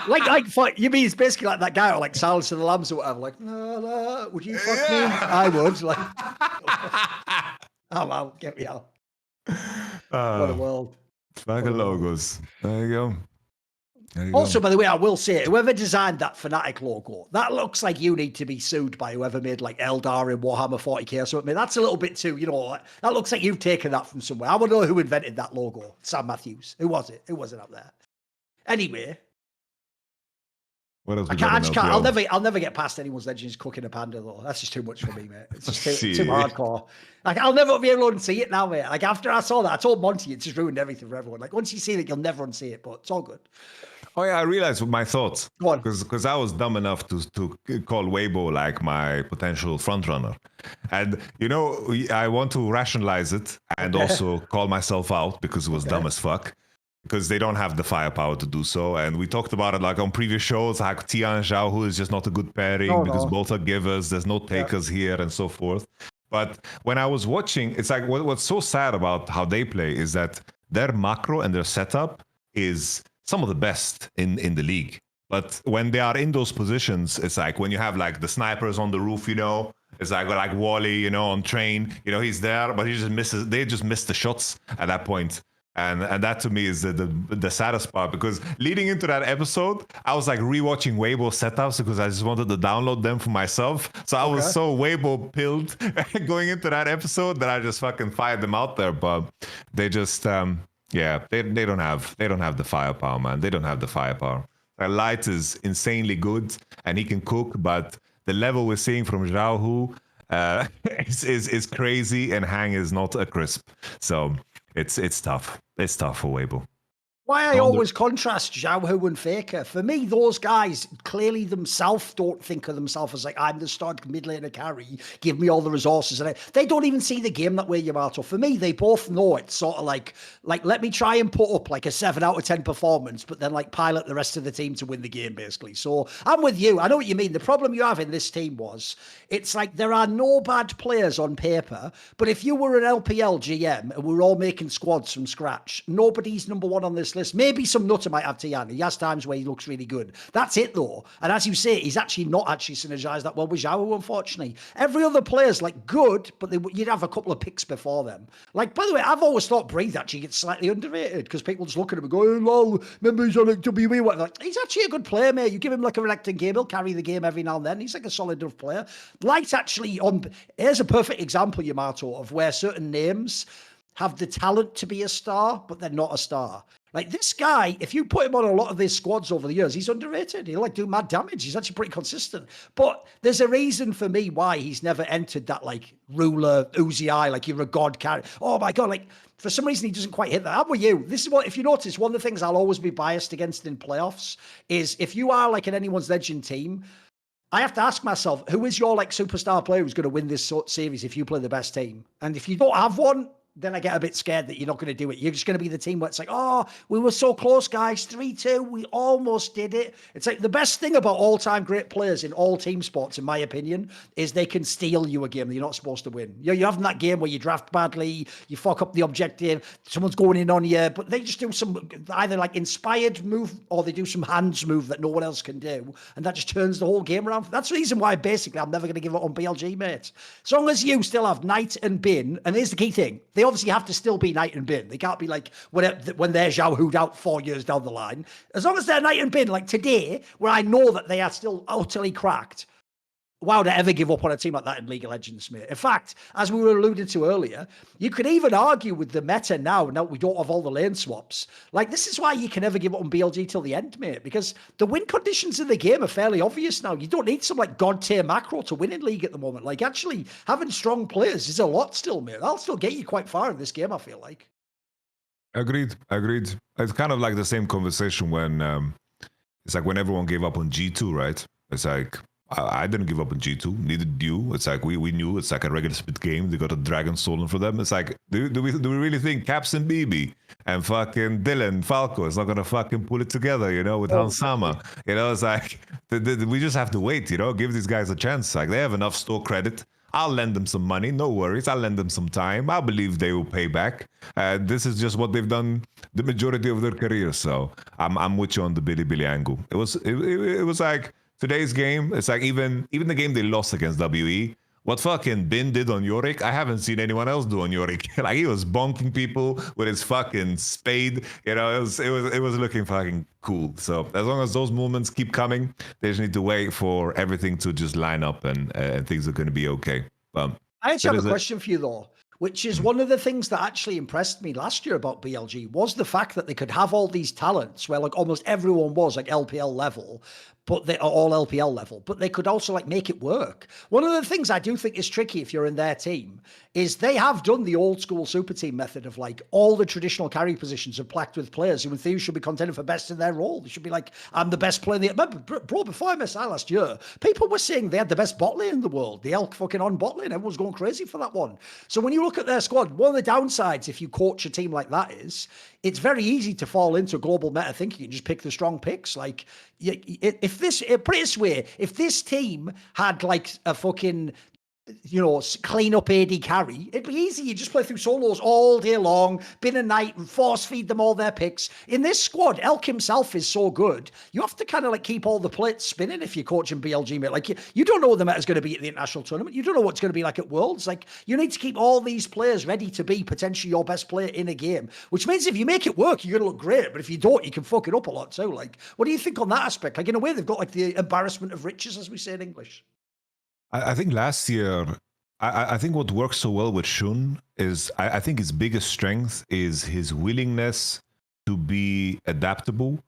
Speaker 1: like you mean it's basically like that guy or like Silence of the Lambs or whatever. Like, no, would you fuck me? I would. Like, oh wow, get me out. What a world.
Speaker 2: Fucking logos. There you go.
Speaker 1: Also, by the way, I will say, whoever designed that Fnatic logo, that looks like you need to be sued by whoever made like Eldar in Warhammer 40k or something. That's a little bit too, you know, that looks like you've taken that from somewhere. I want to know who invented that logo. Sam Matthews. Who was it? Who was it up there? Anyway.
Speaker 2: What else?
Speaker 1: I'll never get past Anyone's Legends cooking a panda though. That's just too much for me, mate. It's just too hardcore. Like I'll never be able to unsee it now, mate. Like after I saw that, I told Monty it just ruined everything for everyone. Like once you see it, you'll never unsee it, but it's all good.
Speaker 2: Oh yeah, I realized my thoughts.
Speaker 1: Go on.
Speaker 2: Because I was dumb enough to call Weibo like my potential frontrunner. And you know, I want to rationalize it and also call myself out because it was dumb as fuck. Because they don't have the firepower to do so. And we talked about it like on previous shows, like Tia and Zhao, who is just not a good pairing because both are givers, there's no takers here and so forth. But when I was watching, it's like what's so sad about how they play is that their macro and their setup is some of the best in the league. But when they are in those positions, it's like when you have like the snipers on the roof, you know, it's like Wally, you know, on train, you know, he's there, but he just misses. They just miss the shots at that point. And that to me is the saddest part, because leading into that episode, I was like rewatching Weibo setups because I just wanted to download them for myself. So I was so Weibo pilled going into that episode that I just fucking fired them out there. But they just Yeah, they don't have the firepower, man. They don't have the firepower. Light is insanely good and he can cook, but the level we're seeing from Zhao Hu is crazy, and Hang is not a crisp. So it's tough. It's tough for Weibo.
Speaker 1: Why I always contrast Zhao Hu and Faker. For me, those guys clearly themselves don't think of themselves as like, I'm the stud mid laner carry, give me all the resources. And they don't even see the game that way, Yamato. For me, they both know it's sort of like let me try and put up like a 7 out of 10 performance, but then like pilot the rest of the team to win the game, basically. So I'm with you. I know what you mean. The problem you have in this team was, it's like there are no bad players on paper, but if you were an LPL GM and we were all making squads from scratch, nobody's number one on this list. Maybe some nutter might have Tian. He has times where he looks really good. That's it though. And as you say, he's actually not actually synergized that well with Zhao, unfortunately. Every other player's like good, but you'd have a couple of picks before them. Like, by the way, I've always thought Breathe actually gets slightly underrated because people just look at him and go, oh, lol, remember he's on like WE. Like, he's actually a good player, mate. You give him like a reacting game, he'll carry the game every now and then. He's like a solid enough player. Light actually here's a perfect example, Yamato, of where certain names have the talent to be a star, but they're not a star. Like this guy, if you put him on a lot of these squads over the years, he's underrated. He'll like do mad damage. He's actually pretty consistent. But there's a reason for me why he's never entered that like ruler, Uzi eye, like you're a god character. Oh my God, like for some reason he doesn't quite hit that. I'm with you. This is what, if you notice, one of the things I'll always be biased against in playoffs is if you are like in anyone's legend team, I have to ask myself, who is your like superstar player who's going to win this series if you play the best team? And if you don't have one, then I get a bit scared that you're not going to do it. You're just going to be the team where it's like, oh, we were so close, guys. 3-2. We almost did it. It's like the best thing about all-time great players in all team sports, in my opinion, is they can steal you a game that you're not supposed to win. You're having that game where you draft badly, you fuck up the objective, someone's going in on you, but they just do some either like inspired move or they do some hands move that no one else can do. And that just turns the whole game around. That's the reason why basically I'm never going to give up on BLG, mate. As long as you still have Knight and Bin, and here's the key thing, they obviously have to still be Knight and Bin. They can't be like when they're Zhao Hu'd out 4 years down the line. As long as they're Knight and Bin, like today, where I know that they are still utterly cracked, why would I ever give up on a team like that in League of Legends, mate? In fact, as we were alluded to earlier, you could even argue with the meta now we don't have all the lane swaps. Like, this is why you can never give up on BLG till the end, mate, because the win conditions in the game are fairly obvious now. You don't need some, like, god-tier macro to win in League at the moment. Like, actually, having strong players is a lot still, mate. That'll still get you quite far in this game, I feel like.
Speaker 2: Agreed. It's kind of like the same conversation when, it's like when everyone gave up on G2, right? It's like, I didn't give up on G2, neither did you. It's like we knew it's like a regular split game. They got a dragon stolen for them. It's like, do we really think Caps and BB and fucking Dylan Falco is not gonna fucking pull it together, you know, with Hans Sama? You know, it's like we just have to wait, you know, give these guys a chance. Like they have enough store credit. I'll lend them some money, no worries. I'll lend them some time. I believe they will pay back. This is just what they've done the majority of their career. So I'm with you on the Billy angle. It was like today's game. It's like even the game they lost against WE. What fucking Bin did on Yorick, I haven't seen anyone else do on Yorick. Like he was bonking people with his fucking spade. You know, it was looking fucking cool. So as long as those moments keep coming, they just need to wait for everything to just line up and things are going to be okay.
Speaker 1: I actually have a question for you though, which is one of the things that actually impressed me last year about BLG was the fact that they could have all these talents where like almost everyone was like LPL level, but they are all LPL level, but they could also like make it work. One of the things I do think is tricky if you're in their team is they have done the old school super team method of like all the traditional carry positions are plaqued with players who in theory should be contending for best in their role. They should be like, I'm the best player in the, remember, bro, before MSI last year, people were saying they had the best bot lane in the world. The elk fucking on bot lane. Everyone's going crazy for that one. So when you look at their squad, one of the downsides if you coach a team like that is it's very easy to fall into global meta thinking and just pick the strong picks. Like if this, put it this way, if this team had like a fucking, you know, clean up AD carry, it'd be easy. You just play through solos all day long, Bin and Knight, and force feed them all their picks. In this squad, Elk himself is so good, you have to kind of like keep all the plates spinning if you're coaching BLG, mate. Like you don't know what the meta's going to be at the international tournament. You don't know what's going to be like at Worlds. Like you need to keep all these players ready to be potentially your best player in a game, which means if you make it work, you're going to look great. But if you don't, you can fuck it up a lot too. Like, what do you think on that aspect? Like in a way, they've got like the embarrassment of riches, as we say in English.
Speaker 2: I think last year I think what works so well with Shun is I think his biggest strength is his willingness to be adaptable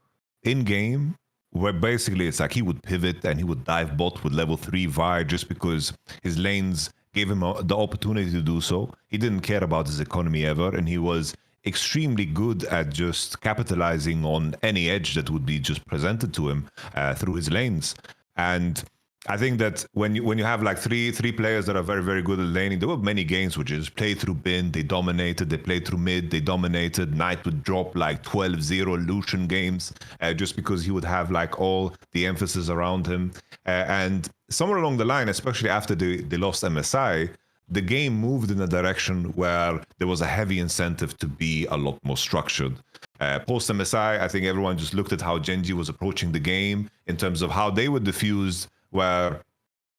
Speaker 2: in game, where basically it's like he would pivot and he would dive bot with level 3 Vi just because his lanes gave him the opportunity to do so. He didn't care about his economy ever, and he was extremely good at just capitalizing on any edge that would be just presented to him through his lanes. And I think that when you have like three players that are very, very good at laning, there were many games which just played through bin, they dominated, they played through mid, they dominated. Knight would drop like 12-0 Lucian games just because he would have like all the emphasis around him. And somewhere along the line, especially after they lost MSI, the game moved in a direction where there was a heavy incentive to be a lot more structured. Post MSI, I think everyone just looked at how Gen.G was approaching the game in terms of how they were diffused, where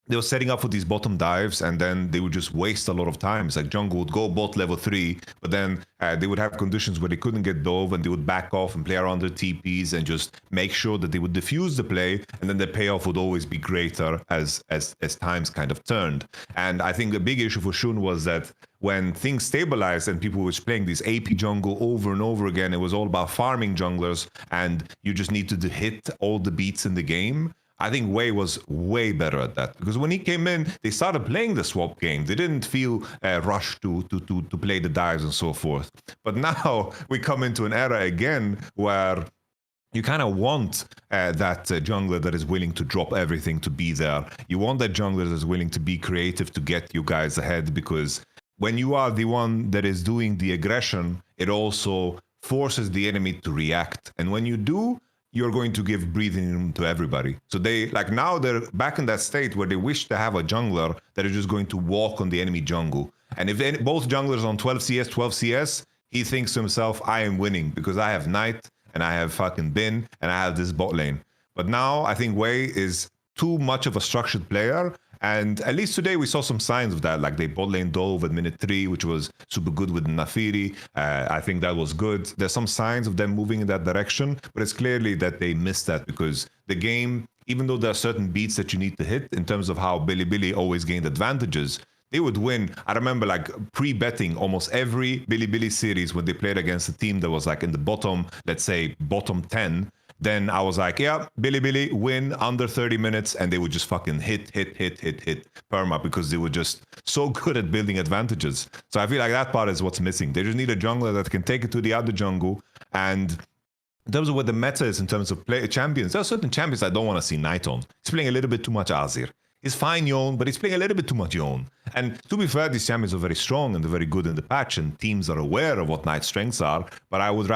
Speaker 2: they were setting up for these bottom dives and then they would just waste a lot of time. It's like jungle would go bot level 3, but then they would have conditions where they couldn't get dove and they would back off and play around their TPs and just make sure that they would diffuse the play, and then the payoff would always be greater as times kind of turned. And I think the big issue for Shun was that when things stabilized and people were playing this AP jungle over and over again, it was all about farming junglers and you just needed to hit all the beats in the game. I think Wei was way better at that, because when he came in, they started playing the swap game. They didn't feel rushed to play the dives and so forth. But now we come into an era again where you kind of want that jungler that is willing to drop everything to be there. You want that jungler that is willing to be creative to get you guys ahead, because when you are the one that is doing the aggression, it also forces the enemy to react. And when you do, you're going to give breathing room to everybody. So they, like, now they're back in that state where they wish to have a jungler that is just going to walk on the enemy jungle. And if both junglers on 12 CS, he thinks to himself, I am winning because I have Knight and I have fucking Bin and I have this bot lane. But now I think Wei is too much of a structured player. And at least today we saw some signs of that, like they bot lane dove at minute 3, which was super good with Nafiri. I think that was good. There's some signs of them moving in that direction, but it's clearly that they missed that, because the game, even though there are certain beats that you need to hit in terms of how Bilibili always gained advantages, they would win. I remember like pre-betting almost every Bilibili series when they played against a team that was like in the bottom, let's say bottom 10. Then I was like, yeah, Bilibili win under 30 minutes, and they would just fucking hit perma, because they were just so good at building advantages. So I feel like that part is what's missing. They just need a jungler that can take it to the other jungle. And in terms of what the meta is in terms of champions, there are certain champions I don't want to see Knight on. He's playing a little bit too much Azir. He's fine Yone, but he's playing a little bit too much Yone. And to be fair, these champions are very strong and they're very good in the patch, and teams are aware of what Knight's strengths are. But I would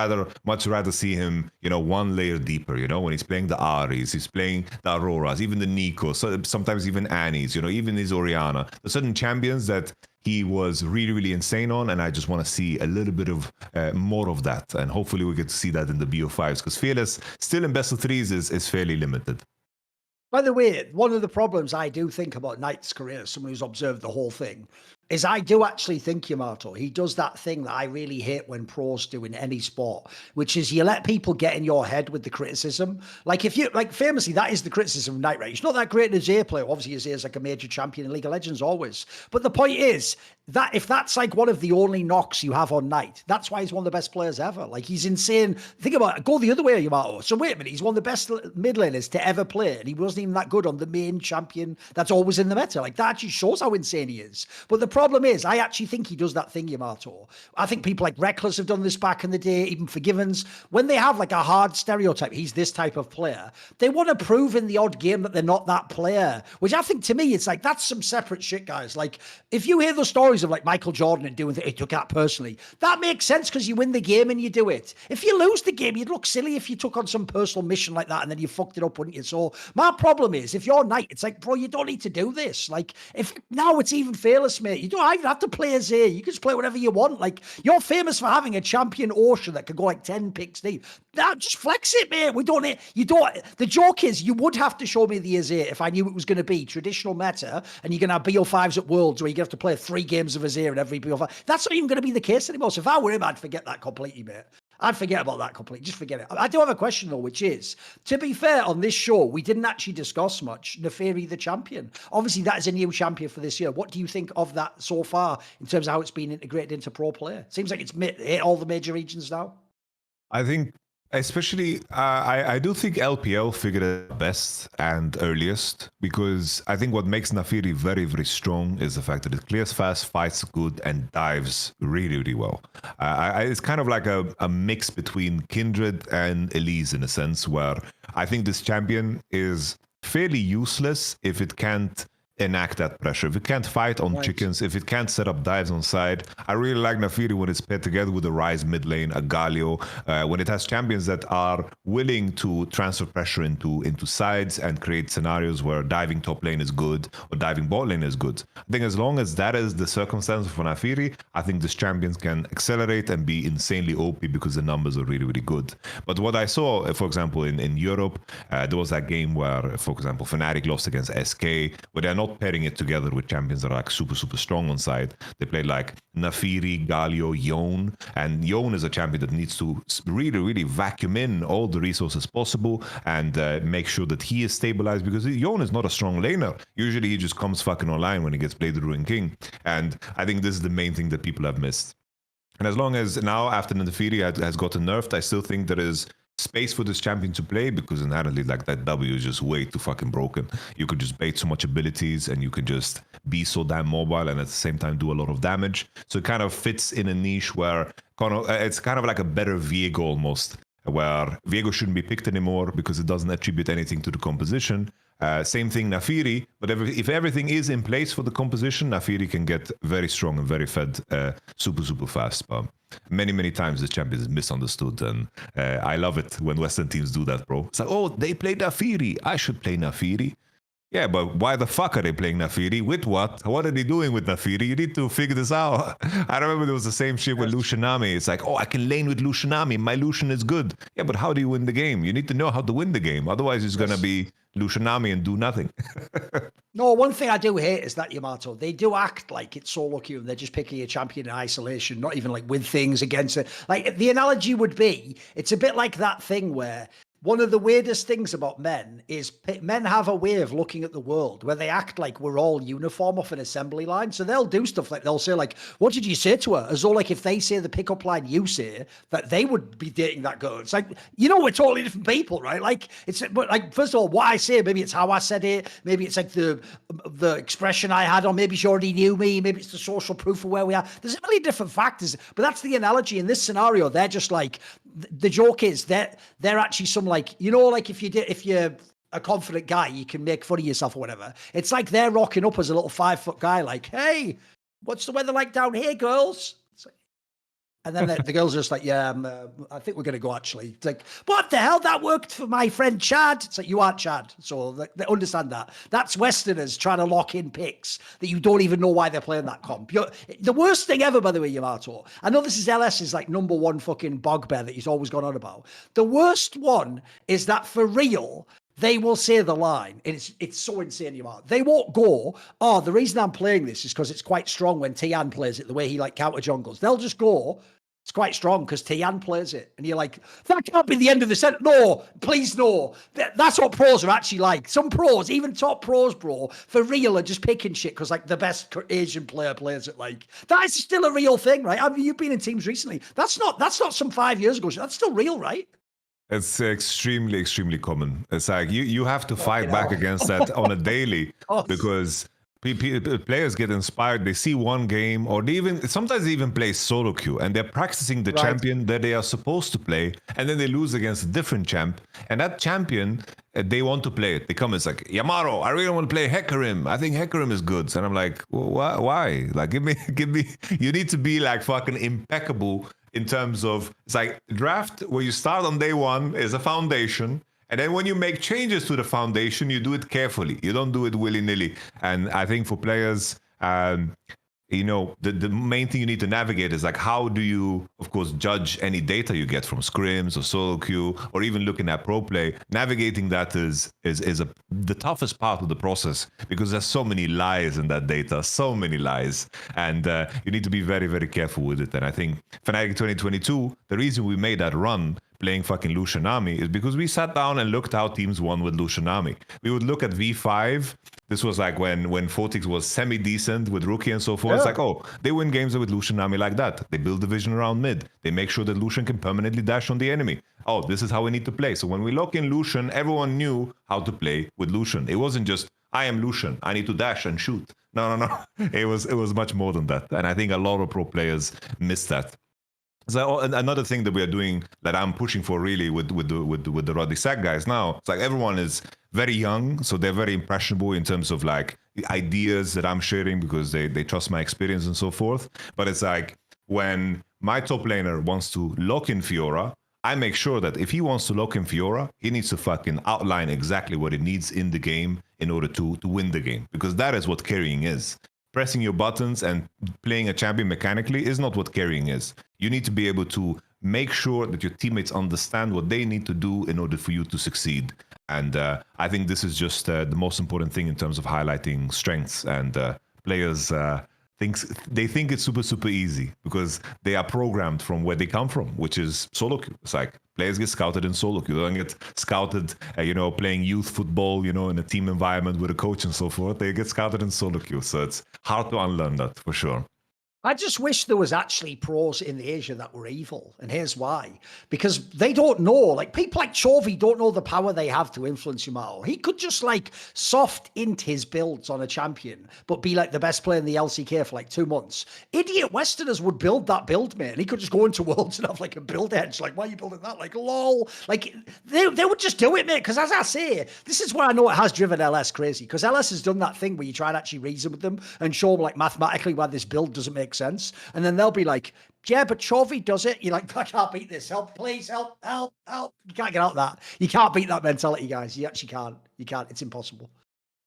Speaker 2: much rather see him, one layer deeper, when he's playing the Aries, he's playing the Auroras, even the Nico, so sometimes even Annie's, even his Orianna. There's certain champions that he was really, really insane on, and I just want to see a little bit of more of that. And hopefully we get to see that in the BO5s, because Fearless still in best of threes is fairly limited.
Speaker 1: By the way, one of the problems I do think about Knight's career, someone who's observed the whole thing, is I do actually think Yamato, he does that thing that I really hate when pros do in any sport, which is you let people get in your head with the criticism. Like famously, that is the criticism of Knight, right? He's not that great in his A player. Obviously, his A is like a major champion in League of Legends always. But the point is that if that's like one of the only knocks you have on Knight, that's why he's one of the best players ever. Like, he's insane. Think about it. Go the other way, Yamato. So wait a minute, he's one of the best mid laners to ever play, and he wasn't even that good on the main champion that's always in the meta. Like, that actually shows how insane he is. But the problem is, I actually think he does that thing, Yamato. I think people like Reckless have done this back in the day, even Forgivens. When they have like a hard stereotype, he's this type of player, they want to prove in the odd game that they're not that player, which I think, to me, it's like, that's some separate shit, guys. Like, if you hear the stories of like Michael Jordan and doing it, he took that personally, that makes sense because you win the game and you do it. If you lose the game, you'd look silly if you took on some personal mission like that and then you fucked it up, wouldn't you? So my problem is, if you're Knight, it's like, bro, you don't need to do this. Like, if now it's even Fearless, mate, you don't even have to play as A. You can just play whatever you want. Like, you're famous for having a champion Ocean that can go like 10 picks deep. Now just flex it, mate. The joke is, you would have to show me the Azir if I knew it was going to be traditional meta and you're going to have BO5s at Worlds where you're going to have to play 3 games of Azir in every BO5. That's not even going to be the case anymore. So if I were him, I'd forget that completely, mate. I'd forget about that completely. Just forget it. I do have a question though, which is, to be fair, on this show, we didn't actually discuss much Naafiri the champion. Obviously, that is a new champion for this year. What do you think of that so far in terms of how it's been integrated into pro player? Seems like it's hit all the major regions now.
Speaker 2: I think, especially, I do think LPL figured it out best and earliest, because I think what makes Naafiri very, very strong is the fact that it clears fast, fights good, and dives really, really well. It's kind of like a mix between Kindred and Elise in a sense, where I think this champion is fairly useless if it can't enact that pressure. If it can't fight on chickens, if it can't set up dives on side. I really like Naafiri when it's paired together with a Ryze mid lane, a Galio, when it has champions that are willing to transfer pressure into sides and create scenarios where diving top lane is good or diving bot lane is good. I think as long as that is the circumstance for Naafiri, I think this champions can accelerate and be insanely OP because the numbers are really, really good. But what I saw, for example, in Europe, there was that game where, for example, Fnatic lost against SK, where they're not pairing it together with champions that are like super, super strong on side. They played like Naafiri, Galio, Yone, and Yone is a champion that needs to really, really vacuum in all the resources possible and make sure that he is stabilized, because Yone is not a strong laner. Usually he just comes fucking online when he gets played the Ruin King. And I think this is the main thing that people have missed. And as long as now, after Naafiri has gotten nerfed, I still think there is space for this champion to play, because inherently, like, that W is just way too fucking broken. You could just bait so much abilities and you could just be so damn mobile and at the same time do a lot of damage. So it kind of fits in a niche where it's kind of like a better Viego almost, where Viego shouldn't be picked anymore because it doesn't attribute anything to the composition. Same thing Naafiri, but if everything is in place for the composition, Naafiri can get very strong and very fed super, super fast. But many times the champion is misunderstood, and I love it when Western teams do that, bro. It's like, oh, they play Naafiri, I should play Naafiri. Yeah, but why the fuck are they playing Naafiri? With what? What are they doing with Naafiri? You need to figure this out. I remember there was the same shit with Lucianami. It's like, oh, I can lane with Lucianami. My Lucian is good. Yeah, but how do you win the game? You need to know how to win the game. Otherwise, it's going to be Lucianami and do nothing.
Speaker 1: No, one thing I do hate is that Yamato, they do act like it's solo queue and they're just picking a champion in isolation, not even like with things against it. Like, the analogy would be, it's a bit like that thing where one of the weirdest things about men is men have a way of looking at the world where they act like we're all uniform off an assembly line. So they'll do stuff like, they'll say like, what did you say to her? As though like if they say the pickup line you say, that they would be dating that girl. It's like, you know, we're totally different people, right? Like, but like, first of all, what I say, maybe it's how I said it. Maybe it's like the expression I had, or maybe she already knew me. Maybe it's the social proof of where we are. There's a million different factors, but that's the analogy in this scenario. They're just like, the joke is that they're actually some like, you know, like if you're a confident guy, you can make fun of yourself or whatever. It's like they're rocking up as a little 5-foot guy, like, hey, what's the weather like down here, girls? And then the girls are just like, yeah, I think we're going to go, actually. It's like, what the hell? That worked for my friend Chad. It's like, you aren't Chad. So they understand that. That's Westerners trying to lock in picks that you don't even know why they're playing that comp. The worst thing ever, by the way, Yamato. I know this is LS's like number one fucking bugbear that he's always gone on about. The worst one is that for real, they will say the line, and it's so insane, Yamato. They won't go, oh, the reason I'm playing this is because it's quite strong when Tian plays it, the way he like counter jungles. They'll just go, it's quite strong because Tian plays it. And you're like, that can't be the end of the sentence. No, please no. That's what pros are actually like. Some pros, even top pros, bro, for real are just picking shit because like the best Asian player plays it. Like, that is still a real thing, right? I mean, you've been in teams recently. That's not some 5 years ago. That's still real, right?
Speaker 2: It's extremely, extremely common. It's like you have to fight back against that on a daily because players get inspired. They see one game, or sometimes they even play solo queue, and they're practicing the champion that they are supposed to play, and then they lose against a different champ, and that champion they want to play it. They come, it's like, Yamato, I really want to play Hecarim. I think Hecarim is good. And I'm like, well, why? Like, give me. You need to be like fucking impeccable in terms of, it's like draft where you start on day one is a foundation. And then when you make changes to the foundation, you do it carefully. You don't do it willy-nilly. And I think for players, the main thing you need to navigate is like, how do you, of course, judge any data you get from scrims or solo queue, or even looking at pro play. Navigating that is the toughest part of the process, because there's so many lies in that data, so many lies, and you need to be very, very careful with it. And I think Fnatic 2022, the reason we made that run playing fucking Lucian Army is because we sat down and looked how teams won with Lucian Army. We would look at V5. This was like when Heretics was semi-decent with Rookie and so forth. Yeah. It's like, oh, they win games with Lucian Army like that. They build division around mid. They make sure that Lucian can permanently dash on the enemy. Oh, this is how we need to play. So when we lock in Lucian, everyone knew how to play with Lucian. It wasn't just, I am Lucian, I need to dash and shoot. No. It was much more than that. And I think a lot of pro players missed that. So another thing that we are doing, that I'm pushing for really with the Roddy Sack guys now, it's like everyone is very young, so they're very impressionable in terms of like the ideas that I'm sharing, because they trust my experience and so forth. But it's like, when my top laner wants to lock in Fiora, I make sure that if he wants to lock in Fiora, he needs to fucking outline exactly what it needs in the game in order to win the game, because that is what carrying is. Pressing your buttons and playing a champion mechanically is not what carrying is. You need to be able to make sure that your teammates understand what they need to do in order for you to succeed. And I think this is just the most important thing in terms of highlighting strengths. And players think it's super easy because they are programmed from where they come from, which is solo queue. It's like players get scouted in solo queue. They don't get scouted, playing youth football, in a team environment with a coach and so forth. They get scouted in solo queue. So it's hard to unlearn that for sure.
Speaker 1: I just wish there was actually pros in Asia that were evil. And here's why. Because they don't know, like people like Chovy don't know the power they have to influence Yamato. He could just like soft int his builds on a champion, but be like the best player in the LCK for like 2 months. Idiot Westerners would build that build, man. He could just go into Worlds and have like a build edge. Like, why are you building that? Like, lol. Like, they would just do it, mate. Because as I say, this is where I know it has driven LS crazy. Because LS has done that thing where you try and actually reason with them and show them like mathematically why this build doesn't make sense, and then they'll be like, yeah, but Chovy does it. You're like, I can't beat this. Help, please, help. You can't get out of that. You can't beat that mentality, guys. You actually can't. You can't. It's impossible.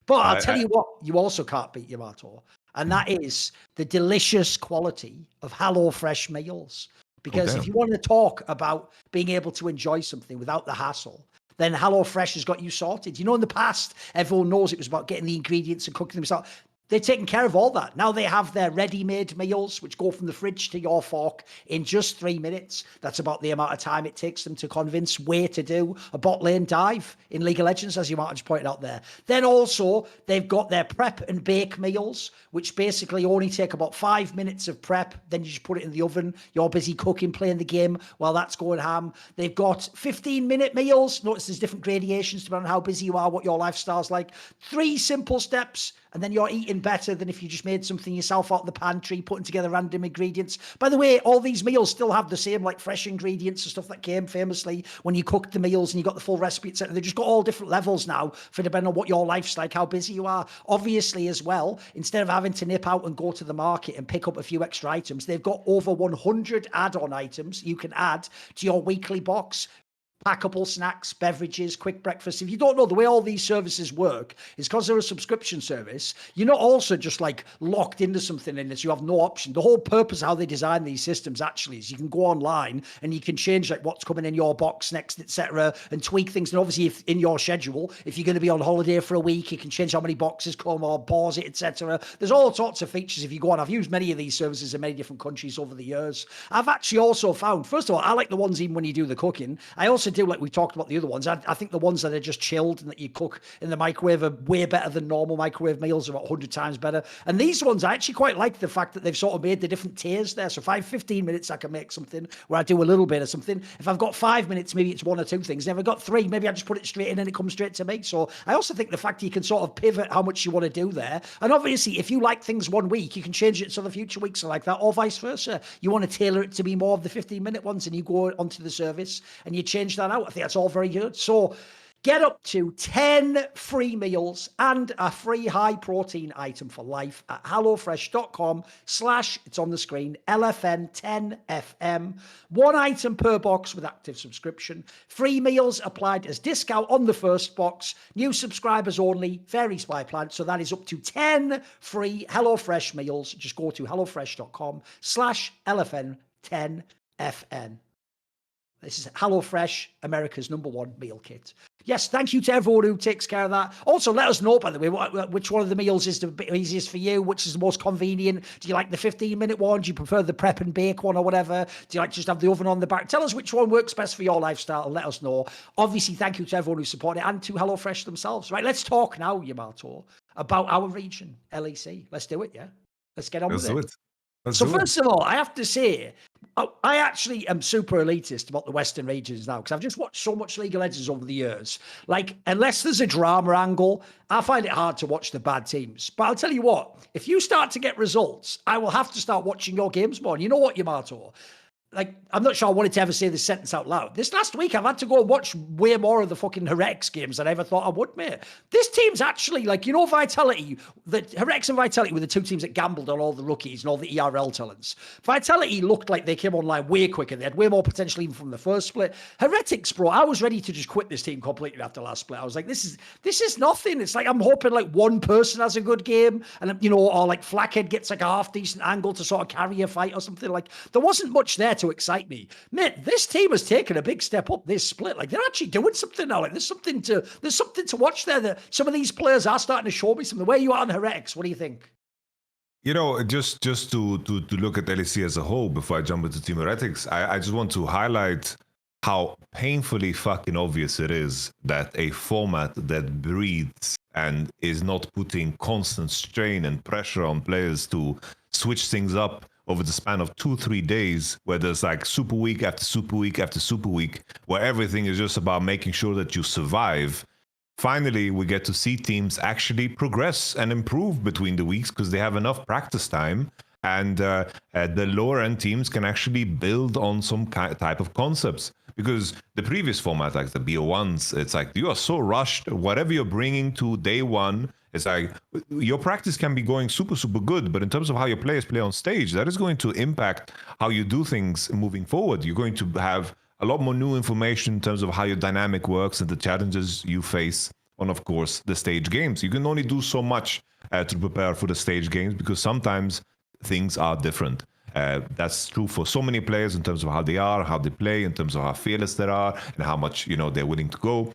Speaker 1: But I'll tell you what, you also can't beat Yamato, and that is the delicious quality of HelloFresh meals. Because if you want to talk about being able to enjoy something without the hassle, then HelloFresh has got you sorted. In the past, everyone knows it was about getting the ingredients and cooking them yourself. They're taking care of all that. Now they have their ready-made meals, which go from the fridge to your fork in just 3 minutes. That's about the amount of time it takes them to convince Way to do a bot lane dive in League of Legends, as you might have just pointed out there. Then also, they've got their prep and bake meals, which basically only take about 5 minutes of prep. Then you just put it in the oven. You're busy cooking, playing the game while that's going ham. They've got 15-minute meals. Notice there's different gradations depending on how busy you are, what your lifestyle's like. 3 simple steps, and then you're eating better than if you just made something yourself out of the pantry, putting together random ingredients. By the way, all these meals still have the same like fresh ingredients and stuff that came famously when you cooked the meals and you got the full recipe, etc. They've just got all different levels now for depending on what your life's like, how busy you are. Obviously as well, instead of having to nip out and go to the market and pick up a few extra items, they've got over 100 add-on items you can add to your weekly box. Packable snacks, beverages, quick breakfast. If you don't know, the way all these services work is because they're a subscription service, you're not also just like locked into something in this. You have no option. The whole purpose of how they design these systems actually is you can go online and you can change like what's coming in your box next, etc., and tweak things. And obviously, if in your schedule, if you're going to be on holiday for a week, you can change how many boxes come or pause it, etc. There's all sorts of features if you go on. I've used many of these services in many different countries over the years. I've actually also found, first of all, I like the ones even when you do the cooking. I also do, like we talked about the other ones, I think the ones that are just chilled and that you cook in the microwave are way better than normal microwave meals, about 100 times better. And these ones, I actually quite like the fact that they've sort of made the different tiers there. So if I have 15 minutes, I can make something where I do a little bit of something. If I've got 5 minutes, maybe it's 1 or 2 things. If I've got 3, maybe I just put it straight in and it comes straight to me. So I also think the fact you can sort of pivot how much you want to do there. And obviously, if you like things 1 week, you can change it so the future weeks are like that, or vice versa. You want to tailor it to be more of the 15-minute ones and you go onto the service and you change that out. I think that's all very good. So Get up to 10 free meals and a free high protein item for life at hellofresh.com/ it's on the screen, LFN10FM. One item per box with active subscription. Free meals applied as discount on the first box. New subscribers only, varies by plan. So that is up to 10 free HelloFresh meals. Just go to hellofresh.com/ LFN10FN. This is HelloFresh, America's #1 meal kit. Yes, thank you to everyone who takes care of that. Also, let us know, by the way, which one of the meals is the easiest for you, which is the most convenient. Do you like the 15-minute one? Do you prefer the prep and bake one or whatever? Do you like just have the oven on the back? Tell us which one works best for your lifestyle and let us know. Obviously, thank you to everyone who supported it and to HelloFresh themselves. Right, let's talk now, Yamato, about our region, LEC. Let's do it, yeah? Let's get on with it. So first of all, I have to say, I actually am super elitist about the Western regions now because I've just watched so much League of Legends over the years. Like, unless there's a drama angle, I find it hard to watch the bad teams. But I'll tell you what, if you start to get results, I will have to start watching your games more. And you know what, Yamato? Like, I'm not sure I wanted to ever say this sentence out loud. This last week, I've had to go and watch way more of the fucking Heretics games than I ever thought I would, mate. This team's actually, like, you know, Vitality, the Heretics and Vitality were the two teams that gambled on all the rookies and all the ERL talents. Vitality looked like they came online way quicker. They had way more potential even from the first split. Heretics, bro, I was ready to just quit this team completely after last split. I was like, this is nothing. It's like I'm hoping like one person has a good game and, you know, or like Flackhead gets like a half-decent angle to sort of carry a fight or something. Like, there wasn't much there to excite me. Mate, this team has taken a big step up this split. Like, they're actually doing something now. Like, there's something to watch there. That some of these players are starting to show me something. Where you are on Heretics? What do you think?
Speaker 2: You know, just to look at LEC as a whole before I jump into Team Heretics, I just want to highlight how painfully fucking obvious it is that a format that breathes and is not putting constant strain and pressure on players to switch things up over the span of 2-3 days, where there's like super week after super week after super week, where everything is just about making sure that you survive. Finally, we get to see teams actually progress and improve between the weeks because they have enough practice time, and the lower end teams can actually build on some type of concepts. Because the previous format, like the BO1s, it's like you are so rushed. Whatever you're bringing to day one, it's like your practice can be going super, super good, but in terms of how your players play on stage, that is going to impact how you do things moving forward. You're going to have a lot more new information in terms of how your dynamic works and the challenges you face on, of course, the stage games. You can only do so much to prepare for the stage games because sometimes things are different. That's true for so many players in terms of how they are, how they play, in terms of how fearless they are, and how much, you know, they're willing to go.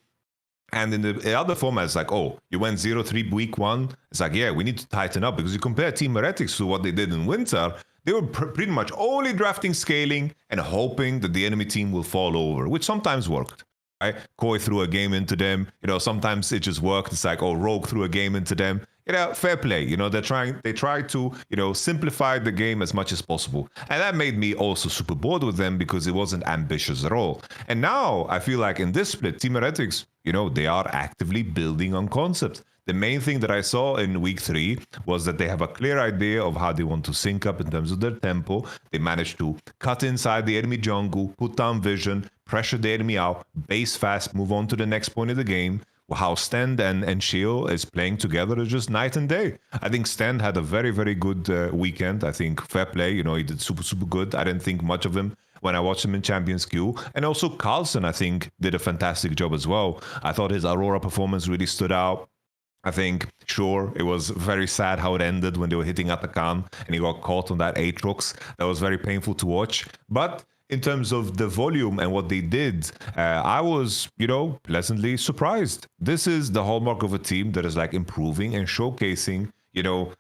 Speaker 2: And in the other format, it's like, oh, you went 0-3 week one. It's like, yeah, we need to tighten up because you compare Team Heretics to what they did in winter. They were pretty much only drafting scaling and hoping that the enemy team will fall over, which sometimes worked. Right? Koi threw a game into them. You know, sometimes it just worked. It's like, oh, Rogue threw a game into them. You know, fair play. You know, they try to, you know, simplify the game as much as possible. And that made me also super bored with them because it wasn't ambitious at all. And now I feel like in this split, Team Heretics, you know, they are actively building on concepts. The main thing that I saw in week 3 was that they have a clear idea of how they want to sync up in terms of their tempo. They managed to cut inside the enemy jungle, put down vision, pressure the enemy out, base fast, move on to the next point of the game. How Stand and Shio is playing together is just night and day. I think Stand had a very, very good weekend. I think fair play, you know, he did super, super good. I didn't think much of him when I watched him in Champions Queue. And also Carlson, I think, did a fantastic job as well. I thought his Aurora performance really stood out. I think, sure, it was very sad how it ended when they were hitting Atakan and he got caught on that Aatrox. That was very painful to watch. But in terms of the volume and what they did, I was, you know, pleasantly surprised. This is the hallmark of a team that is like improving and showcasing, you know,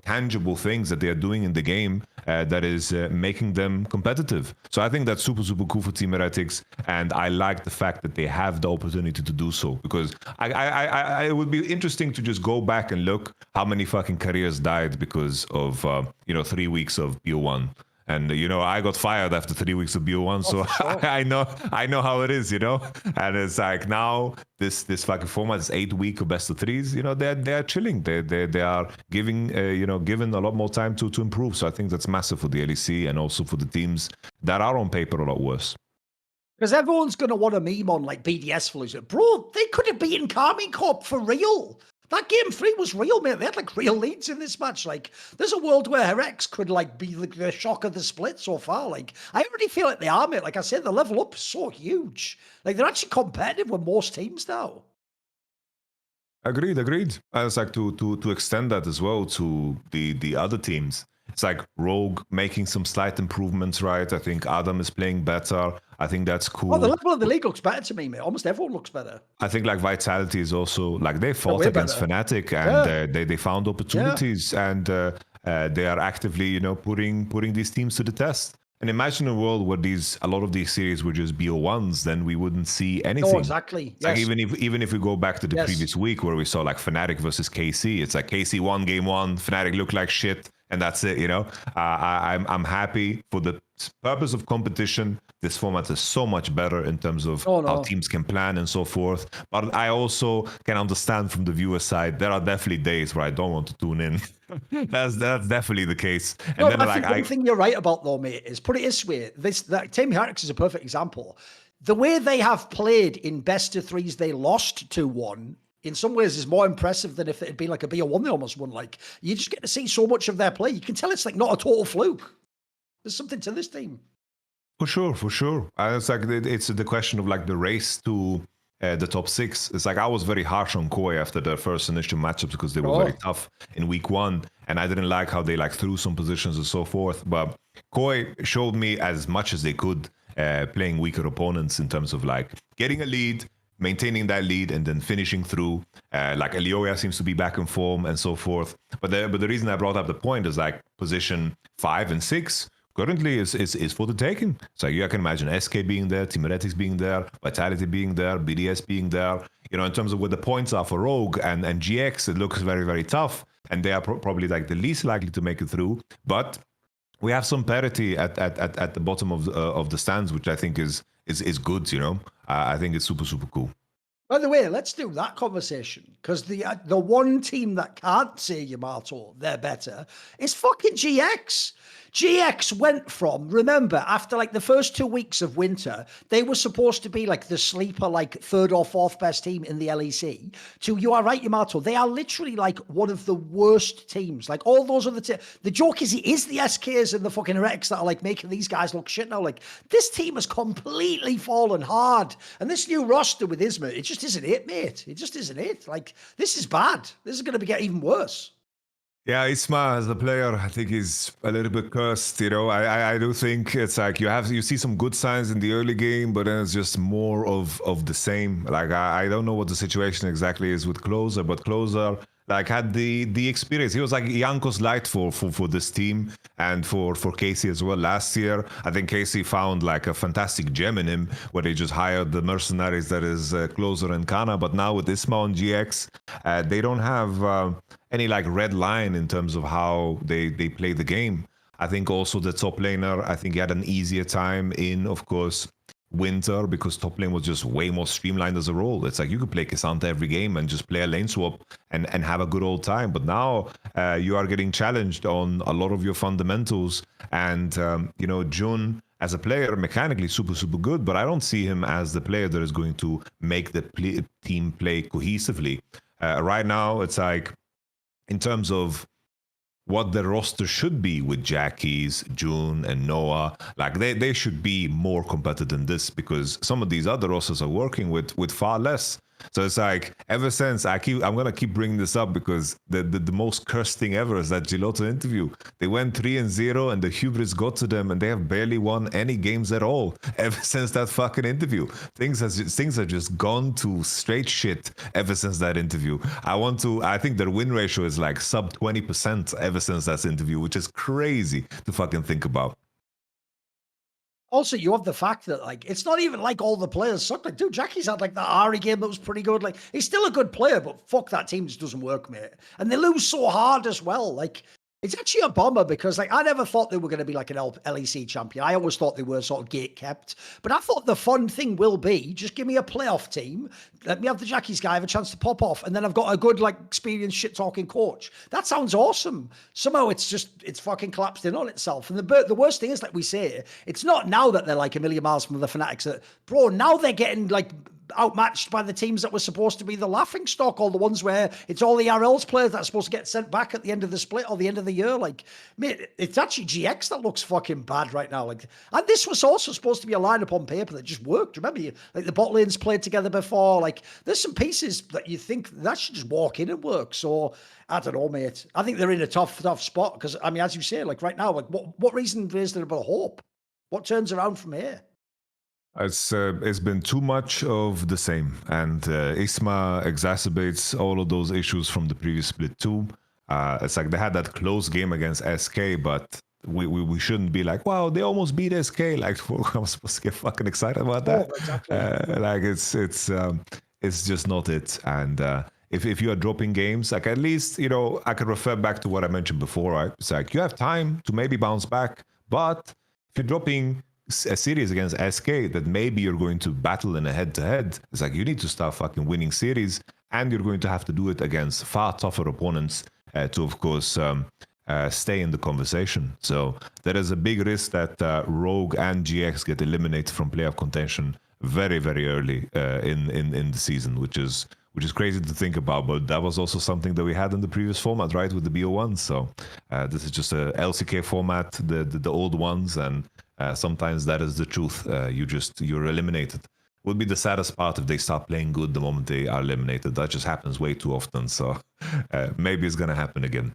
Speaker 2: tangible things that they are doing in the game that is making them competitive. So I think that's super, super cool for Team Heretics, and I like the fact that they have the opportunity to do so because it would be interesting to just go back and look how many fucking careers died because of 3 weeks of BO1. And, you know, I got fired after 3 weeks of BO1, so sure. I know how it is, you know? And it's like now this fucking format is 8 week of best of threes, you know, they're chilling. They are giving, given a lot more time to improve. So I think that's massive for the LEC and also for the teams that are on paper a lot worse.
Speaker 1: Because everyone's going to want a meme on like BDS for losing. Bro, they could have beaten KCorp for real. That game 3 was real, mate. They had like real leads in this match. Like, there's a world where Heretics could like be the shock of the split so far. Like, I already feel like they are, mate. Like I said, the level up is so huge. Like, they're actually competitive with most teams now.
Speaker 2: Agreed. I was like to extend that as well to the other teams. It's like Rogue making some slight improvements, right? I think Adam is playing better. I think that's cool.
Speaker 1: Oh, the level of the league looks better to me, mate. Almost everyone looks better.
Speaker 2: I think like Vitality is also like they fought against Fnatic and they found opportunities and they are actively, you know, putting these teams to the test. And imagine a world where a lot of these series were just BO1s, then we wouldn't see anything.
Speaker 1: Oh, exactly.
Speaker 2: Like even if we go back to the previous week where we saw like Fnatic versus KC, it's like KC won game 1, Fnatic looked like shit, and that's it. You know, I'm happy for the purpose of competition. This format is so much better in terms of how teams can plan and so forth. But I also can understand from the viewer side, there are definitely days where I don't want to tune in. that's definitely the case. And
Speaker 1: no, then I think one thing you're right about though, mate, is put it this way: that Team Heretics is a perfect example. The way they have played in best of threes, they lost 2-1. In some ways, is more impressive than if it had been like a BO1 they almost won. Like, you just get to see so much of their play. You can tell it's like not a total fluke. There's something to this team.
Speaker 2: For sure. It's like it's the question of like the race to the top 6. It's like I was very harsh on Koi after their first initial matchups because they were very tough in week 1, and I didn't like how they like threw some positions and so forth. But Koi showed me as much as they could playing weaker opponents in terms of like getting a lead, maintaining that lead, and then finishing through. Like Elioya seems to be back in form and so forth. But the reason I brought up the point is like position 5 and 6 currently is for the taking. So you can imagine SK being there, Team Heretics being there, Vitality being there, BDS being there. You know, in terms of what the points are for Rogue and GX, it looks very, very tough. And they are probably like the least likely to make it through. But we have some parity at the bottom of the stands, which I think is good, you know. I think it's super, super cool.
Speaker 1: By the way, let's do that conversation, because the one team that can't say Yamato, they're better, is fucking GX. GX went from, remember, after like the first 2 weeks of winter, they were supposed to be like the sleeper, like 3rd or 4th best team in the LEC, to, you are right, Yamato, they are literally like one of the worst teams. Like all those other teams. The joke is, it is the SKs and the fucking Heretics that are like making these guys look shit now. Like, this team has completely fallen hard. And this new roster with Isma, it just isn't it, mate. It just isn't it. Like, this is bad. This is going to get even worse.
Speaker 2: Yeah, Isma as a player, I think he's a little bit cursed. You know, I do think it's like you see some good signs in the early game, but then it's just more of the same. Like I don't know what the situation exactly is with Closer, but Closer like had the experience. He was like Jankos light for this team and for KC as well. Last year, I think KC found like a fantastic gem in him where they just hired the mercenaries that is Closer and Kana. But now with Isma on GX, they don't have any like red line in terms of how they play the game. I think also the top laner, I think he had an easier time in, of course, winter, because top lane was just way more streamlined as a role. It's like you could play K'Sante every game and just play a lane swap and have a good old time. But now you are getting challenged on a lot of your fundamentals. And, you know, Jun as a player, mechanically super, super good, but I don't see him as the player that is going to make the team play cohesively. Right now, it's like, in terms of what the roster should be with Jackie's, June, and Noah, like they should be more competitive than this, because some of these other rosters are working with far less. So it's like, ever since I'm gonna keep bringing this up, because the most cursed thing ever is that Gelato interview. They went 3-0 and the hubris got to them, and they have barely won any games at all ever since that fucking interview. Things have just gone to straight shit ever since that interview. I think their win ratio is like sub 20% ever since that interview, which is crazy to fucking think about.
Speaker 1: Also, you have the fact that, like, it's not even like all the players suck. Like, dude, Jackie's had, like, that Ari game that was pretty good. Like, he's still a good player, but fuck, that team just doesn't work, mate. And they lose so hard as well. Like, It's actually a bummer because, like, I never thought they were going to be like an LEC champion. I always thought they were sort of gate kept. But I thought the fun thing will be just give me a playoff team, let me have the Jackie's guy have a chance to pop off, and then I've got a good, like, experienced shit talking coach. That sounds awesome. Somehow it's fucking collapsed in on itself. And the worst thing is, like we say, it's not now that they're like a million miles from the Fanatics. That, bro, now they're getting like outmatched by the teams that were supposed to be the laughing stock, or the ones where it's all the RL's players that are supposed to get sent back at the end of the split or the end of the year. Like, mate, it's actually GX that looks fucking bad right now. Like, and this was also supposed to be a lineup on paper that just worked. Remember, like the bot lanes played together before. Like, there's some pieces that you think that should just walk in and work. So I don't know, mate. I think they're in a tough spot because, I mean, as you say, like right now, like what reason is there about hope? What turns around from here?
Speaker 2: It's been too much of the same, and Isma exacerbates all of those issues from the previous split too. It's like they had that close game against SK, but we shouldn't be like, wow, they almost beat SK. Like, I'm supposed to get fucking excited about that.
Speaker 1: Oh, exactly.
Speaker 2: Like it's just not it. And if you are dropping games, like at least I can refer back to what I mentioned before. Right? It's like you have time to maybe bounce back, but if you're dropping a series against SK that maybe you're going to battle in a head-to-head, it's like you need to start fucking winning series, and you're going to have to do it against far tougher opponents to, of course, stay in the conversation. So there is a big risk that Rogue and GX get eliminated from playoff contention very, very early in the season, which is crazy to think about, but that was also something that we had in the previous format, right, with the BO1. So this is just a LCK format, the old ones, and sometimes that is the truth. You're eliminated. Would be the saddest part if they start playing good the moment they are eliminated. That just happens way too often. So maybe it's gonna happen again.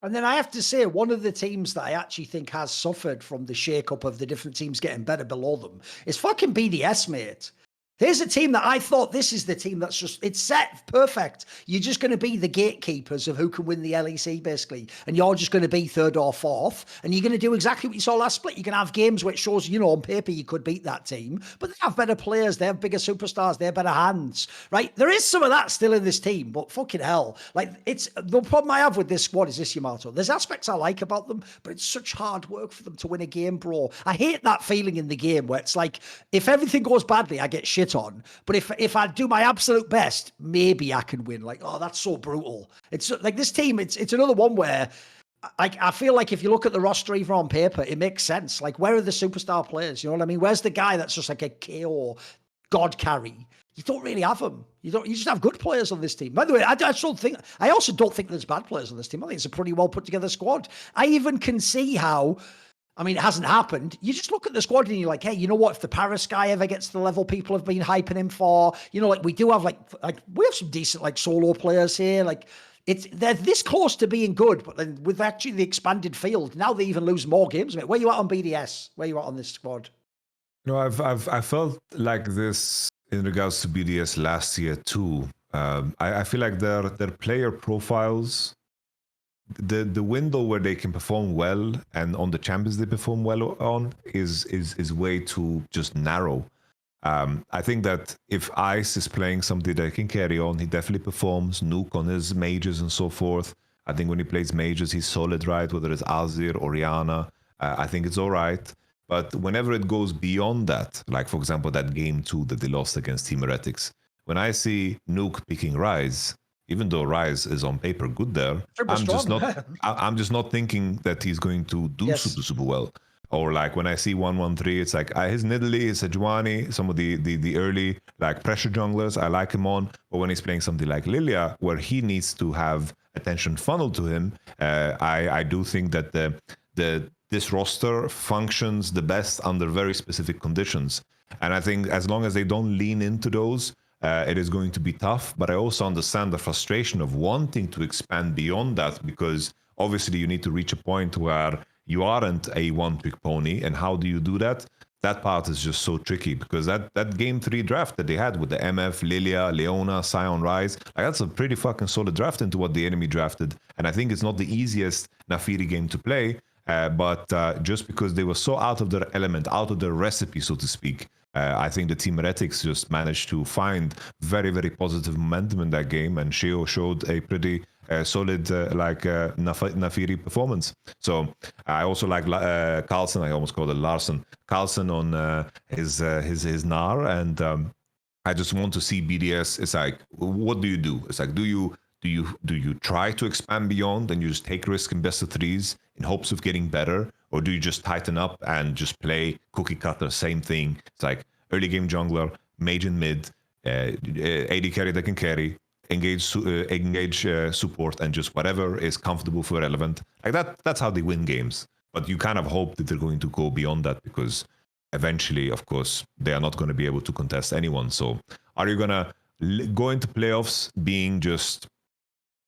Speaker 1: And then I have to say, one of the teams that I actually think has suffered from the shake-up of the different teams getting better below them is fucking BDS, mate. Here's a team that I thought this is the team that's just, it's set perfect. You're just going to be the gatekeepers of who can win the LEC, basically. And you're just going to be third or fourth. And you're going to do exactly what you saw last split. You can have games where it shows, on paper you could beat that team. But they have better players. They have bigger superstars. They have better hands, right? There is some of that still in this team. But fucking hell. Like, it's the problem I have with this squad is this, Yamato. There's aspects I like about them, but it's such hard work for them to win a game, bro. I hate that feeling in the game where it's like, if everything goes badly, I get shit on. But if I do my absolute best, maybe I can win. Like, oh, that's so brutal. It's like this team, it's another one where I feel like if you look at the roster even on paper, it makes sense. Like, where are the superstar players? You know what I mean? Where's the guy that's just like a KO god carry? You don't really have them. You just have good players on this team. By the way, I also don't think there's bad players on this team. I think it's a pretty well put together squad. I even can see how, I mean, it hasn't happened. You just look at the squad and you're like, hey, you know what? If the Paris guy ever gets to the level people have been hyping him for, like we do have like we have some decent like solo players here. Like they're this close to being good, but then with actually the expanded field, now they even lose more games. Where you at on BDS? Where you at on this squad?
Speaker 2: I felt like this in regards to BDS last year too. I feel like their player profiles, the window where they can perform well and on the champions they perform well on is way too just narrow. I think that if Ice is playing something that can carry on, he definitely performs. Nuke on his majors and so forth. I think when he plays majors, he's solid, right? Whether it's Azir or Rihanna, I think it's all right. But whenever it goes beyond that, like for example that game 2 that they lost against Team Heretics, when I see Nuke picking Rise, even though Rise is on paper good there, I'm just not thinking that he's going to do super well. Or like when I see 113, it's like his Nidalee, his Sejuani, some of the early like pressure junglers, I like him on. But when he's playing something like Lilia, where he needs to have attention funneled to him, I do think that this roster functions the best under very specific conditions. And I think as long as they don't lean into those, it is going to be tough, but I also understand the frustration of wanting to expand beyond that, because obviously you need to reach a point where you aren't a one-trick pony, and how do you do that? That part is just so tricky, because that game 3 draft that they had with the MF, Lilia, Leona, Sion, Rise, that's a pretty fucking solid draft into what the enemy drafted, and I think it's not the easiest Nafiri game to play, but just because they were so out of their element, out of their recipe, so to speak, I think the Team Heretics just managed to find very, very positive momentum in that game, and Sheo showed a pretty solid Nafiri performance. So I also like Carlsen. I almost called it Larsen. Carlsen on his NAR, and I just want to see BDS. It's like, what do you do? It's like, do you try to expand beyond and you just take risk in best of threes in hopes of getting better, or do you just tighten up and just play cookie cutter, same thing? It's like early game jungler, mage and mid, AD carry that can carry, engage support, and just whatever is comfortable for relevant. Like that. That's how they win games. But you kind of hope that they're going to go beyond that, because eventually, of course, they are not going to be able to contest anyone. So are you going to go into playoffs being just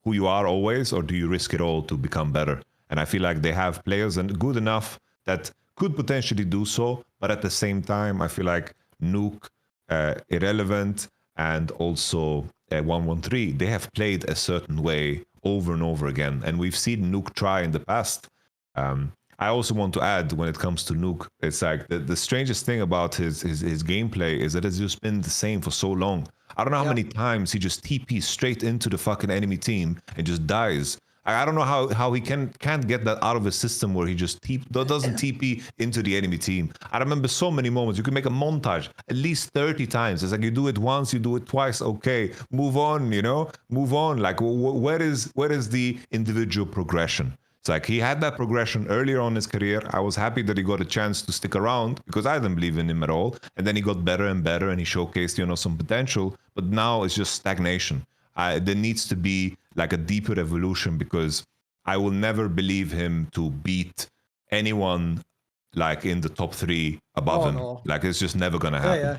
Speaker 2: who you are always, or do you risk it all to become better? And I feel like they have players and good enough that could potentially do so. But at the same time, I feel like Nuke, Irrelevant, and also 113, they have played a certain way over and over again. And we've seen Nuke try in the past. I also want to add, when it comes to Nuke, it's like the strangest thing about his gameplay is that it's just been the same for so long. I don't know how many times he just TPs straight into the fucking enemy team and just dies. I don't know how he can't get that out of his system where he just doesn't TP into the enemy team. I remember so many moments. You can make a montage at least 30 times. It's like you do it once, you do it twice. Okay, move on, move on. Like where is the individual progression? It's like he had that progression earlier on in his career. I was happy that he got a chance to stick around because I didn't believe in him at all. And then he got better and better and he showcased, some potential. But now it's just stagnation. There needs to be like a deeper evolution, because I will never believe him to beat anyone like in the top 3 above him. No. Like it's just never going to happen.
Speaker 1: Yeah.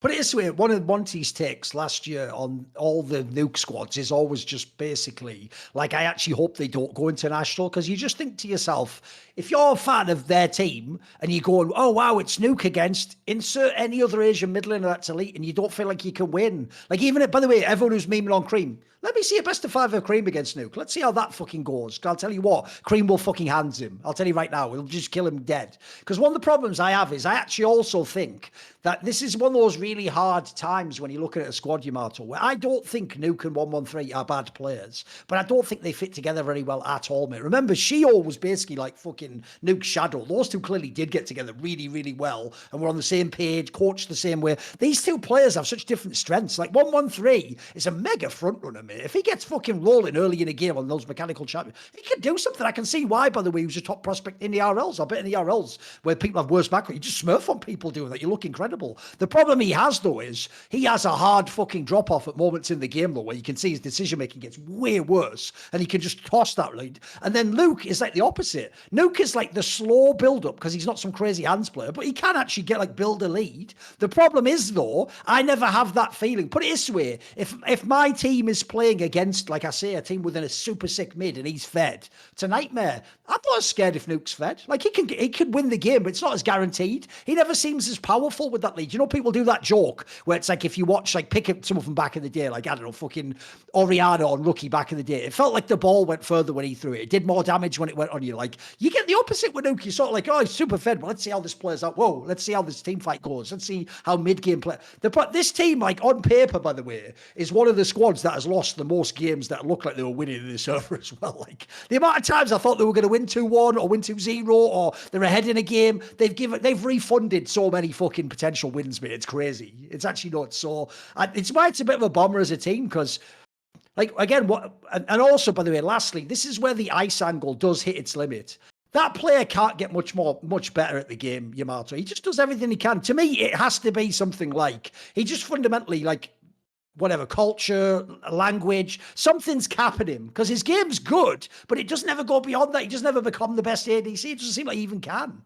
Speaker 1: Put it this way, one of Monty's takes last year on all the Nuke squads is always just basically, like, I actually hope they don't go international, because you just think to yourself, if you're a fan of their team and you're going, oh, wow, it's Nuke against insert any other Asian mid laner that's elite, and you don't feel like you can win. Like, even if, by the way, everyone who's memeing on Cream, let me see a best of 5 of Cream against Nuke. Let's see how that fucking goes. I'll tell you what, Cream will fucking hands him. I'll tell you right now, we'll just kill him dead. Because one of the problems I have is I actually also think that this is one of those really hard times when you look at a squad, Yamato, where I don't think Nuke and 113 are bad players, but I don't think they fit together very well at all, mate. Remember, Shio was basically like fucking Nuke's shadow. Those two clearly did get together really, really well and were on the same page, coached the same way. These two players have such different strengths. Like 113 is a mega front runner, mate. If he gets fucking rolling early in a game on those mechanical champions, he can do something. I can see why, by the way, he was a top prospect in the RLs. I bet in the RLs where people have worse macro, you just smurf on people doing that. You look incredible. The problem he has, though, is he has a hard fucking drop off at moments in the game, though, where you can see his decision making gets way worse and he can just toss that lead. And then Luke is like the opposite. Nuke is like the slow build up because he's not some crazy hands player, but he can actually get like build a lead. The problem is, though, I never have that feeling. Put it this way, if my team is playing against, like I say, a team within a super sick mid and he's fed, it's a nightmare. I'm not as scared if Nuke's fed. Like he could win the game, but it's not as guaranteed. He never seems as powerful with that lead. You know, people do that joke where it's like if you watch, like, pick up some of them back in the day, like, I don't know, fucking Oriana on Rookie back in the day. It felt like the ball went further when he threw it. It did more damage when it went on you. Like, you get the opposite with Nuke. You're sort of like, oh, he's super fed. Well, let's see how this plays out. Whoa, let's see how this team fight goes. Let's see how mid-game play. This team, like, on paper, by the way, is one of the squads that has lost the most games that look like they were winning in the server as well. Like, the amount of times I thought they were going to win 2-1 or win 2-0 or they're ahead in a game, they've refunded so many fucking potential wins, mate. It's crazy. It's actually not so. It's why it's a bit of a bummer as a team, because, like, again, and also, by the way, lastly, this is where the ice angle does hit its limit. That player can't get much better at the game, Yamato. He just does everything he can. To me, it has to be something like he just fundamentally, like, whatever, culture, language, something's capping him, because his game's good, but it doesn't ever go beyond that. He doesn't ever become the best ADC. It doesn't seem like he even can.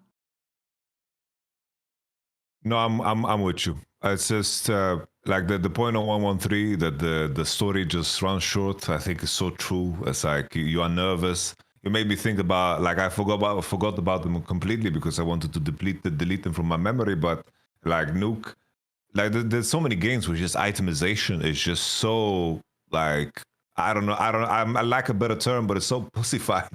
Speaker 2: No, I'm with you. It's just like the point on 113 that the story just runs short. I think is so true. It's like you are nervous. You made me think about, like, I forgot about them completely because I wanted to delete them from my memory. But like Nuke, like there's so many games where just itemization is just so, like, I don't know. I lack a better term, but it's so pussified.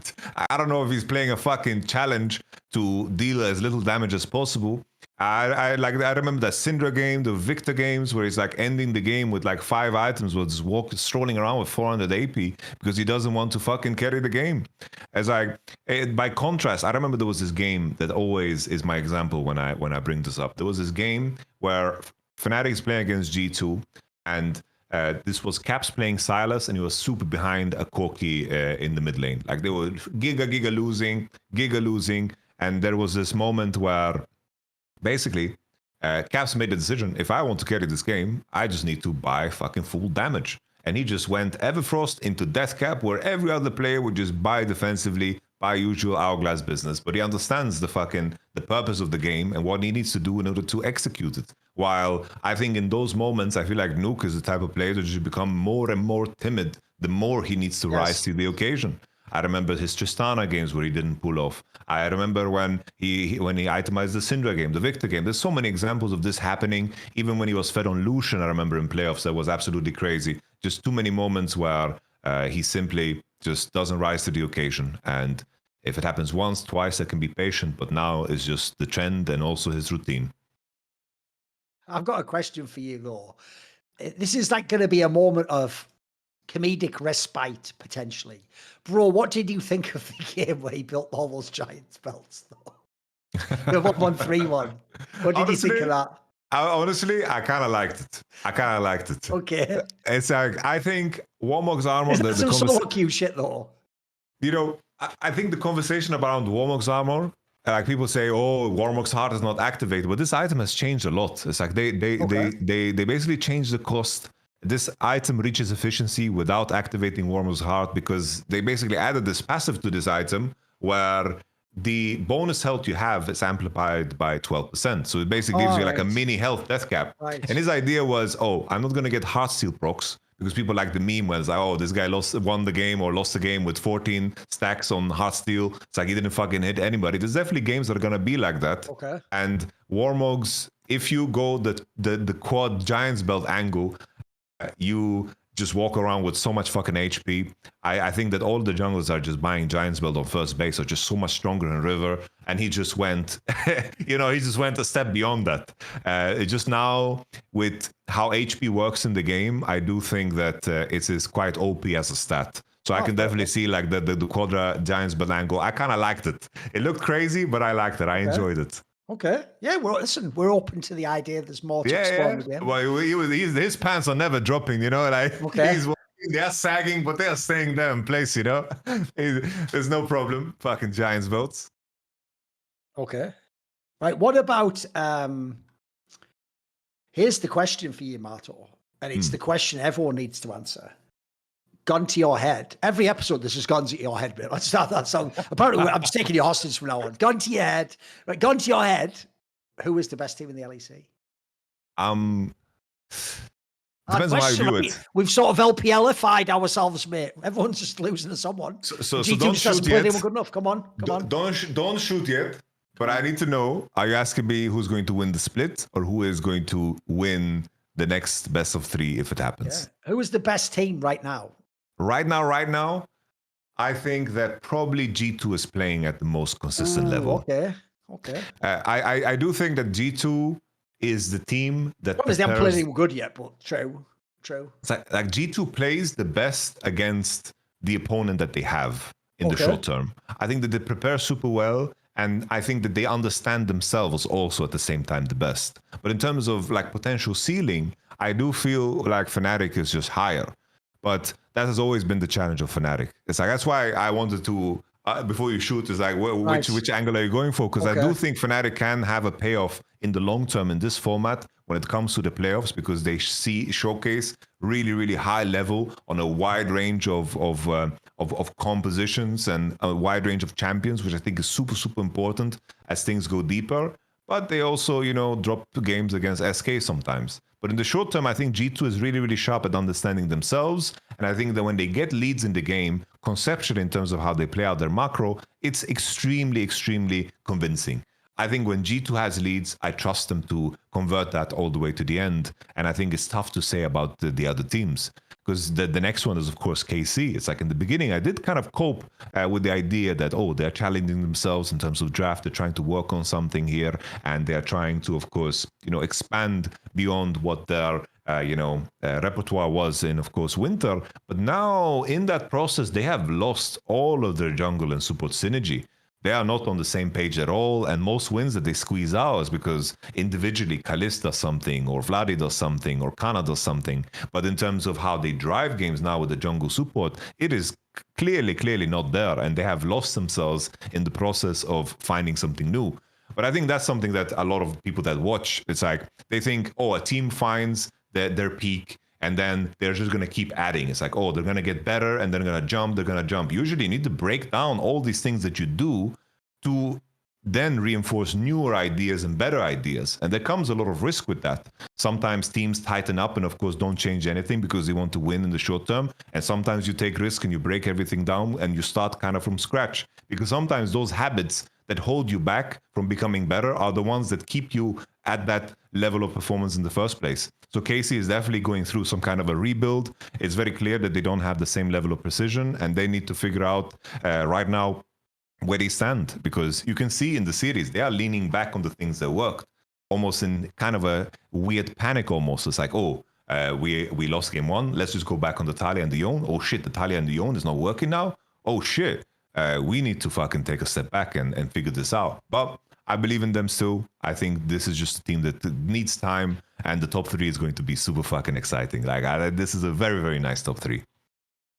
Speaker 2: I don't know if he's playing a fucking challenge to deal as little damage as possible. I remember that Syndra game, the Victor games, where he's like ending the game with like 5 items, was just strolling around with 400 AP because he doesn't want to fucking carry the game. As like, by contrast, I remember there was this game that always is my example when I bring this up. There was this game where Fnatic is playing against G2, and this was Caps playing Silas, and he was super behind a Corki in the mid lane. Like they were giga losing, and there was this moment where basically, Caps made the decision, if I want to carry this game, I just need to buy fucking full damage. And he just went Everfrost into Deathcap, where every other player would just buy defensively, buy usual Hourglass business. But he understands the purpose of the game and what he needs to do in order to execute it. While I think in those moments, I feel like Nuke is the type of player that just become more and more timid the more he needs to rise to the occasion. I remember his Tristana games where he didn't pull off. I remember when he itemized the Syndra game, the Victor game. There's so many examples of this happening. Even when he was fed on Lucian, I remember in playoffs, that was absolutely crazy. Just too many moments where he simply just doesn't rise to the occasion. And if it happens once, twice, I can be patient. But now it's just the trend and also his routine.
Speaker 1: I've got a question for you, though. This is like going to be a moment of comedic respite, potentially. Bro, what did you think of the game where he built all those giant belts, though? The 1-1-3-1. What did you think of that?
Speaker 2: Honestly, I kind of liked it.
Speaker 1: Okay.
Speaker 2: It's like, I think Warmog's armor...
Speaker 1: It's some solo queue shit, though.
Speaker 2: You know, I think the conversation around Warmog's armor, like people say, oh, Warmog's heart is not activated, but this item has changed a lot. It's like they basically changed the cost. This item reaches efficiency without activating Warmog's heart because they basically added this passive to this item where the bonus health you have is amplified by 12%. So it basically gives you like a mini health death cap.
Speaker 1: Right.
Speaker 2: And his idea was, oh, I'm not going to get Heartsteel procs because people like the meme was like, oh, this guy won the game or lost the game with 14 stacks on Heartsteel. It's like he didn't fucking hit anybody. There's definitely games that are going to be like that.
Speaker 1: Okay.
Speaker 2: And Warmog's, if you go the quad Giants belt angle, you just walk around with so much fucking HP. I think that all the junglers are just buying Giants build on first base are just so much stronger in River. And he just went, he just went a step beyond that. It just now, with how HP works in the game, I do think that it is quite OP as a stat. So I can definitely see like the Quadra Giants build angle. I kind of liked it. It looked crazy, but I liked it. I enjoyed it.
Speaker 1: Okay. Yeah, we're open to the idea there's more to explore in the game.
Speaker 2: Well, his pants are never dropping, like they're sagging, but they're staying there in place, There's no problem. Fucking Giants votes.
Speaker 1: Okay. Right. What about here's the question for you, Mato. And it's the question everyone needs to answer. Gun to your head. Every episode, this is guns at your head, bit. Let's start that song. Apparently, I'm just taking you hostage from now on. Gun to your head. Right, gun to your head. Who is the best team in the LEC?
Speaker 2: Depends on how you view it.
Speaker 1: We've sort of LPLified ourselves, mate. Everyone's just losing to someone.
Speaker 2: So don't shoot yet.
Speaker 1: They were good enough. Come on.
Speaker 2: Don't shoot yet. But I need to know, are you asking me who's going to win the split or who is going to win the next best of 3 if it happens?
Speaker 1: Yeah. Who is the best team right now?
Speaker 2: Right now, I think that probably G2 is playing at the most consistent level.
Speaker 1: Okay.
Speaker 2: I do think that G2 is the team that
Speaker 1: they haven't played anything good yet, but true.
Speaker 2: It's like G2 plays the best against the opponent that they have in the short term. I think that they prepare super well, and I think that they understand themselves also at the same time the best. But in terms of like potential ceiling, I do feel like Fnatic is just higher. But that has always been the challenge of Fnatic. It's like, that's why I wanted to, before you shoot, is like, which angle are you going for? Because I do think Fnatic can have a payoff in the long term in this format when it comes to the playoffs, because they showcase really, really high level on a wide range of compositions and a wide range of champions, which I think is super, super important as things go deeper. But they also, drop games against SK sometimes. But in the short term, I think G2 is really, really sharp at understanding themselves. And I think that when they get leads in the game, conceptually in terms of how they play out their macro, it's extremely, extremely convincing. I think when G2 has leads, I trust them to convert that all the way to the end. And I think it's tough to say about the other teams, because the next one is, of course, KC. It's like in the beginning, I did kind of cope with the idea that, oh, they're challenging themselves in terms of draft. They're trying to work on something here. And they're trying to, of course, expand beyond what their repertoire was in, of course, winter. But now in that process, they have lost all of their jungle and support synergy. They are not on the same page at all, and most wins that they squeeze out is because individually Kalis does something, or Vladi does something, or Kana does something. But in terms of how they drive games now with the jungle support, it is clearly not there, and they have lost themselves in the process of finding something new. But I think that's something that a lot of people that watch, it's like they think, oh, a team finds their peak, and then they're just going to keep adding. It's like, oh, they're going to get better, and they're going to jump. Usually you need to break down all these things that you do to then reinforce newer ideas and better ideas. And there comes a lot of risk with that. Sometimes teams tighten up and, of course, don't change anything because they want to win in the short term. And sometimes you take risk and you break everything down and you start kind of from scratch. Because sometimes those habits that hold you back from becoming better are the ones that keep you at that level of performance in the first place. So KC is definitely going through some kind of a rebuild. It's very clear that they don't have the same level of precision, and they need to figure out right now where they stand, because you can see in the series they are leaning back on the things that worked, almost in kind of a weird panic almost. It's like, oh, we lost game one, let's just go back on the Talia and the Yone. Oh shit, the Talia and the Yone is not working now. Oh shit, we need to fucking take a step back and figure this out. But I believe in them still. I think this is just a team that needs time, and the top three is going to be super fucking exciting. Like, this is a very, very nice top three.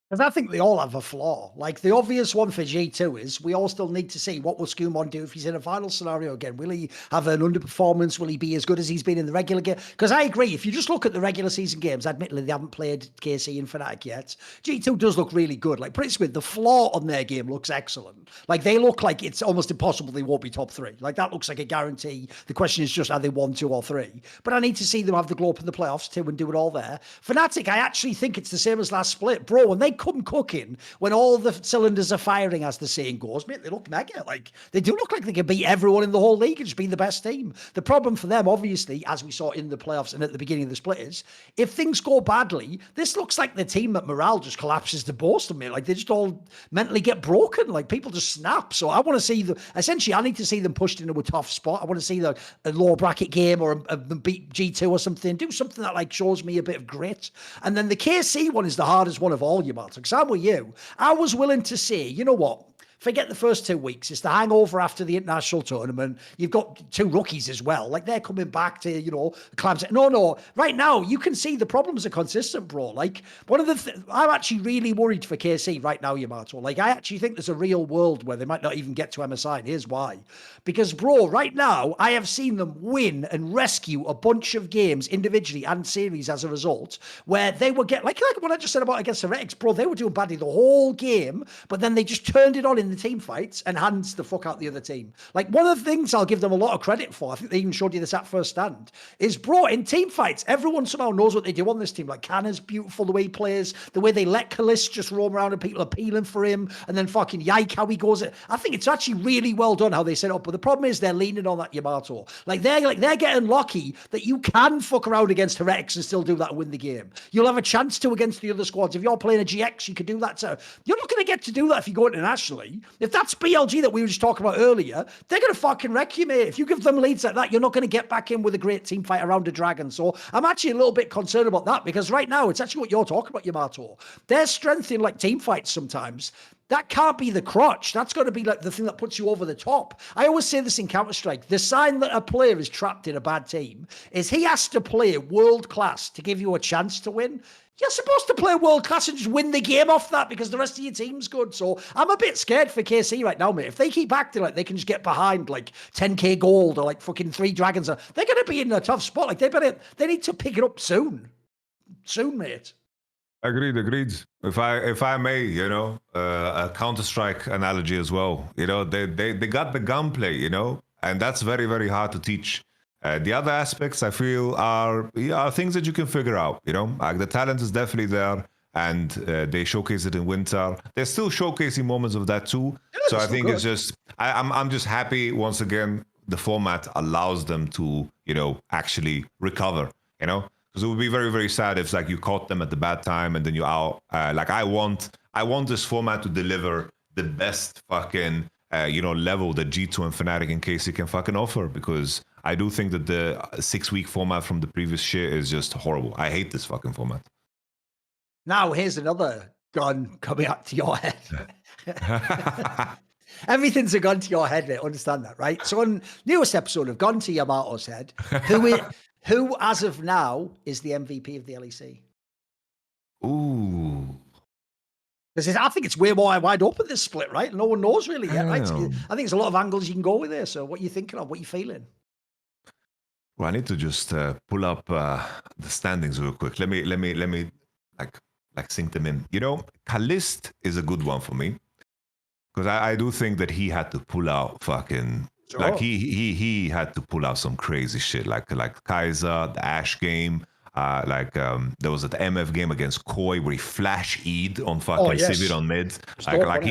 Speaker 1: Because I think they all have a flaw. Like, the obvious one for G2 is we all still need to see what will Skumon do if he's in a final scenario again. Will he have an underperformance? Will he be as good as he's been in the regular game? Because I agree, if you just look at the regular season games, admittedly they haven't played KC and Fnatic yet, G2 does look really good. Like, pretty sweet. The flaw on their game looks excellent. Like, they look like it's almost impossible they won't be top three. Like, that looks like a guarantee. The question is just, are they 1, 2, or 3? But I need to see them have the glow up in the playoffs too and do it all there. Fnatic, I actually think it's the same as last split. Bro, when they come cooking, when all the cylinders are firing, as the saying goes, mate, they look mega. Like, they do look like they can beat everyone in the whole league and just be the best team. The problem for them, obviously, as we saw in the playoffs and at the beginning of the split, is if things go badly, this looks like the team that morale just collapses to burst, mate. Like, they just all mentally get broken. Like, people just snap. So I want to see essentially, I need to see them pushed into a tough spot. I want to see a low bracket game or a beat G2 or something. Do something that, like, shows me a bit of grit. And then the KC one is the hardest one of all, Yamato, because I'm with you. I was willing to say, you know what? Forget the first 2 weeks. It's the hangover after the international tournament. You've got 2 rookies as well. Like, they're coming back to, clams. No. Right now, you can see the problems are consistent, bro. Like, one of the I'm actually really worried for KC right now, Yamato. Like, I actually think there's a real world where they might not even get to MSI. And here's why. Because, bro, right now, I have seen them win and rescue a bunch of games individually and series as a result, where they were like what I just said about against Heretics, bro. They were doing badly the whole game, but then they just turned it on in the team fights and hands the fuck out the other team. Like, one of the things I'll give them a lot of credit for, I think they even showed you this at first stand, is, bro, in team fights, everyone somehow knows what they do on this team. Like, Kanna's beautiful, the way he plays, the way they let Kalis just roam around and people are peeling for him, and then fucking Yike, how he goes. I think it's actually really well done how they set it up, but the problem is they're leaning on that Yamato. Like, they're getting lucky that you can fuck around against Heretics and still do that and win the game. You'll have a chance to against the other squads. If you're playing a GX, you can do that too. You're not going to get to do that if you go internationally. If that's BLG that we were just talking about earlier, they're going to fucking wreck you, mate. If you give them leads like that, you're not going to get back in with a great team fight around a dragon. So I'm actually a little bit concerned about that, because right now, it's actually what you're talking about, Yamato. Their strength in, like, team fights sometimes, that can't be the crutch. That's got to be, like, the thing that puts you over the top. I always say this in Counter-Strike. The sign that a player is trapped in a bad team is he has to play world-class to give you a chance to win. You're supposed to play world-class and just win the game off that because the rest of your team's good. So I'm a bit scared for KC right now, mate. If they keep acting like they can just get behind, like, 10k gold or, like, fucking 3 dragons, they're going to be in a tough spot. Like, they need to pick it up soon. Soon, mate.
Speaker 2: Agreed. If I may, a Counter-Strike analogy as well. They got the gunplay, and that's very, very hard to teach. The other aspects I feel are things that you can figure out. Like, the talent is definitely there, and they showcase it in winter. They're still showcasing moments of that too. So I think it's just I'm just happy once again the format allows them to, actually recover, because it would be very, very sad if like you caught them at the bad time and then you out. Like I want this format to deliver the best fucking level that G2 and Fnatic and KC can fucking offer, because I do think that the 6-week format from the previous shit is just horrible. I hate this fucking format.
Speaker 1: Now here's another gun coming up to your head. Everything's a gun to your head, mate. Understand that, right? So on newest episode of Gun to Yamato's head, who as of now is the MVP of the LEC?
Speaker 2: Ooh.
Speaker 1: Because I think it's way more wide open, this split, right? No one knows really yet, right? I think there's a lot of angles you can go with there. So what are you thinking of? What are you feeling?
Speaker 2: Well, I need to just pull up the standings real quick. Let me like sync them in. Kalist is a good one for me, because I do think that he had to pull out fucking like he had to pull out some crazy shit like Kaiser, the Ash game. There was an MF game against Koi where he flash E'd on fucking Sivir on mid.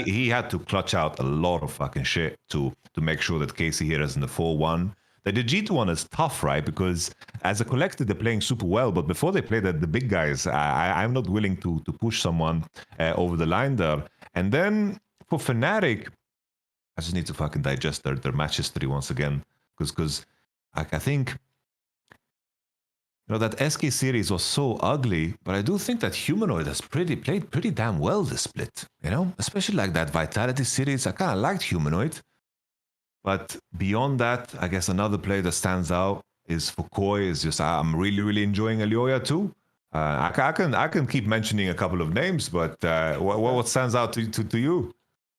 Speaker 2: He had to clutch out a lot of fucking shit to make sure that KC here is in the 4-1. The G2 one is tough, right? Because as a collective, they're playing super well, but before they play the big guys, I'm not willing to push someone over the line there. And then for Fnatic, I just need to fucking digest their match history once again, because I think that SK series was so ugly, but I do think that Humanoid has played pretty damn well this split, especially like that Vitality series. I kind of liked Humanoid. But beyond that, I guess another play that stands out is for Koi is just I'm really, really enjoying Elioya too. I can keep mentioning a couple of names, but what stands out to you?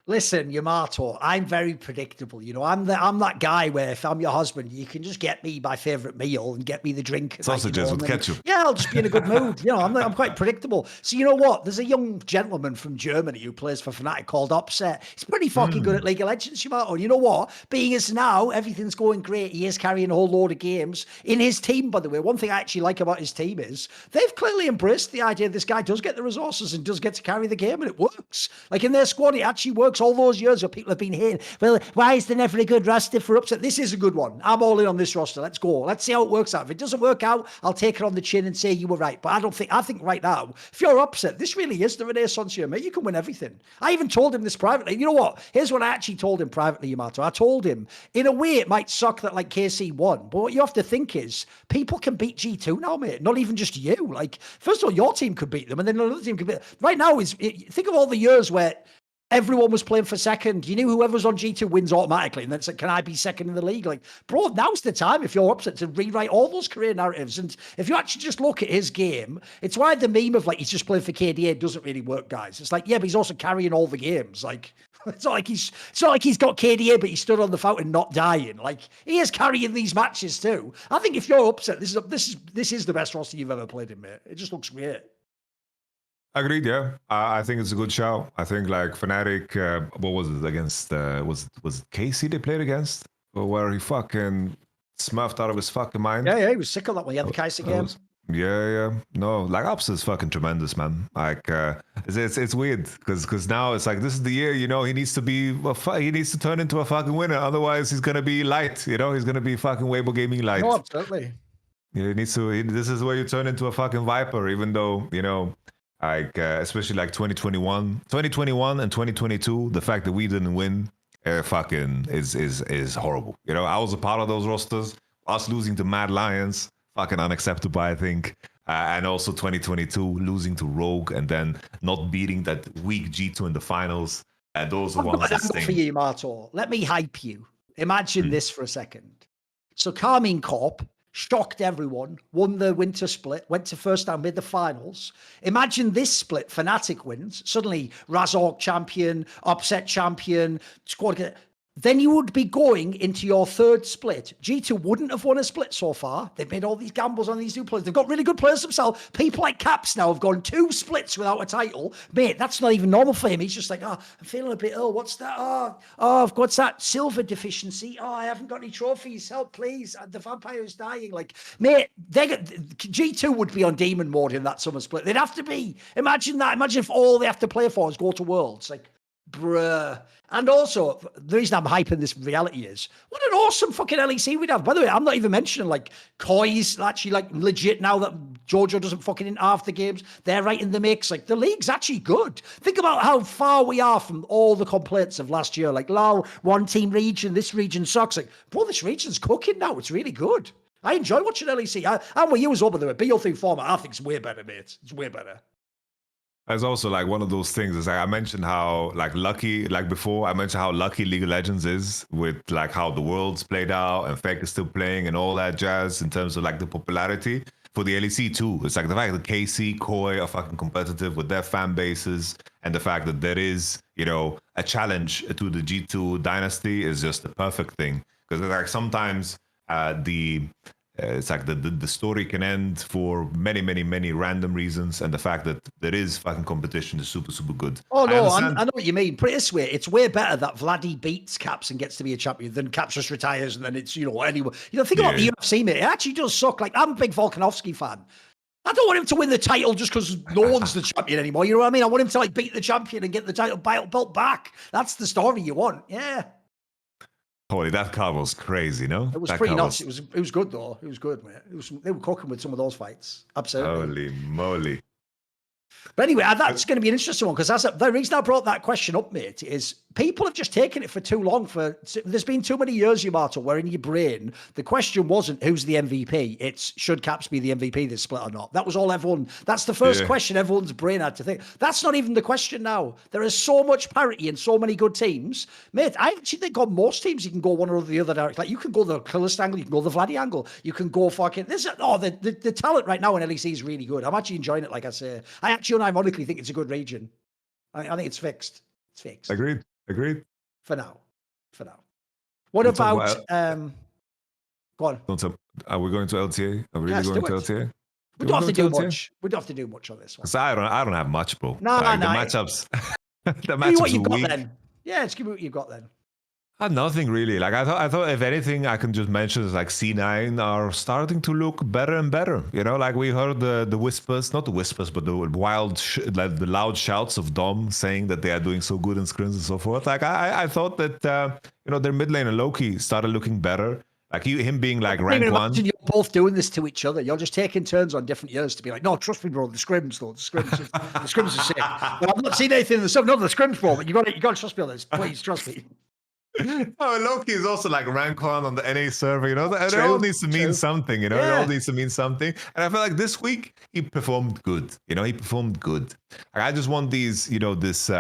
Speaker 1: Listen, Yamato, I'm very predictable. I'm that guy where if I'm your husband, you can just get me my favorite meal and get me the drink.
Speaker 2: Sausages with ketchup.
Speaker 1: Yeah, I'll just be in a good mood. I'm quite predictable. So you know what? There's a young gentleman from Germany who plays for Fnatic called Upset. He's pretty fucking good at League of Legends, Yamato. And you know what? Being as now everything's going great, he is carrying a whole load of games in his team. By the way, one thing I actually like about his team is they've clearly embraced the idea this guy does get the resources and does get to carry the game, and it works. Like in their squad, it actually works. All those years where people have been here, well, why is there never a good roster for Upset? This is a good one. I'm all in on this roster. Let's go. Let's see how it works out. If it doesn't work out, I'll take it on the chin and say you were right. But I think right now, if you're Upset, this really is the Renaissance year, mate. You can win everything. I even told him this privately. You know what? Here's what I actually told him privately, Yamato. I told him, in a way, it might suck that like KC won, but what you have to think is people can beat G2 now, mate. Not even just you. Like, first of all, your team could beat them, and then another team could beat them. Right now, think of all the years where everyone was playing for second. You knew whoever's on G2 wins automatically. And then it's like, can I be second in the league? Like, bro, now's the time if you're Upset to rewrite all those career narratives. And if you actually just look at his game, it's why the meme of like, he's just playing for KDA doesn't really work, guys. It's like, yeah, but he's also carrying all the games. Like, it's not like he's got KDA, but he stood on the fountain not dying. Like, he is carrying these matches too. I think if you're Upset, this is the best roster you've ever played in, mate. It just looks great.
Speaker 2: Agreed, yeah. I think it's a good show. I think like Fnatic, what was it against? Was it KC they played against? Or where he fucking smurfed out of his fucking mind?
Speaker 1: Yeah, he was sick of that one. He had the Kaiser game.
Speaker 2: Yeah. No, like Ups is fucking tremendous, man. Like it's weird because now it's like this is the year, he needs to turn into a fucking winner. Otherwise, he's gonna be light. He's gonna be fucking Weibo Gaming light.
Speaker 1: No, absolutely.
Speaker 2: He needs to. This is where you turn into a fucking Viper, even though like especially like 2021 and 2022, the fact that we didn't win fucking is horrible. I was a part of those rosters. Us losing to Mad Lions, fucking unacceptable, I think. And also 2022 losing to Rogue and then not beating that weak G2 in the finals. And those are ones that sting.
Speaker 1: For you, Marto. Let me hype you. Imagine this for a second. So KCorp shocked everyone, won the winter split, went to first down, made the finals. Imagine this split, Fnatic wins. Suddenly, Razork champion, Upset champion, squad. Then you would be going into your third split. G2 wouldn't have won a split so far. They've made all these gambles on these new players. They've got really good players themselves. People like Caps now have gone 2 splits without a title. Mate, that's not even normal for him. He's just like, I'm feeling a bit ill. What's that? What's that? Silver deficiency. I haven't got any trophies. Help, please. The vampire is dying. Like, mate, G2 would be on demon mode in that summer split. They'd have to be. Imagine that. Imagine if all they have to play for is go to Worlds. Like, Bruh. And also, the reason I'm hyping this reality is, what an awesome fucking LEC we'd have. By the way, I'm not even mentioning like Koi's actually like legit now that Jojo doesn't fucking in half the games. They're right in the mix. Like the league's actually good. Think about how far we are from all the complaints of last year. Like, lol, one team region, this region sucks. Like, bro, this region's cooking now. It's really good. I enjoy watching LEC. I'm with you as well, by the way. BO3 format, I think it's way better, mate. It's way better.
Speaker 2: There's also like one of those things is like I mentioned how like lucky, like before, I mentioned how lucky League of Legends is with like how the world's played out and Fake is still playing and all that jazz in terms of like the popularity for the LEC too. It's like the fact that KC, Koi are fucking competitive with their fan bases and the fact that there is, you know, a challenge to the G2 dynasty is just the perfect thing. Because like sometimes it's like the story can end for many random reasons, and the fact that there is fucking competition is super good.
Speaker 1: Oh no, I know what you mean. Put it this way, it's way better that Vladdy beats Caps and gets to be a champion than Caps just retires and then it's, you know, anyway. You know, think about the UFC, mate. It actually does suck. Like, I'm a big Volkanovski fan. I don't want him to win the title just because no one's the champion anymore. You know what I mean? I want him to like beat the champion and get the title belt back. That's the story you want. Yeah.
Speaker 2: Holy, that card was crazy, no?
Speaker 1: It was pretty nuts. It was good though. It was good, man. They were cooking with some of those fights. Absolutely.
Speaker 2: Holy moly.
Speaker 1: But anyway, that's going to be an interesting one because the reason I brought that question up, mate, is people have just taken it for too long. There's been too many years, Yamato, where in your brain the question wasn't who's the MVP. It's should Caps be the MVP this split or not. That was all everyone. That's the first question everyone's brain had to think. That's not even the question now. There is so much parity and so many good teams, mate. I actually think on most teams you can go one or the other direction. Like you can go the Killist angle, you can go the Vladdy angle, you can go fucking. The talent right now in LEC is really good. I'm actually enjoying it. Like I say, I actually unironically think it's a good region. I think it's fixed. It's fixed.
Speaker 2: Agreed.
Speaker 1: For now. What about go on.
Speaker 2: Are we going to LTA? Are we really going to LTA?
Speaker 1: We don't have to do much. We don't have to do much on this one.
Speaker 2: Because I don't have much, bro.
Speaker 1: No.
Speaker 2: The matchups. The matchups.
Speaker 1: Give me what you've got then. Yeah, just give me what you've got then.
Speaker 2: Nothing really. Like I thought if anything I can just mention is like C9 are starting to look better and better. You know, like we heard the whispers, not the whispers, but the the loud shouts of Dom saying that they are doing so good in scrims and so forth. Like I thought that you know, their mid lane and Loki started looking better. Like him being like rank 1.
Speaker 1: You're both doing this to each other. You're just taking turns on different years to be like, no, trust me, bro. The scrims, though. The scrims are sick. But I've not seen anything in the stuff. No, the scrims, bro. But you got to trust me on this. Please trust me.
Speaker 2: Oh, Loki is also like rank 1 on the NA server, you know. It all needs to mean something, you know. It all needs to mean something. And I feel like this week he performed good. You know, he performed good. I just want these, you know, this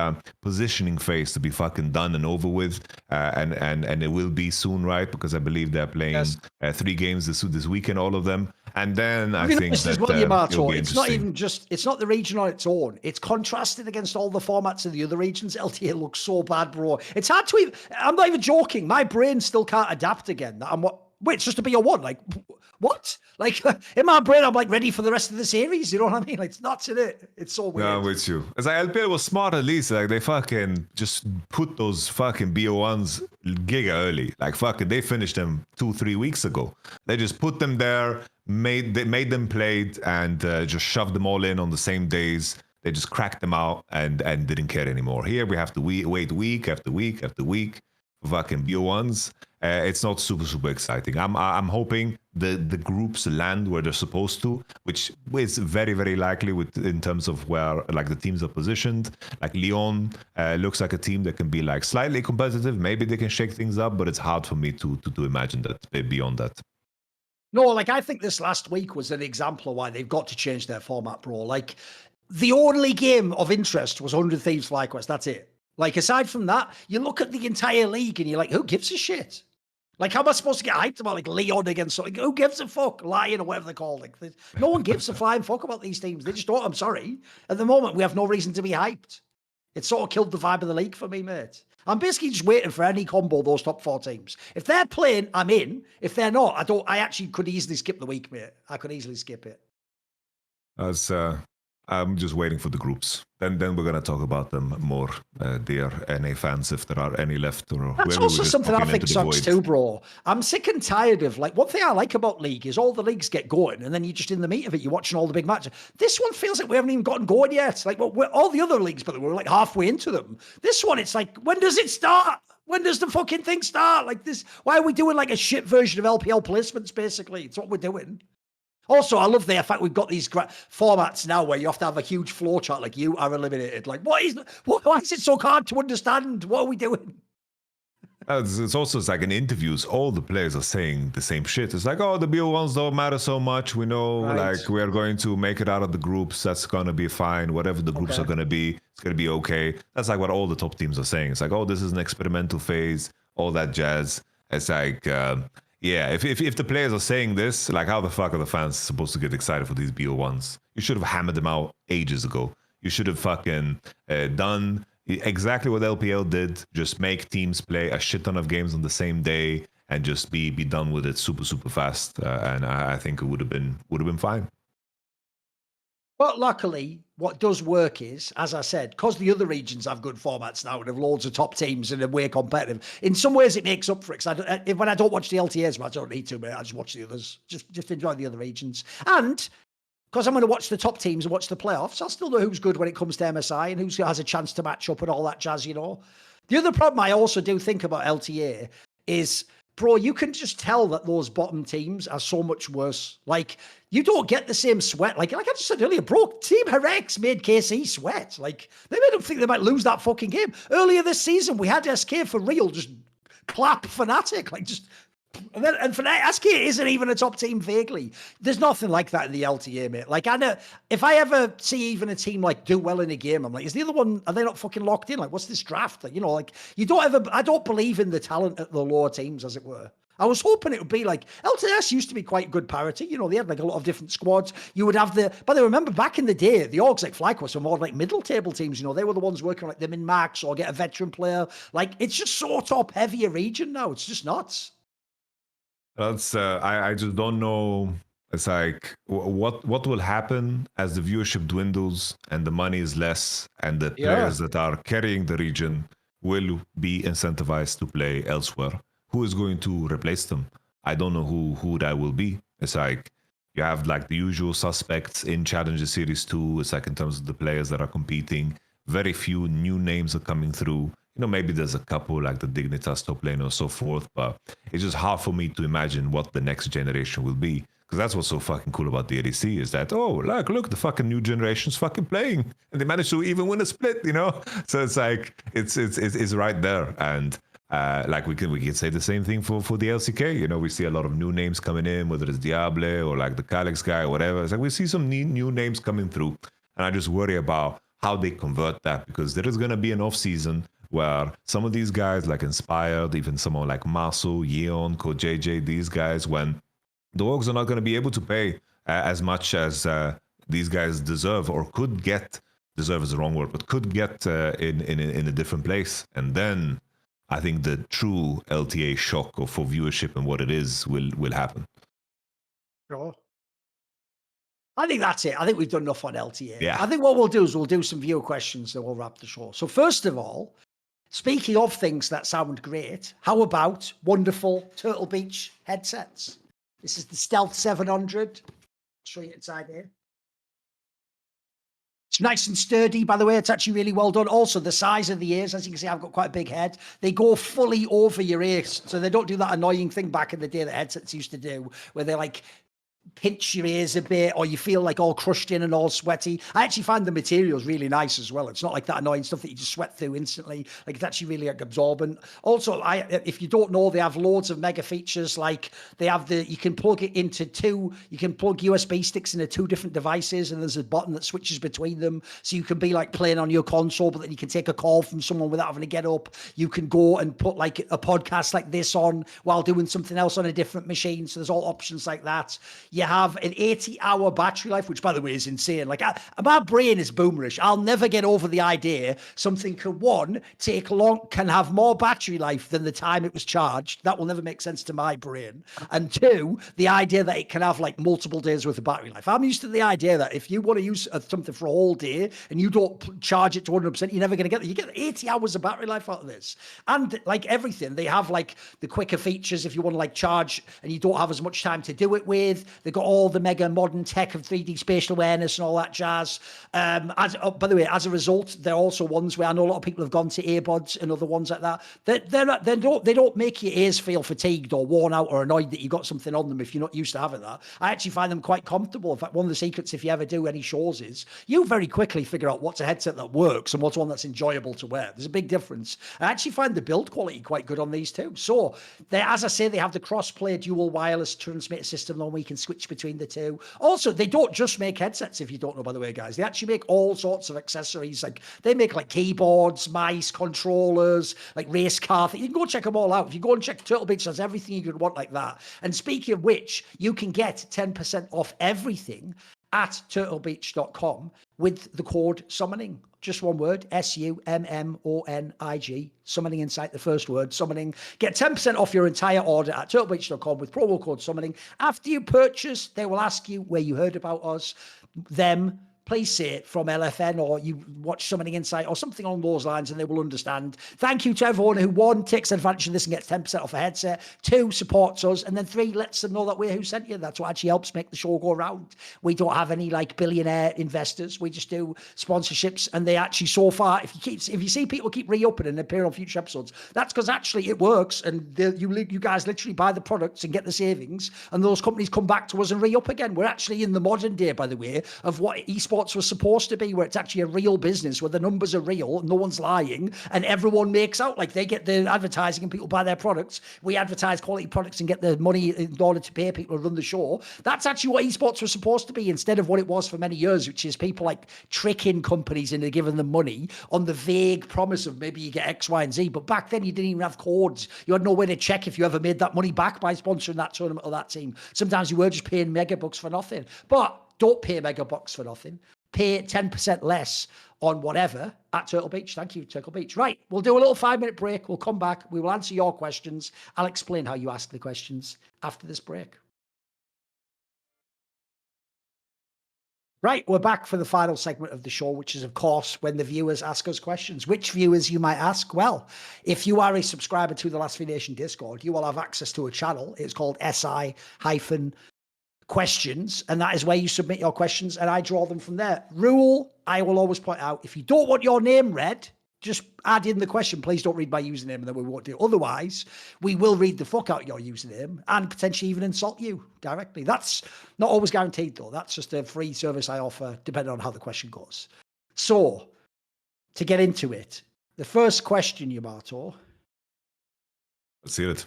Speaker 2: positioning phase to be fucking done and over with, and it will be soon, right? Because I believe they're playing 3 games this weekend, all of them. And then I think that it'll be
Speaker 1: it's not even just, it's not the region on its own. It's contrasted against all the formats of the other regions. LTA looks so bad, bro. It's hard to even, I'm not even joking. My brain still can't adapt again. Wait, it's just a BO1. Like, what? Like, in my brain, I'm like ready for the rest of the series. You know what I mean? Like, it's nuts in it. It's so weird.
Speaker 2: Yeah, I'm with you. It's like LPL was smart at least. Like, they fucking just put those fucking BO1s giga early. Like, fucking, they finished them 2-3 weeks ago. They just put them there, made them played, and just shoved them all in on the same days. They just cracked them out and didn't care anymore. Here, we have to wait week after week after week for fucking BO1s. It's not super exciting. I'm hoping the groups land where they're supposed to, which is very likely in terms of where like the teams are positioned. Like Lyon looks like a team that can be like slightly competitive. Maybe they can shake things up, but it's hard for me to imagine that beyond that.
Speaker 1: No, like I think this last week was an example of why they've got to change their format, bro. Like the only game of interest was 100 Thieves FlyQuest. That's it. Like aside from that, you look at the entire league and you're like, who gives a shit? Like, how am I supposed to get hyped about like Leon against something? Who gives a fuck? Lion or whatever they're called. Like, no one gives a flying fuck about these teams. They just don't. I'm sorry. At the moment, we have no reason to be hyped. It sort of killed the vibe of the league for me, mate. I'm basically just waiting for any combo of those top 4 teams. If they're playing, I'm in. If they're not, I actually could easily skip the week, mate. I could easily skip it.
Speaker 2: I'm just waiting for the groups. Then we're gonna talk about them more, dear NA fans, if there are any left, or
Speaker 1: that's
Speaker 2: maybe
Speaker 1: also
Speaker 2: we're just
Speaker 1: something I
Speaker 2: talking
Speaker 1: think
Speaker 2: into the
Speaker 1: sucks
Speaker 2: void.
Speaker 1: too, bro. I'm sick and tired of like one thing I like about League is all the leagues get going, and then you're just in the meat of it. You're watching all the big matches. This one feels like we haven't even gotten going yet. Like we're all the other leagues, but we're like halfway into them. This one, it's like, when does it start? When does the fucking thing start? Like this, why are we doing like a shit version of LPL placements? Basically, it's what we're doing. Also, I love the fact we've got these formats now where you have to have a huge flow chart, like you are eliminated. Like, why is it so hard to understand? What are we doing?
Speaker 2: It's also like in interviews, all the players are saying the same shit. It's like, oh, the BO1s don't matter so much. We know, like, we are going to make it out of the groups. That's going to be fine. Whatever the groups are going to be, it's going to be okay. That's like what all the top teams are saying. It's like, oh, this is an experimental phase, all that jazz. It's like, yeah, if the players are saying this, like, how the fuck are the fans supposed to get excited for these BO1s? You should have hammered them out ages ago. You should have fucking done exactly what LPL did. Just make teams play a shit ton of games on the same day and just be done with it super fast. And I think it would have been fine.
Speaker 1: But luckily, what does work is, as I said, because the other regions have good formats now and have loads of top teams and are way competitive, in some ways it makes up for it. When I don't watch the LTAs, I don't need to, but I just watch the others. Just enjoy the other regions. And because I'm going to watch the top teams and watch the playoffs, I'll still know who's good when it comes to MSI and who has a chance to match up and all that jazz, you know. The other problem I also do think about LTA is, bro, you can just tell that those bottom teams are so much worse. Like, you don't get the same sweat. Like I just said earlier, bro, Team Heretics made KC sweat. Like, they made them think they might lose that fucking game. Earlier this season, we had SK for real just clap Fnatic. Like, just... And Fnatic, SK isn't even a top team vaguely. There's nothing like that in the LTA, mate. Like, I know if I ever see even a team like do well in a game, I'm like, is the other one, are they not fucking locked in? Like, what's this draft? Like, you know, like, I don't believe in the talent at the lower teams, as it were. I was hoping it would be like, LTS used to be quite good parity. You know, they had like a lot of different squads. You would have but I remember back in the day, the orgs like FlyQuest were more like middle table teams. You know, they were the ones working on like the min-max or get a veteran player. Like, it's just so top heavy a region now. It's just nuts.
Speaker 2: That's I just don't know. It's like what will happen as the viewership dwindles and the money is less, and the players that are carrying the region will be incentivized to play elsewhere. Who is going to replace them? I don't know who that will be. It's like you have like the usual suspects in Challenger Series 2. It's like in terms of the players that are competing, very few new names are coming through. You know, maybe there's a couple like the Dignitas top lane or so forth, but it's just hard for me to imagine what the next generation will be. Because that's what's so fucking cool about the ADC is that, oh, like, look, the fucking new generation's fucking playing. And they managed to even win a split, you know? So it's like, it's right there. And like we can say the same thing for the LCK. You know, we see a lot of new names coming in, whether it's Diable or like the Calyx guy or whatever. It's like we see some new names coming through. And I just worry about how they convert that, because there is going to be an off season where some of these guys like Inspired, even someone like Marso, Yeon, CoJJ, these guys, when the orgs are not going to be able to pay as much as these guys deserve, or could get, deserve is the wrong word, but could get in a different place. And then I think the true LTA shock for viewership and what it is will happen.
Speaker 1: Sure. I think that's it. I think we've done enough on LTA.
Speaker 2: Yeah.
Speaker 1: I think what we'll do is we'll do some viewer questions and we'll wrap the show. So first of all, speaking of things that sound great, how about wonderful Turtle Beach headsets? This is the Stealth 700. I'll show you inside here. It's nice and sturdy, by the way. It's actually really well done. Also, the size of the ears, as you can see, I've got quite a big head. They go fully over your ears. So they don't do that annoying thing back in the day that headsets used to do, where they like pinch your ears a bit, or you feel like all crushed in and all sweaty. I actually find the materials really nice as well. It's not like that annoying stuff that you just sweat through instantly. Like, it's actually really like absorbent. Also, if you don't know, they have loads of mega features. Like, they have you can plug it into you can plug USB sticks into 2 different devices, and there's a button that switches between them. So you can be like playing on your console, but then you can take a call from someone without having to get up. You can go and put like a podcast like this on while doing something else on a different machine. So there's all options like that. you have an 80-hour battery life, which, by the way, is insane. Like, my brain is boomerish. I'll never get over the idea something can have more battery life than the time it was charged. That will never make sense to my brain. And two, the idea that it can have like multiple days worth of battery life. I'm used to the idea that if you want to use something for a whole day and you don't charge it to 100%, you're never going to get that. You get 80 hours of battery life out of this. And like everything, they have like the quicker features if you want to like charge and you don't have as much time to do it with. They've got all the mega modern tech of 3D spatial awareness and all that jazz. By the way, as a result, they're also ones where I know a lot of people have gone to earbuds and other ones like that. They don't make your ears feel fatigued or worn out or annoyed that you got something on them if you're not used to having that. I actually find them quite comfortable. In fact, one of the secrets, if you ever do any shows, is you very quickly figure out what's a headset that works and what's one that's enjoyable to wear. There's a big difference. I actually find the build quality quite good on these too. So, as I say, they have the cross-play dual wireless transmitter system on where you can switch between the two. Also, they don't just make headsets, if you don't know, by the way, guys. They actually make all sorts of accessories. Like, they make like keyboards, mice, controllers, like race car. You can go check them all out. If you go and check Turtle Beach, there's everything you could want like that. And speaking of which, you can get 10% off everything at turtlebeach.com with the code summoning. Just one word, SUMMONIG, summoning inside the first word, summoning. Get 10% off your entire order at turtlebeach.com with promo code summoning. After you purchase, they will ask you where you heard about us, them. Please say it from LFN or you watch Summoning Insight or something along those lines and they will understand. Thank you to everyone who, one, takes advantage of this and gets 10% off a headset, two, supports us, and then three, lets them know that we're who sent you. That's what actually helps make the show go around. We don't have any like billionaire investors. We just do sponsorships, and they actually, so far, if you see people keep re-upping and appear on future episodes, that's because actually it works, and you guys literally buy the products and get the savings, and those companies come back to us and re-up again. We're actually in the modern day, by the way, of what esports was supposed to be, where it's actually a real business where the numbers are real, no one's lying, and everyone makes out. Like, they get the advertising and people buy their products. We advertise quality products and get the money in order to pay people to run the show. That's actually what esports was supposed to be, instead of what it was for many years, which is people like tricking companies into giving them money on the vague promise of maybe you get X, Y, and Z. But back then you didn't even have codes. You had no way to check if you ever made that money back by sponsoring that tournament or that team. Sometimes you were just paying mega bucks for nothing. But don't pay mega bucks for nothing. Pay 10% less on whatever at Turtle Beach. Thank you, Turtle Beach. Right, we'll do a little 5-minute break. We'll come back. We will answer your questions. I'll explain how you ask the questions after this break. Right, we're back for the final segment of the show, which is, of course, when the viewers ask us questions. Which viewers, you might ask? Well, if you are a subscriber to the Last Free Nation Discord, you will have access to a channel. It's called SI-questions, and that is where you submit your questions and I draw them from there. Rule, I will always point out, if you don't want your name read, just add in the question. Please don't read my username, and then we won't do it. Otherwise, we will read the fuck out your username and potentially even insult you directly. That's not always guaranteed, though. That's just a free service I offer, depending on how the question goes. So, to get into it, the first question, Yamato.
Speaker 2: Let's hear it.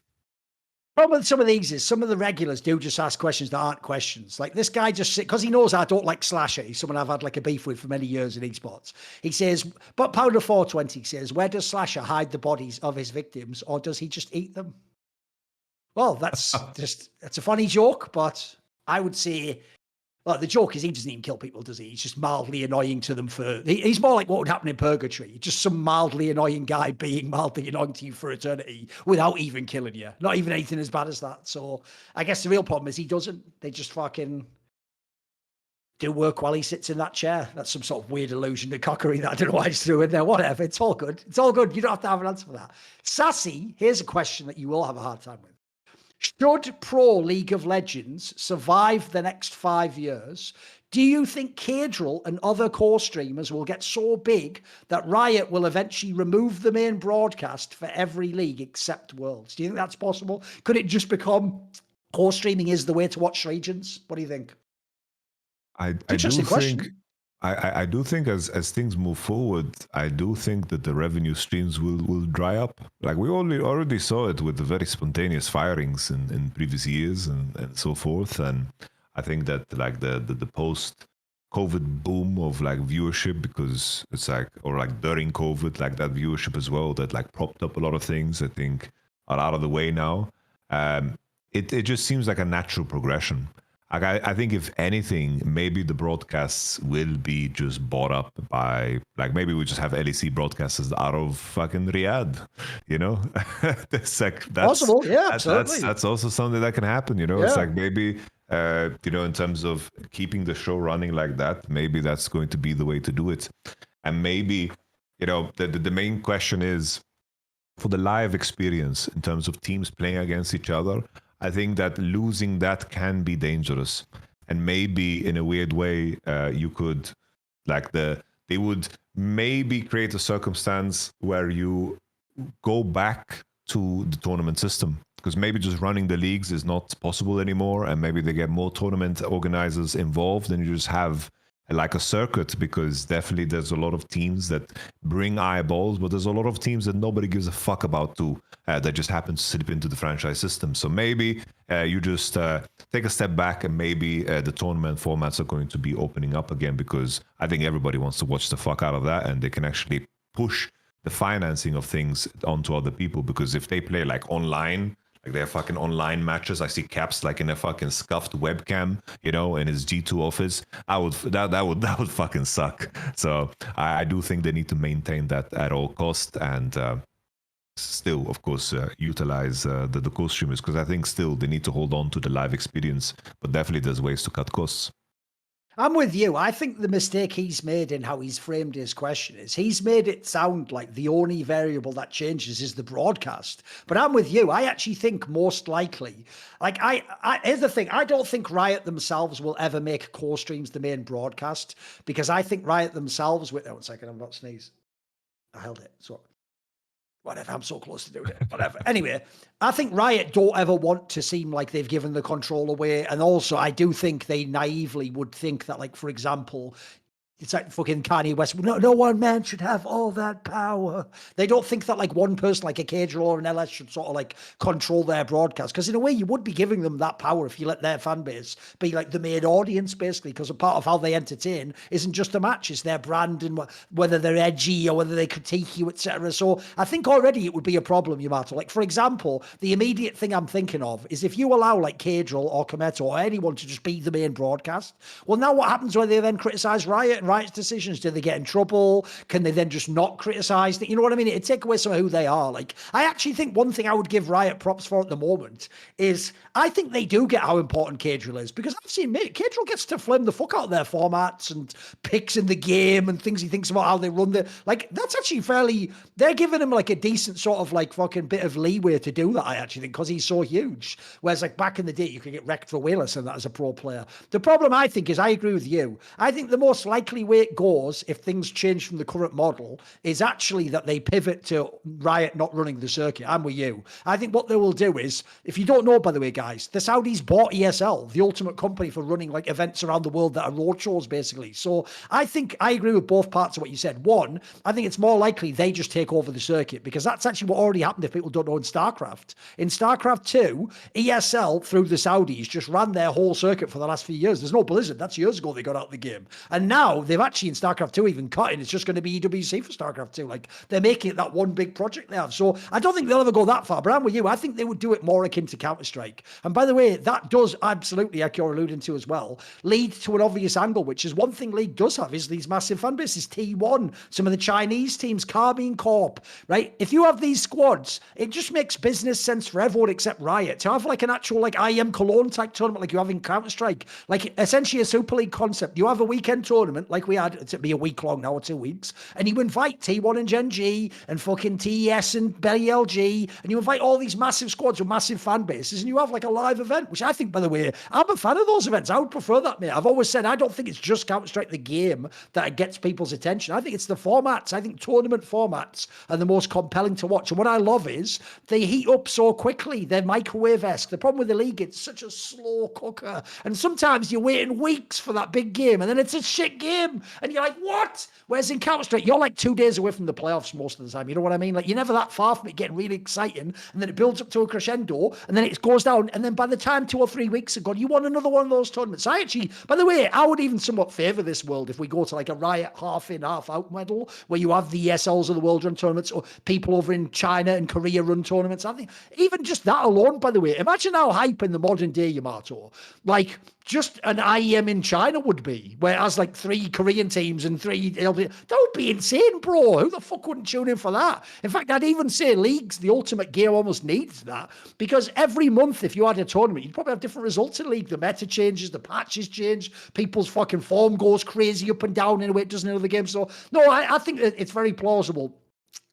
Speaker 1: Problem with some of these is some of the regulars do just ask questions that aren't questions. Like this guy just, because he knows I don't like Slasher. He's someone I've had like a beef with for many years in esports. He says, but Powder 420 says, where does Slasher hide the bodies of his victims, or does he just eat them? Well, that's it's a funny joke, but I would say, well, the joke is he doesn't even kill people, does he? He's just mildly annoying to them he's more like what would happen in Purgatory. Just some mildly annoying guy being mildly annoying to you for eternity without even killing you. Not even anything as bad as that. So I guess the real problem is he doesn't. They just fucking do work while he sits in that chair. That's some sort of weird illusion of cockery that I don't know why I just threw in there. Whatever. It's all good. It's all good. You don't have to have an answer for that. Sassy, here's a question that you will have a hard time with. Should Pro League of Legends survive the next 5 years, do you think Cadril and other core streamers will get so big that Riot will eventually remove the main broadcast for every league except Worlds? Do you think that's possible? Could it just become core streaming is the way to watch regions? What do you think?
Speaker 2: I do think as things move forward, I do think that the revenue streams will dry up. Like we already saw it with the very spontaneous firings in previous years and so forth. And I think that like the post-COVID boom of like viewership, because it's like, or like during COVID, like that viewership as well, that like propped up a lot of things, I think are out of the way now. It just seems like a natural progression. I think if anything, maybe the broadcasts will be just bought up by, like, maybe we just have LEC broadcasters out of fucking Riyadh, you know? It's like,
Speaker 1: Possible, yeah, absolutely.
Speaker 2: That's also something that can happen, you know?
Speaker 1: Yeah.
Speaker 2: It's like maybe, you know, in terms of keeping the show running like that, maybe that's going to be the way to do it. And maybe, you know, the main question is, for the live experience in terms of teams playing against each other, I think that losing that can be dangerous. And maybe in a weird way, you could, like, they would maybe create a circumstance where you go back to the tournament system, because maybe just running the leagues is not possible anymore, and maybe they get more tournament organizers involved, and you just have like a circuit, because definitely there's a lot of teams that bring eyeballs, but there's a lot of teams that nobody gives a fuck about too, that just happen to slip into the franchise system. So maybe you just take a step back, and maybe the tournament formats are going to be opening up again, because I think everybody wants to watch the fuck out of that, and they can actually push the financing of things onto other people. Because if they play like online, like their fucking online matches, I see Caps like in a fucking scuffed webcam, you know, in his G2 office. That would fucking suck. So I do think they need to maintain that at all cost, and still, of course, utilize the co-streamers, because I think still they need to hold on to the live experience. But definitely, there's ways to cut costs.
Speaker 1: I'm with you. I think the mistake he's made in how he's framed his question is he's made it sound like the only variable that changes is the broadcast. But I'm with you. I actually think most likely, like here's the thing. I don't think Riot themselves will ever make core streams the main broadcast, because I think Riot themselves, wait, 1 second, I'm not sneeze. I held it. So whatever, I'm so close to doing it. Whatever. Anyway, I think Riot don't ever want to seem like they've given the control away. And also, I do think they naively would think that, like, for example, it's like fucking Kanye West. No one man should have all that power. They don't think that like one person like a Cage or an LS should sort of like control their broadcast. Because in a way, you would be giving them that power if you let their fan base be like the main audience, basically. Because a part of how they entertain isn't just the match, it's their brand and whether they're edgy or whether they critique you, etc. So I think already it would be a problem, Yamato. Like, for example, the immediate thing I'm thinking of is if you allow like Cage or Kometo or anyone to just be the main broadcast, well, now what happens when they then criticize Riot and Riot's decisions? Do they get in trouble? Can they then just not criticize it? You know what I mean? It'd take away some of who they are. Like, I actually think one thing I would give Riot props for at the moment is I think they do get how important Cadrill is, because I've seen Cadrill gets to flame the fuck out of their formats and picks in the game and things he thinks about how they run the, like, that's actually fairly, they're giving him like a decent sort of like fucking bit of leeway to do that, I actually think, because he's so huge. Whereas like back in the day, you could get wrecked for Willis and that as a pro player. The problem I think is, I agree with you. I think the most likely way it goes, if things change from the current model, is actually that they pivot to Riot not running the circuit. I'm with you. I think what they will do is, if you don't know, by the way, guys, the Saudis bought ESL, the ultimate company for running like events around the world that are roadshows, basically. So I think I agree with both parts of what you said. One, I think it's more likely they just take over the circuit, because that's actually what already happened, if people don't know, in StarCraft. In StarCraft 2, ESL, through the Saudis, just ran their whole circuit for the last few years. There's no Blizzard. That's years ago they got out of the game. And now they've actually, in StarCraft 2, even cut in. It's just going to be EWC for StarCraft 2. Like, they're making it that one big project they have. So I don't think they'll ever go that far, but I'm with you. I think they would do it more akin to Counter-Strike. And by the way, that does absolutely, like you're alluding to as well, lead to an obvious angle, which is one thing League does have, is these massive fan bases. T1, some of the Chinese teams, KCorp, right? If you have these squads, it just makes business sense for everyone except Riot to have like an actual like IM Cologne type tournament like you have in Counter-Strike, like essentially a Super League concept. You have a weekend tournament like we had, it'd be a week long now or 2 weeks, and you invite T1 and Gen G and fucking TES and BLG, and you invite all these massive squads with massive fan bases, and you have like a live event, which I think, by the way, I'm a fan of those events. I would prefer that, mate. I've always said I don't think it's just Counter-Strike the game that gets people's attention. I think it's the formats. I think tournament formats are the most compelling to watch. And what I love is they heat up so quickly. They're microwave-esque. The problem with the league, it's such a slow cooker. And sometimes you're waiting weeks for that big game, and then it's a shit game. And you're like, what? Whereas in Counter-Strike, you're like 2 days away from the playoffs most of the time. You know what I mean? Like, you're never that far from it getting really exciting, and then it builds up to a crescendo, and then it goes down, and then by the time 2 or 3 weeks are gone, you want another one of those tournaments. I actually, by the way, I would even somewhat favour this world if we go to like a Riot half in, half out model, where you have the ESLs of the world run tournaments, or people over in China and Korea run tournaments. I think even just that alone, by the way, imagine how hype in the modern day, Yamato. Like, just an IEM in China would be, where it has like 3 Korean teams and 3 LPL. That would be insane, bro. Who the fuck wouldn't tune in for that? In fact, I'd even say leagues, the ultimate gear almost needs that, because every month, if you had a tournament, you'd probably have different results in league. The meta changes, the patches change, people's fucking form goes crazy up and down in a way it doesn't in other games. So, no, I think that it's very plausible.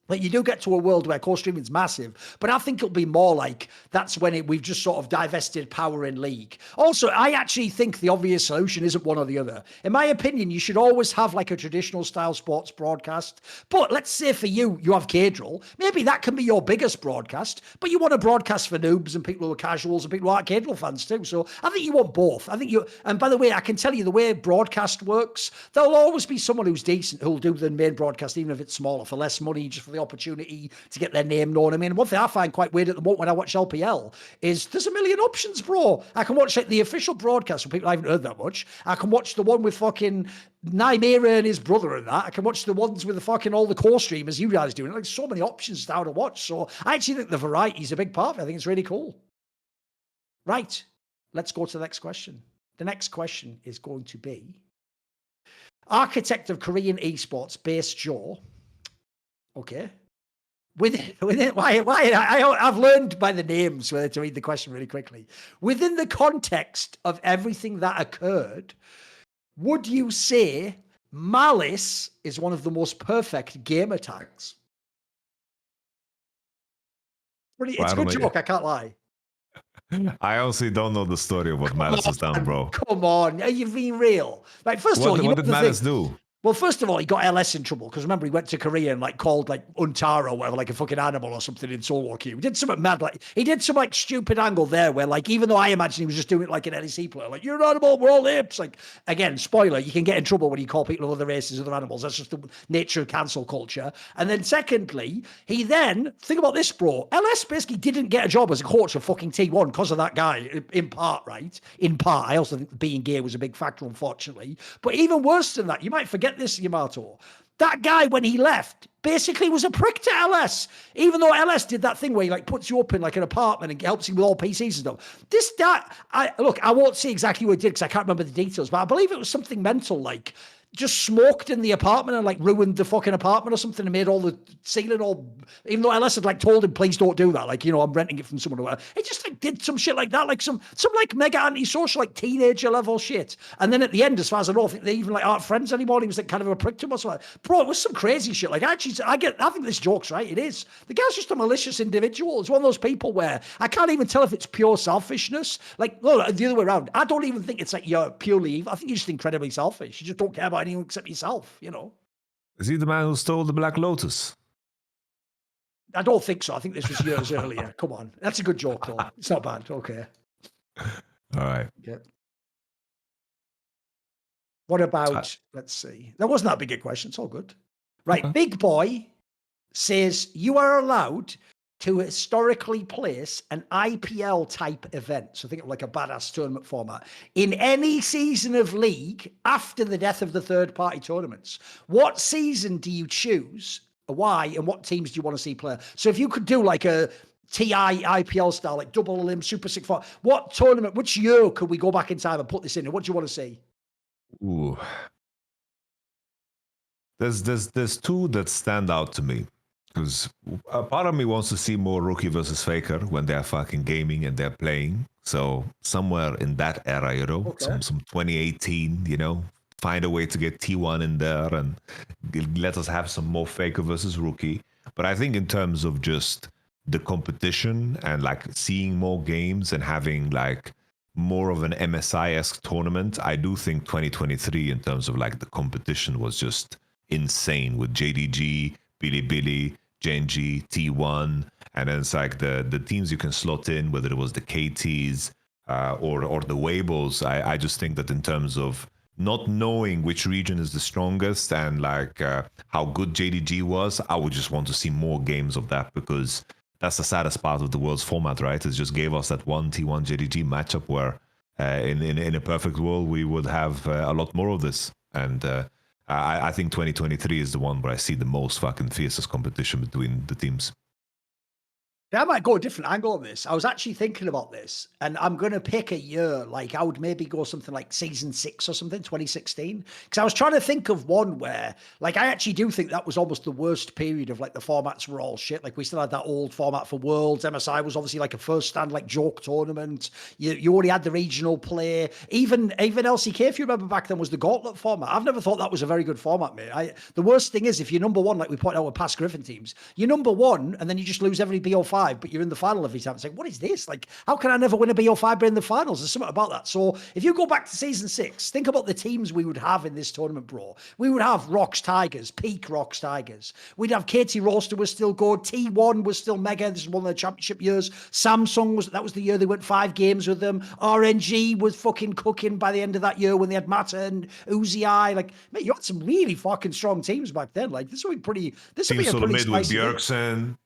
Speaker 1: But you do get to a world where core streaming is massive, but I think it'll be more like that's when we've just sort of divested power in league. Also, I actually think the obvious solution isn't one or the other. In my opinion, you should always have like a traditional style sports broadcast. But let's say for you, you have Cadril. Maybe that can be your biggest broadcast, but you want to broadcast for noobs and people who are casuals and people who aren't Cadril fans too. So I think you want both. I think and by the way, I can tell you the way broadcast works, there'll always be someone who's decent who'll do the main broadcast, even if it's smaller, for less money, just for the opportunity to get their name known. I mean, one thing I find quite weird at the moment when I watch LPL is there's a million options, bro. I can watch like the official broadcast for people I haven't heard that much. I can watch the one with fucking Nymera and his brother and that. I can watch the ones with the fucking all the core streamers you guys doing. Like so many options to how to watch. So I actually think the variety is a big part of it. I think it's really cool. Right. Let's go to the next question. The next question is going to be architect of Korean esports, Base Joe. Okay. I've learned by the names whether to read the question really quickly. Within the context of everything that occurred, would you say Malice is one of the most perfect gamer tags? It's a good joke, I can't lie.
Speaker 2: I honestly don't know the story of what Malice has done, bro.
Speaker 1: Come on, are you being real? Like, first of all,
Speaker 2: what did Malice do?
Speaker 1: Well, first of all, he got LS in trouble because remember he went to Korea and like called like Untaro, whatever, like a fucking animal or something in solo queue. He did something mad, like he did some like stupid angle there where like even though I imagine he was just doing it like an NEC player, like you're an animal, we're all apes. Like again, spoiler, you can get in trouble when you call people of other races other animals. That's just the nature of cancel culture. And then secondly, he then think about this, bro. LS basically didn't get a job as a coach of fucking T1 because of that guy, in part, right? In part, I also think being gay was a big factor, unfortunately. But even worse than that, you might forget this, Yamato. That guy, when he left, basically was a prick to LS. Even though LS did that thing where he like puts you up in like an apartment and helps you with all PCs and stuff. I won't say exactly what he did because I can't remember the details, but I believe it was something mental, like just smoked in the apartment and like ruined the fucking apartment or something and made all the ceiling all, even though LS had like told him, please don't do that. Like, you know, I'm renting it from someone or whatever. He just like did some shit like that, like some like mega antisocial, like teenager level shit. And then at the end, as far as I know, I think they even like aren't friends anymore. He was like kind of a prick to him or something. Bro, it was some crazy shit. Like I think this joke's right. It is. The guy's just a malicious individual. It's one of those people where I can't even tell if it's pure selfishness. Like, no, the other way around. I don't even think it's like you're purely evil. I think you're just incredibly selfish. You just don't care about anyone except yourself, you know.
Speaker 2: Is he the man who stole the Black Lotus?
Speaker 1: I don't think so. I think this was years earlier. Come on. That's a good joke, though. It's not bad. Okay.
Speaker 2: All right.
Speaker 1: Yeah. What about, let's see. That wasn't that big a question. It's all good. Right. Okay. Big Boy says you are allowed to historically place an IPL type event, so think of like a badass tournament format, in any season of league after the death of the third party tournaments. What season do you choose? Why? And what teams do you want to see play? So if you could do like a TI IPL style, like double limb, Super 6-4, what tournament, which year could we go back in time and put this in? And what do you want to see?
Speaker 2: Ooh. There's two that stand out to me. Because a part of me wants to see more Rookie versus Faker when they're fucking gaming and they're playing. So somewhere in that era, you know, some 2018, you know, find a way to get T1 in there and let us have some more Faker versus Rookie. But I think in terms of just the competition and like seeing more games and having like more of an MSI-esque tournament, I do think 2023 in terms of like the competition was just insane with JDG, Bilibili, Genji, T1, and then it's like the teams you can slot in, whether it was the KTs or the Weibos. I just think that in terms of not knowing which region is the strongest and like how good JDG was, I would just want to see more games of that because that's the saddest part of the world's format, right? It just gave us that one T1 JDG matchup where in a perfect world we would have a lot more of this. And I think 2023 is the one where I see the most fucking fiercest competition between the teams.
Speaker 1: I might go a different angle on this. I was actually thinking about this, and I'm going to pick a year. Like, I would maybe go something like season 6 or something, 2016. Because I was trying to think of one where, like, I actually do think that was almost the worst period of, like, the formats were all shit. Like, we still had that old format for Worlds. MSI was obviously like a first stand, like, joke tournament. You already had the regional play. Even LCK, if you remember back then, was the gauntlet format. I've never thought that was a very good format, mate. The worst thing is, if you're number one, like we pointed out with past Griffin teams, you're number one, and then you just lose every BO5. But you're in the final every time. It's like, what is this? Like, how can I never win a BO5 but in the finals? There's something about that. So if you go back to season 6, think about the teams we would have in this tournament, bro. We would have Rocks Tigers, peak Rocks Tigers. We'd have KT Roaster was still good. T1 was still mega. This is one of the championship years. Samsung that was the year they went 5 games with them. RNG was fucking cooking by the end of that year when they had Mata and Uzi I. Like, mate, you had some really fucking strong teams back then. Like, this would be a pretty
Speaker 2: mid with
Speaker 1: spicy
Speaker 2: Bjergsen.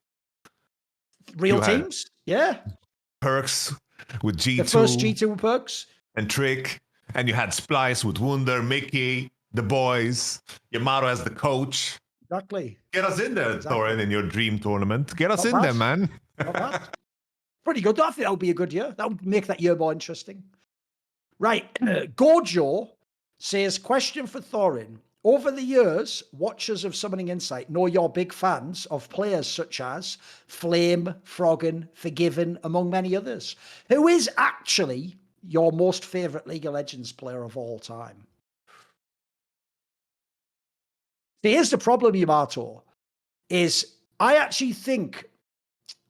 Speaker 1: Real teams, yeah.
Speaker 2: Perks with G2.
Speaker 1: The first G2 Perks.
Speaker 2: And Trick. And you had Splice with Wunder, Mickey, the boys, Yamato as the coach.
Speaker 1: Exactly.
Speaker 2: Get us in there, Thorin, in your dream tournament. Get us
Speaker 1: Not
Speaker 2: in
Speaker 1: bad.
Speaker 2: there, man.
Speaker 1: Not bad. Pretty good. I think that would be a good year. That would make that year more interesting. Right. Gojo says, question for Thorin. Over the years, watchers of Summoning Insight know you're big fans of players such as Flame, Froggen, Forgiven, among many others. Who is actually your most favourite League of Legends player of all time? Here's the problem, Yamato, is I actually think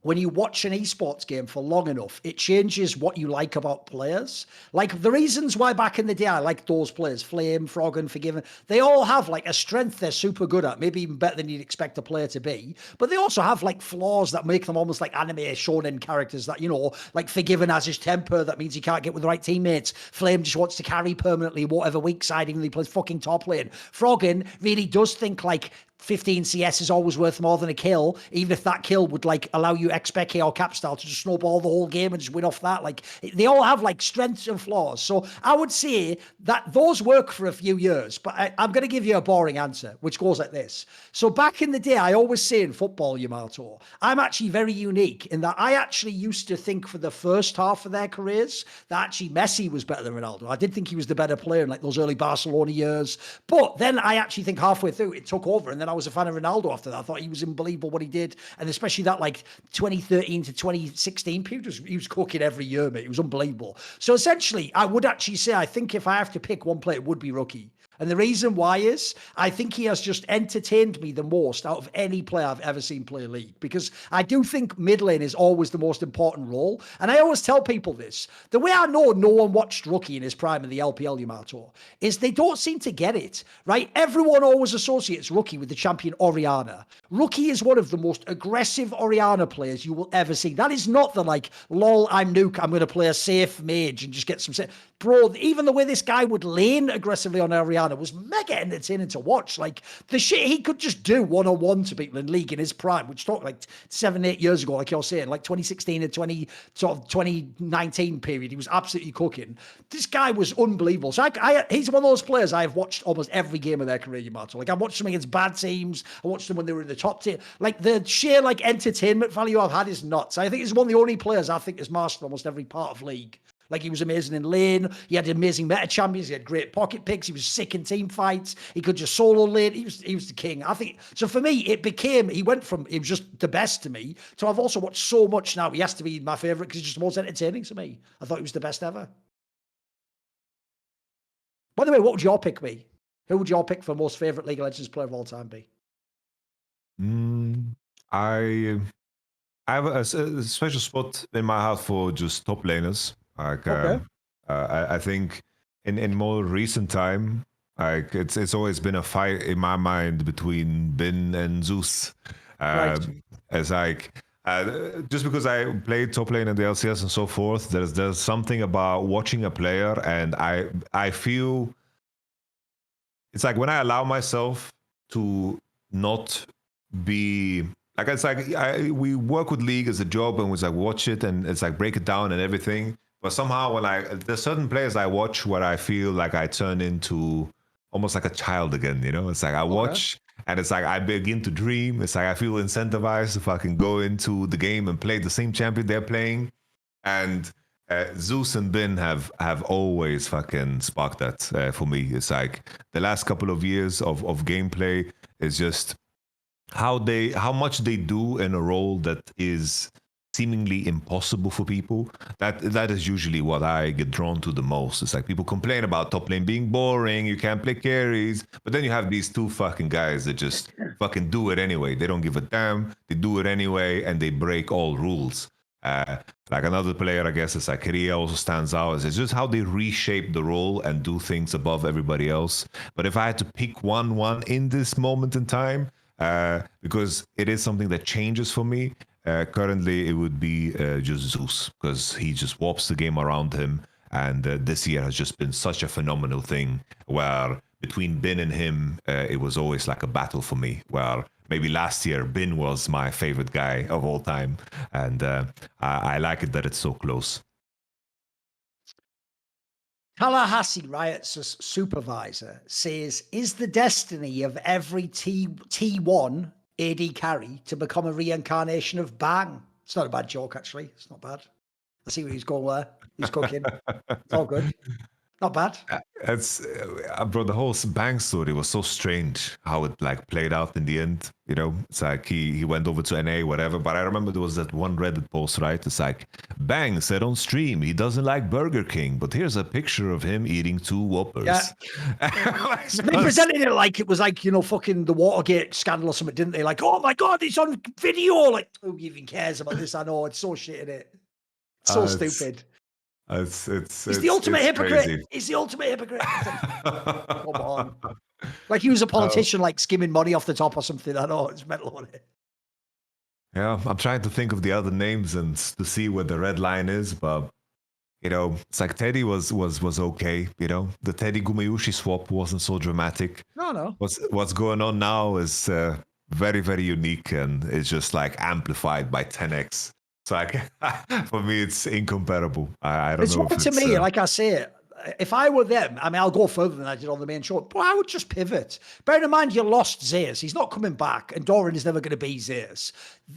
Speaker 1: when you watch an esports game for long enough, it changes what you like about players. Like, the reasons why back in the day I liked those players, Flame, Froggen, Forgiven, they all have like a strength they're super good at, maybe even better than you'd expect a player to be. But they also have like flaws that make them almost like anime shonen characters that, you know, like Forgiven has his temper, that means he can't get with the right teammates. Flame just wants to carry permanently, whatever weak side, even though he plays fucking top lane. Froggen really does think like 15 CS is always worth more than a kill, even if that kill would like allow you XP or cap style to just snowball the whole game and just win off that. Like, they all have like strengths and flaws. So I would say that those work for a few years, but I'm going to give you a boring answer, which goes like this. So back in the day, I always say in football, Yamato, I'm actually very unique in that I actually used to think for the first half of their careers that actually Messi was better than Ronaldo. I did think he was the better player in like those early Barcelona years. But then I actually think halfway through it took over, and then I was a fan of Ronaldo after that. I thought he was unbelievable what he did, and especially that like 2013 to 2016 period, he was cooking every year, mate. It was unbelievable. So essentially, I would actually say I think if I have to pick one player, it would be Rookie. And the reason why is I think he has just entertained me the most out of any player I've ever seen play League, because I do think mid lane is always the most important role. And I always tell people this. The way I know no one watched Rookie in his prime in the LPL, Yamato, is they don't seem to get it, right? Everyone always associates Rookie with the champion Orianna. Rookie is one of the most aggressive Orianna players you will ever see. That is not the like, lol, I'm Nuke, I'm going to play a safe mage and just get some... Bro, even the way this guy would lane aggressively on Orianna was mega entertaining to watch. Like, the shit he could just do one-on-one to people in League in his prime, which talked like 7-8 years ago, like you're saying, like 2016 and 2019 period, he was absolutely cooking. This guy was unbelievable. So he's one of those players I've watched almost every game of their career, Yamato. Like, I watched them against bad teams. I watched them when they were in the top tier. Like, the sheer like entertainment value I've had is nuts. I think he's one of the only players I think has mastered almost every part of League. Like, he was amazing in lane. He had amazing meta champions. He had great pocket picks. He was sick in team fights. He could just solo lane. He was the king. I think so. For me, he went from he was just the best to me to I've also watched so much now. He has to be my favorite because he's just the most entertaining to me. I thought he was the best ever. By the way, what would your pick be? Who would your pick for most favorite League of Legends player of all time be?
Speaker 2: I have a special spot in my heart for just top laners. Like,
Speaker 1: okay.
Speaker 2: I think in more recent time, like it's always been a fight in my mind between Bin and Zeus.
Speaker 1: Right.
Speaker 2: As like just because I played top lane in the LCS and so forth, there's something about watching a player, and I feel it's like when I allow myself to not be. Like, it's like we work with League as a job, and we like watch it and it's like break it down and everything. But somehow when there's certain players I watch where I feel like I turn into almost like a child again, you know? It's like I watch And it's like I begin to dream. It's like I feel incentivized if I can go into the game and play the same champion they're playing. And Zeus and Bin have always fucking sparked that for me. It's like the last couple of years of gameplay is just how much they do in a role that is seemingly impossible for people. That is usually what I get drawn to the most. It's like people complain about top lane being boring, you can't play carries, but then you have these two fucking guys that just fucking do it anyway. They don't give a damn. They do it anyway, and they break all rules. Like another player, I guess, it's like Korea also stands out. It's just how they reshape the role and do things above everybody else. But if I had to pick one in this moment in time, because it is something that changes for me, currently it would be just Zeus, because he just warps the game around him. And this year has just been such a phenomenal thing where between Bin and him, it was always like a battle for me, where maybe last year Bin was my favorite guy of all time. And I like it that it's so close.
Speaker 1: Tallahassee Riot's supervisor says, is the destiny of every T1 AD carry to become a reincarnation of Bang? It's not a bad joke, actually. It's not bad. I see where he's going there. He's cooking. It's all good. Not bad.
Speaker 2: It's bro, the whole Bang story was so strange how it like played out in the end. You know, it's like he went over to NA, whatever. But I remember there was that one Reddit post, right? It's like Bang said on stream he doesn't like Burger King, but here's a picture of him eating 2 Whoppers.
Speaker 1: Yeah. They presented it like it was like, you know, fucking the Watergate scandal or something, didn't they? Like, oh my god, it's on video. Like, who even cares about this? I know, it's so shit, innit? It's so stupid.
Speaker 2: It's
Speaker 1: the ultimate hypocrite.
Speaker 2: Crazy.
Speaker 1: He's the ultimate hypocrite. Come on. Like he was a politician, like skimming money off the top or something. I know, it's mental on it.
Speaker 2: Yeah, I'm trying to think of the other names and to see where the red line is, but you know, it's like Teddy was okay. You know, the Teddy Gumayushi swap wasn't so dramatic.
Speaker 1: No.
Speaker 2: What's going on now is very, very unique, and it's just like amplified by 10x. So for me, it's incomparable. I don't know.
Speaker 1: It's to me, like I say, if I were them, I mean, I'll go further than I did on the main show, but I would just pivot. Bear in mind, you lost Zeus. He's not coming back, and Thorin is never going to be Zeus.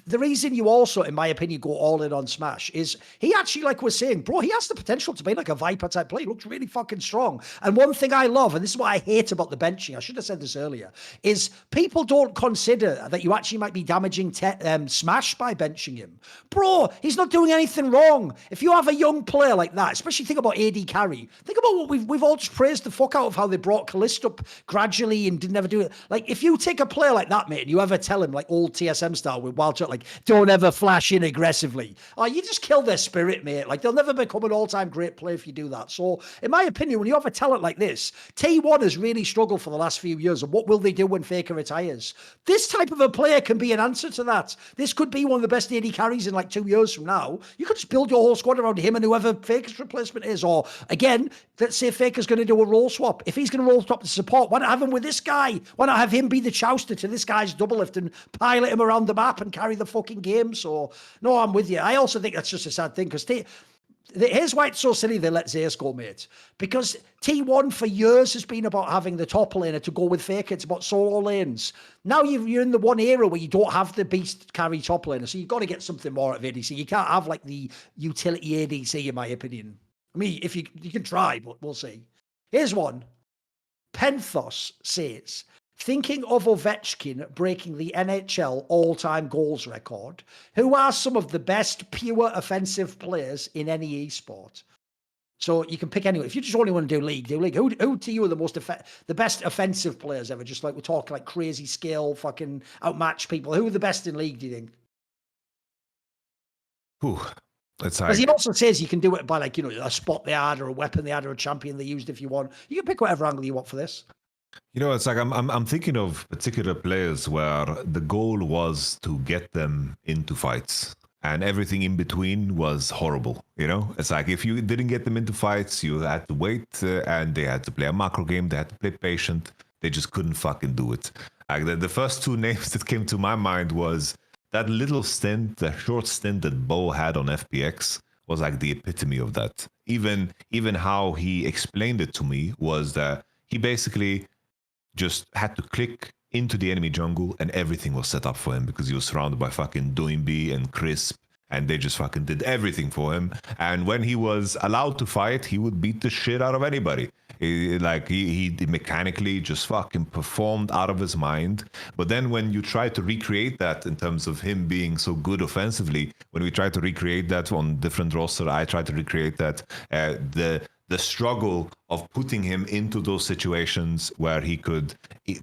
Speaker 1: The reason you also, in my opinion, go all in on Smash is he actually, like we're saying, bro, he has the potential to be like a Viper type player. He looks really fucking strong. And one thing I love, and this is what I hate about the benching, I should have said this earlier, is people don't consider that you actually might be damaging Smash by benching him. Bro, he's not doing anything wrong. If you have a young player like that, especially think about AD carry, think about what we've all just praised the fuck out of how they brought Callisto up gradually and didn't ever do it. Like, if you take a player like that, mate, and you ever tell him, like old TSM style with Wild Shot, like, don't ever flash in aggressively. Oh, you just kill their spirit, mate. Like, they'll never become an all-time great player if you do that. So, in my opinion, when you have a talent like this, T1 has really struggled for the last few years. And what will they do when Faker retires? This type of a player can be an answer to that. This could be one of the best AD carries in like 2 years from now. You could just build your whole squad around him and whoever Faker's replacement is. Or, again, let's say Faker's going to do a role swap. If he's going to roll swap to support, why not have him with this guy? Why not have him be the chouster to this guy's double lift and pilot him around the map and carry the fucking game? So, no, I'm with you. I also think that's just a sad thing because here's why it's so silly they let Zeus go, mate. Because T1 for years has been about having the top laner to go with Faker. It's about solo lanes. Now you're in the one era where you don't have the beast carry top laner, so you've got to get something more out of ADC. You can't have like the utility ADC, in my opinion. I mean, if you can try, but we'll see. Here's one. Penthos says, thinking of Ovechkin breaking the NHL all-time goals record, who are some of the best pure offensive players in any esport? So you can pick anyone. If you just only want to do league, do league. Who to you are the best offensive players ever? Just like we're talking like crazy skill, fucking outmatch people. Who are the best in league, do you think? Because he also says you can do it by like, you know, a spot they had or a weapon they had or a champion they used if you want. You can pick whatever angle you want for this.
Speaker 2: You know, it's like I'm thinking of particular players where the goal was to get them into fights and everything in between was horrible. You know, it's like if you didn't get them into fights, you had to wait and they had to play a macro game. They had to play patient. They just couldn't fucking do it. Like the first 2 names that came to my mind was that little stint, the short stint that Bo had on FPX was like the epitome of that. Even how he explained it to me was that he basically just had to click into the enemy jungle, and everything was set up for him because he was surrounded by fucking Doinby and Crisp, and they just fucking did everything for him. And when he was allowed to fight, he would beat the shit out of anybody. He mechanically just fucking performed out of his mind. But then when you try to recreate that in terms of him being so good offensively, when we try to recreate that on different roster, I try to recreate that the struggle of putting him into those situations where he could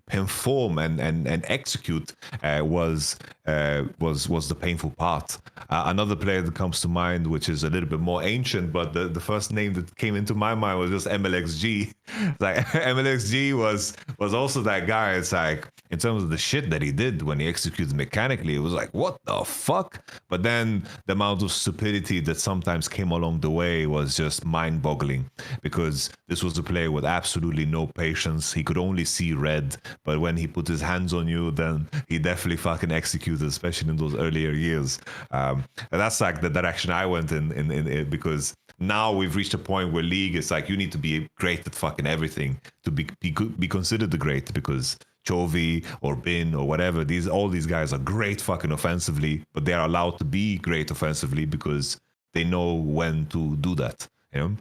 Speaker 2: perform and execute was the painful part. Another player that comes to mind, which is a little bit more ancient, but the first name that came into my mind was just MLXG. Like MLXG was also that guy. It's like, in terms of the shit that he did when he executed mechanically, it was like, what the fuck? But then the amount of stupidity that sometimes came along the way was just mind-boggling, because this was a player with absolutely no patience. He could only see red, but when he put his hands on you, then he definitely fucking executed, especially in those earlier years. And that's like the direction I went in it, because now we've reached a point where League is like, you need to be great at fucking everything to be considered the great, because Chovy or Bin or whatever, all these guys are great fucking offensively, but they're allowed to be great offensively because they know when to do that, you know?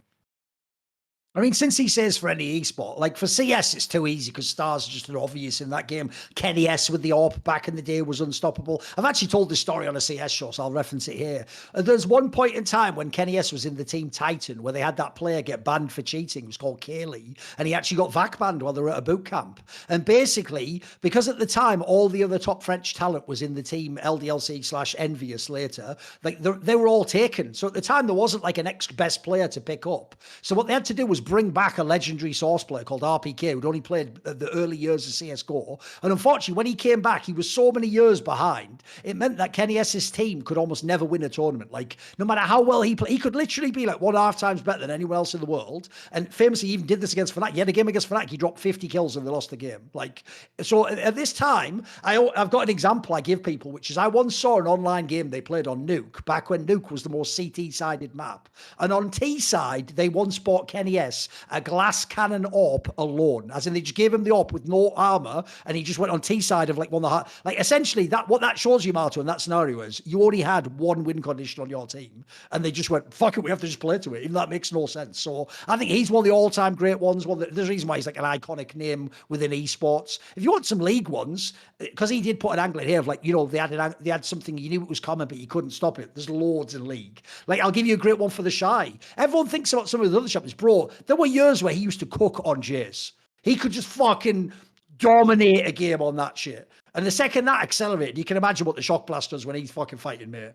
Speaker 1: I mean, since he says for any esport, like for CS, it's too easy because stars are just an obvious in that game. Kenny S with the AWP back in the day was unstoppable. I've actually told this story on a CS show, so I'll reference it here. There's one point in time when Kenny S was in the team Titan where they had that player get banned for cheating. It was called Kaylee, and he actually got VAC banned while they were at a boot camp. And basically, because at the time, all the other top French talent was in the team LDLC/Envious later, like they were all taken. So at the time, there wasn't like an next best player to pick up. So what they had to do was bring back a legendary source player called RPK, who'd only played the early years of CSGO. And unfortunately, when he came back, he was so many years behind. It meant that Kenny S's team could almost never win a tournament. Like, no matter how well he played, he could literally be like 1.5 times better than anyone else in the world. And famously, he even did this against Fnatic. He had a game against Fnatic. He dropped 50 kills and they lost the game. Like, so at this time, I've got an example I give people, which is I once saw an online game they played on Nuke, back when Nuke was the more CT-sided map. And on T side, they once bought Kenny S a glass cannon AWP alone, as in they just gave him the AWP with no armor, and he just went on T side of like one of the like essentially that what that shows you, Marto, in that scenario is you already had one win condition on your team, and they just went, fuck it, we have to just play to it. Even that makes no sense. So I think he's one of the all-time great ones. There's a reason why he's like an iconic name within esports. If you want some league ones, because he did put an angle in here of like, you know, they had something, you knew it was coming, but you couldn't stop it. There's loads in league. Like, I'll give you a great one for the Shy. Everyone thinks about some of the other champions, bro. There were years where he used to cook on Jace. He could just fucking dominate a game on that shit. And the second that accelerated, you can imagine what the Shock Blast does when he's fucking fighting, mate.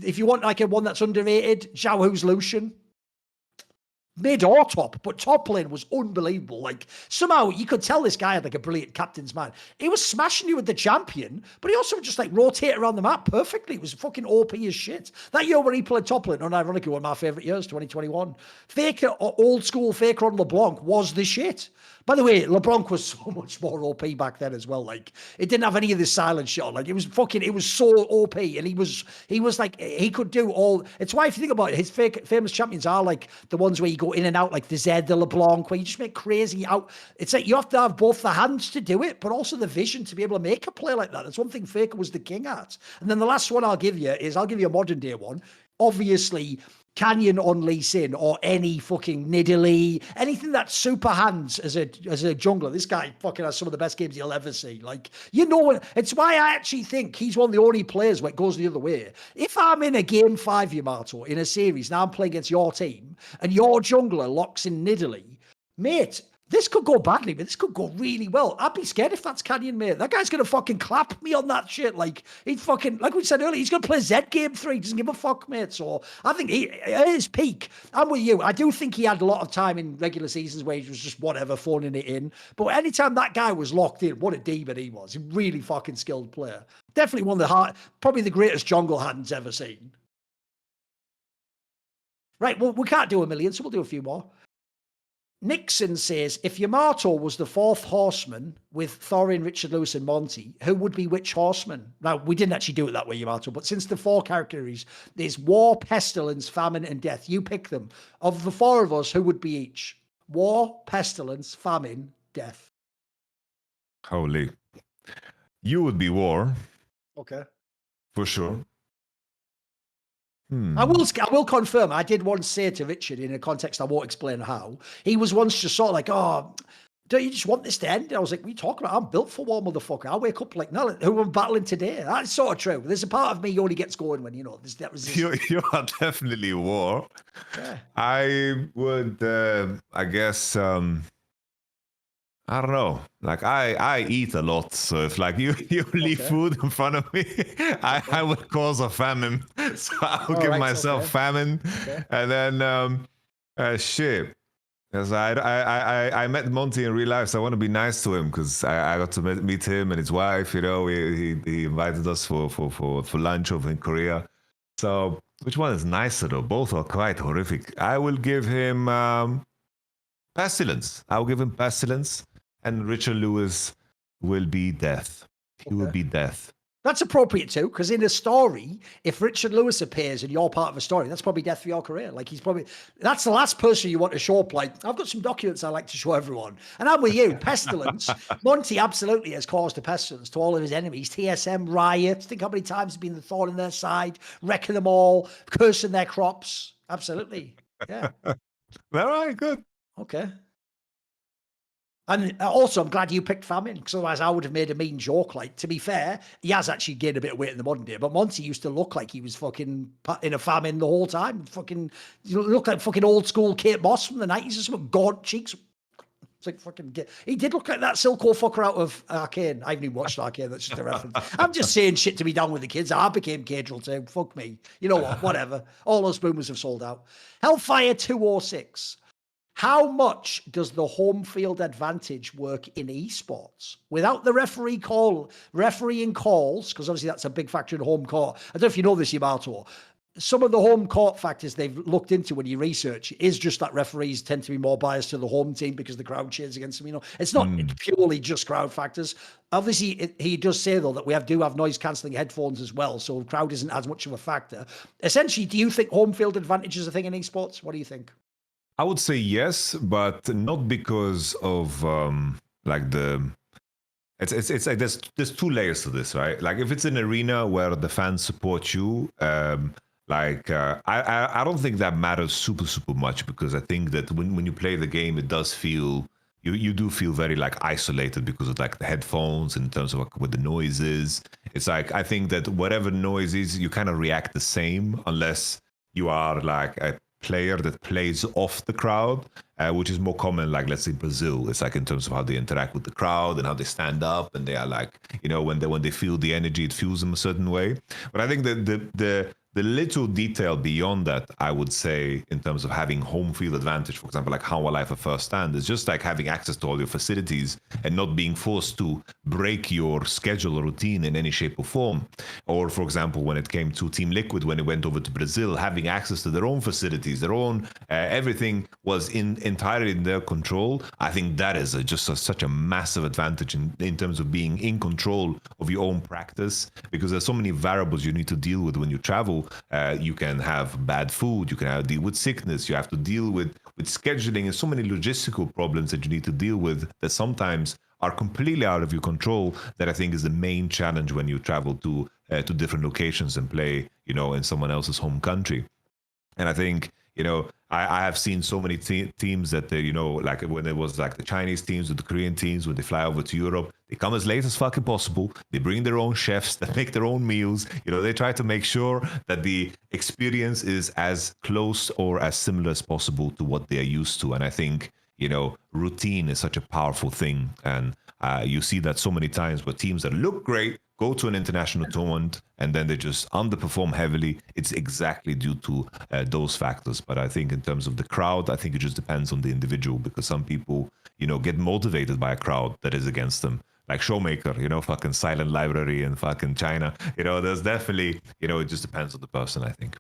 Speaker 1: If you want like a one that's underrated, Zhao Hu's Lucian. Mid or top, but top lane was unbelievable. Like, somehow you could tell this guy had like a brilliant captain's mind. He was smashing you with the champion, but he also would just like rotate around the map perfectly. It was fucking OP as shit. That year when he played top lane, unironically, one of my favorite years, 2021. Faker, old school Faker on LeBlanc was the shit. By the way, LeBlanc was so much more OP back then as well. Like, it didn't have any of this silent shit on. Like, it was so OP, and he was like, he could do all. It's why if you think about it, his famous champions are like the ones where you go in and out, like the Zed, the LeBlanc, where you just make crazy out. It's like you have to have both the hands to do it, but also the vision to be able to make a play like that. That's one thing Faker was the king at. And then the last one I'll give you a modern day one. Obviously, Canyon on Lee Sin or any fucking Nidalee, anything that's super hands as a jungler. This guy fucking has some of the best games you'll ever see. Like, you know what? It's why I actually think he's one of the only players where it goes the other way. If I'm in a game 5, Yamato, in a series, now I'm playing against your team, and your jungler locks in Nidalee, mate, this could go badly, but this could go really well. I'd be scared if that's Canyon, mate. That guy's going to fucking clap me on that shit. Like, he'd fucking, like we said earlier, he's going to play Z game 3. He doesn't give a fuck, mate. So I think at his peak, I'm with you. I do think he had a lot of time in regular seasons where he was just whatever, phoning it in. But anytime that guy was locked in, what a demon he was. A really fucking skilled player. Definitely one of the probably the greatest jungle hands ever seen. Right, well, we can't do a million, so we'll do a few more. Nixon says, if Yamato was the 4th horseman with Thorin, Richard Lewis, and Monty, who would be which horseman? Now, we didn't actually do it that way, Yamato, but since the 4 categories, there's war, pestilence, famine, and death. You pick them. Of the 4 of us, who would be each? War, pestilence, famine, death.
Speaker 2: Holy. You would be War.
Speaker 1: Okay.
Speaker 2: For sure.
Speaker 1: I will confirm. I did once say to Richard in a context I won't explain how. He was once just sort of like, "Oh, don't you just want this to end?" I was like, "What are you talking about? I'm built for war, motherfucker. I wake up like, no, who am I battling today?" That's sort of true. There's a part of me who only gets going when there's that resistance.
Speaker 2: You are definitely War.
Speaker 1: Yeah.
Speaker 2: I would, I guess. I don't know. Like I eat a lot, so if like you leave food in front of me, I would cause a famine. So I'll give myself famine, and then shit. Because I met Monty in real life, so I want to be nice to him because I got to meet him and his wife. You know, he invited us for lunch over in Korea. So which one is nicer though? Both are quite horrific. I will give him Pestilence. I will give him Pestilence. And Richard Lewis will be death. He will be death.
Speaker 1: That's appropriate too, because in a story, if Richard Lewis appears and you're part of a story, that's probably death for your career. Like that's the last person you want to show up. Like, I've got some documents I like to show everyone. And I'm with you, Pestilence. Monty absolutely has caused a pestilence to all of his enemies. TSM, Riot, think how many times he's been the thorn in their side, wrecking them all, cursing their crops. Absolutely. Yeah.
Speaker 2: All right, good.
Speaker 1: Okay. And also, I'm glad you picked famine, because otherwise I would have made a mean joke. Like, to be fair, he has actually gained a bit of weight in the modern day, but Monty used to look like he was fucking in a famine the whole time. Fucking, you look like fucking old school Kate Moss from the 90s or something, gaunt cheeks. It's like fucking, he did look like that Silco fucker out of Arcane. I haven't even watched Arcane, that's just a reference. I'm just saying shit to be done with the kids. I became Cadril too. Fuck me. You know what? Whatever. All those boomers have sold out. Hellfire 206. How much does the home field advantage work in esports without the refereeing calls? Because obviously that's a big factor in home court. I don't know if you know this, Yamato. Some of the home court factors they've looked into when you research is just that referees tend to be more biased to the home team because the crowd cheers against them. You know, it's not purely just crowd factors. Obviously, he does say though that we do have noise cancelling headphones as well, so crowd isn't as much of a factor. Essentially, do you think home field advantage is a thing in esports? What do you think?
Speaker 2: I would say yes, but not because of like the. It's like there's two layers to this, right? Like if it's an arena where the fans support you, I don't think that matters super much, because I think that when you play the game, it does feel you do feel very like isolated because of like the headphones in terms of like, what the noise is. It's like I think that whatever noise is, you kind of react the same unless you are like a player that plays off the crowd, which is more common, like let's say Brazil. It's like in terms of how they interact with the crowd and how they stand up, and they are like, you know, when they feel the energy, it fuels them a certain way. But I think that the little detail beyond that, I would say, in terms of having home field advantage, for example, like how will I for first stand, is just like having access to all your facilities and not being forced to break your schedule or routine in any shape or form. Or, for example, when it came to Team Liquid, when it went over to Brazil, having access to their own facilities, their own everything was entirely in their control. I think that is such a massive advantage in terms of being in control of your own practice, because there's so many variables you need to deal with when you travel. You can have bad food, you can deal with sickness, you have to deal with scheduling, and so many logistical problems that you need to deal with that sometimes are completely out of your control, that I think is the main challenge when you travel to different locations and play, you know, in someone else's home country. And I think, you know, I have seen so many teams that they, you know, like when it was like the Chinese teams or the Korean teams, when they fly over to Europe, they come as late as fucking possible. They bring their own chefs that make their own meals. You know, they try to make sure that the experience is as close or as similar as possible to what they are used to. And I think, you know, routine is such a powerful thing. And you see that so many times where teams that look great go to an international tournament and then they just underperform heavily. It's exactly due to those factors. But I think in terms of the crowd, I think it just depends on the individual, because some people, you know, get motivated by a crowd that is against them. Like Showmaker, you know, fucking Silent Library and fucking China. You know, there's definitely, you know, it just depends on the person, I think.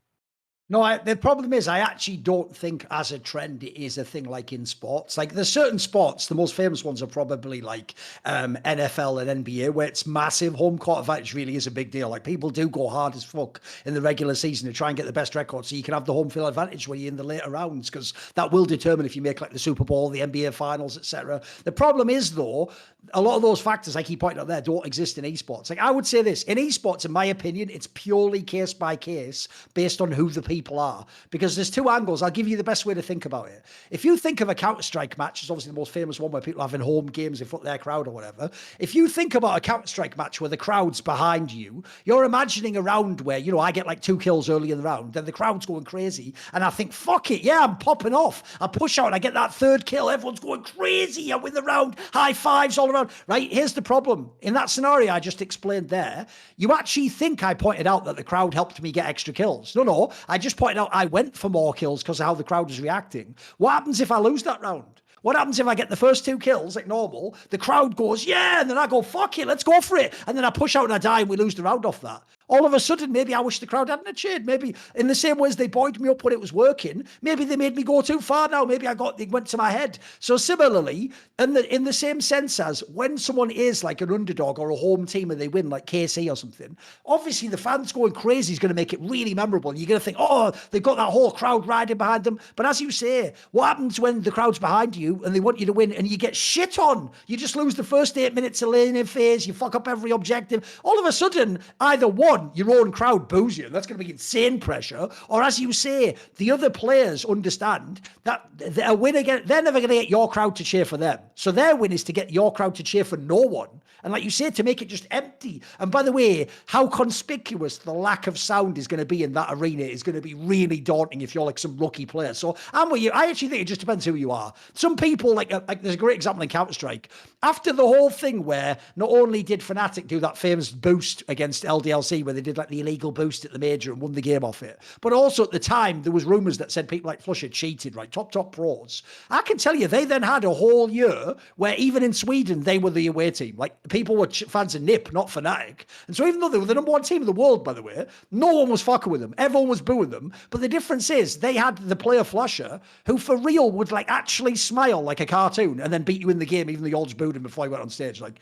Speaker 1: No, the problem is I actually don't think as a trend it is a thing like in sports. Like there's certain sports, the most famous ones are probably like NFL and NBA, where it's massive. Home court advantage really is a big deal. Like people do go hard as fuck in the regular season to try and get the best record so you can have the home field advantage when you're in the later rounds, because that will determine if you make like the Super Bowl, the NBA finals, etc. The problem is though, a lot of those factors I keep pointing out there don't exist in esports. Like I would say this, in esports, in my opinion, it's purely case by case based on who the people are. Because there's two angles. I'll give you the best way to think about it. If you think of a Counter-Strike match, it's obviously the most famous one where people are having home games in front of their crowd or whatever. If you think about a Counter-Strike match where the crowd's behind you, you're imagining a round where, you know, I get like 2 kills early in the round, then the crowd's going crazy, and I think, fuck it, yeah, I'm popping off. I push out, I get that 3rd kill, everyone's going crazy, I win the round, high fives all around. Right, here's the problem. In that scenario I just explained there, you actually think I pointed out that the crowd helped me get extra kills. No, I just pointed out I went for more kills because of how the crowd was reacting. What happens if I lose that round? What happens if I get the first 2 kills like normal? The crowd goes, yeah, and then I go, fuck it, let's go for it. And then I push out and I die and we lose the round off that. All of a sudden, maybe I wish the crowd hadn't cheered. Maybe in the same way as they buoyed me up when it was working, maybe they made me go too far now. Maybe they went to my head. So similarly, in the same sense as when someone is like an underdog or a home team and they win, like KC or something, obviously the fans going crazy is going to make it really memorable. You're going to think, oh, they've got that whole crowd riding behind them. But as you say, what happens when the crowd's behind you and they want you to win and you get shit on? You just lose the first 8 minutes of laning phase. You fuck up every objective. All of a sudden, either one, your own crowd boos you, and that's going to be insane pressure. Or as you say, the other players understand that a win again, they're never going to get your crowd to cheer for them. So their win is to get your crowd to cheer for no one. And like you say, to make it just empty. And by the way, how conspicuous the lack of sound is going to be in that arena is going to be really daunting if you're like some rookie player. So I'm with you. I actually think it just depends who you are. Some people, like there's a great example in Counter-Strike. After the whole thing where not only did Fnatic do that famous boost against LDLC where they did like the illegal boost at the major and won the game off it, but also at the time there was rumors that said people like Flusher cheated, right? Top pros. I can tell you, they then had a whole year where even in Sweden they were the away team. Like people were fans of Nip, not Fnatic. And so even though they were the number 1 team in the world, by the way, no one was fucking with them. Everyone was booing them. But the difference is they had the player Flusher who for real would like actually smile like a cartoon and then beat you in the game even though you all just booed him before he went on stage. Like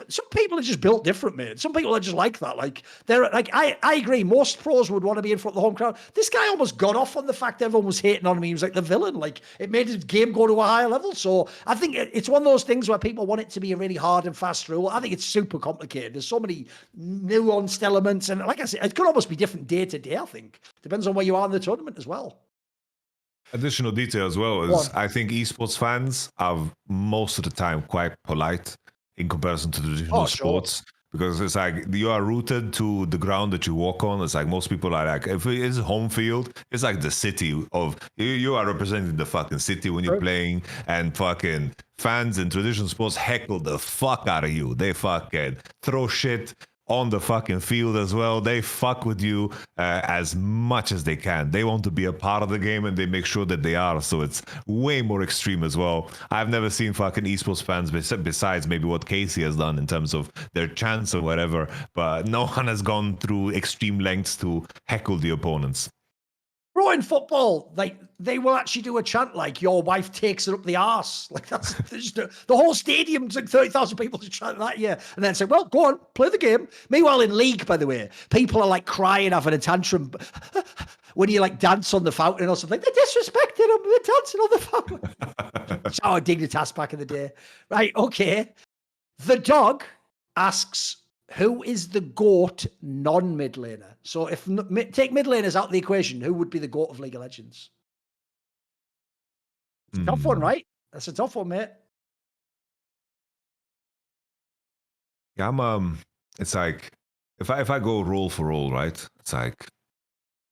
Speaker 1: some people are just built different, mate. Some people are just like that. Like they're like, I agree. Most pros would want to be in front of the home crowd. This guy almost got off on the fact that everyone was hating on him. He was like the villain. Like it made his game go to a higher level. So I think it's one of those things where people want it to be a really hard and fast rule. I think it's super complicated. There's so many nuanced elements. And like I said, it could almost be different day to day, I think. Depends on where you are in the tournament as well.
Speaker 2: Additional detail as well is I think esports fans are most of the time quite polite in comparison to traditional sports. Because it's like you are rooted to the ground that you walk on. It's like most people are like, if it is home field, it's like the city of, you are representing the fucking city when you're playing, and fucking fans in traditional sports heckle the fuck out of you. They fucking throw shit on the fucking field as well. They fuck with you as much as they can. They want to be a part of the game and they make sure that they are. So it's way more extreme as well. I've never seen fucking esports fans besides maybe what Casey has done in terms of their chants or whatever, but no one has gone through extreme lengths to heckle the opponents.
Speaker 1: Bro, in football, like they will actually do a chant like "Your wife takes it up the arse." Like that's just the whole stadium's like 30,000 people to chant that, yeah. And then say, "Well, go on, play the game." Meanwhile, in league, by the way, people are like crying, having a tantrum when you like dance on the fountain or something. They're disrespecting them. They're dancing on the fountain. That's how I Dignitas back in the day. Right? Okay. The dog asks, who is the GOAT non-mid laner? So if take mid laners out of the equation, who would be the GOAT of League of Legends? It's a tough one, right? That's a tough one, mate.
Speaker 2: Yeah, I'm it's like if I go role for role, right? It's like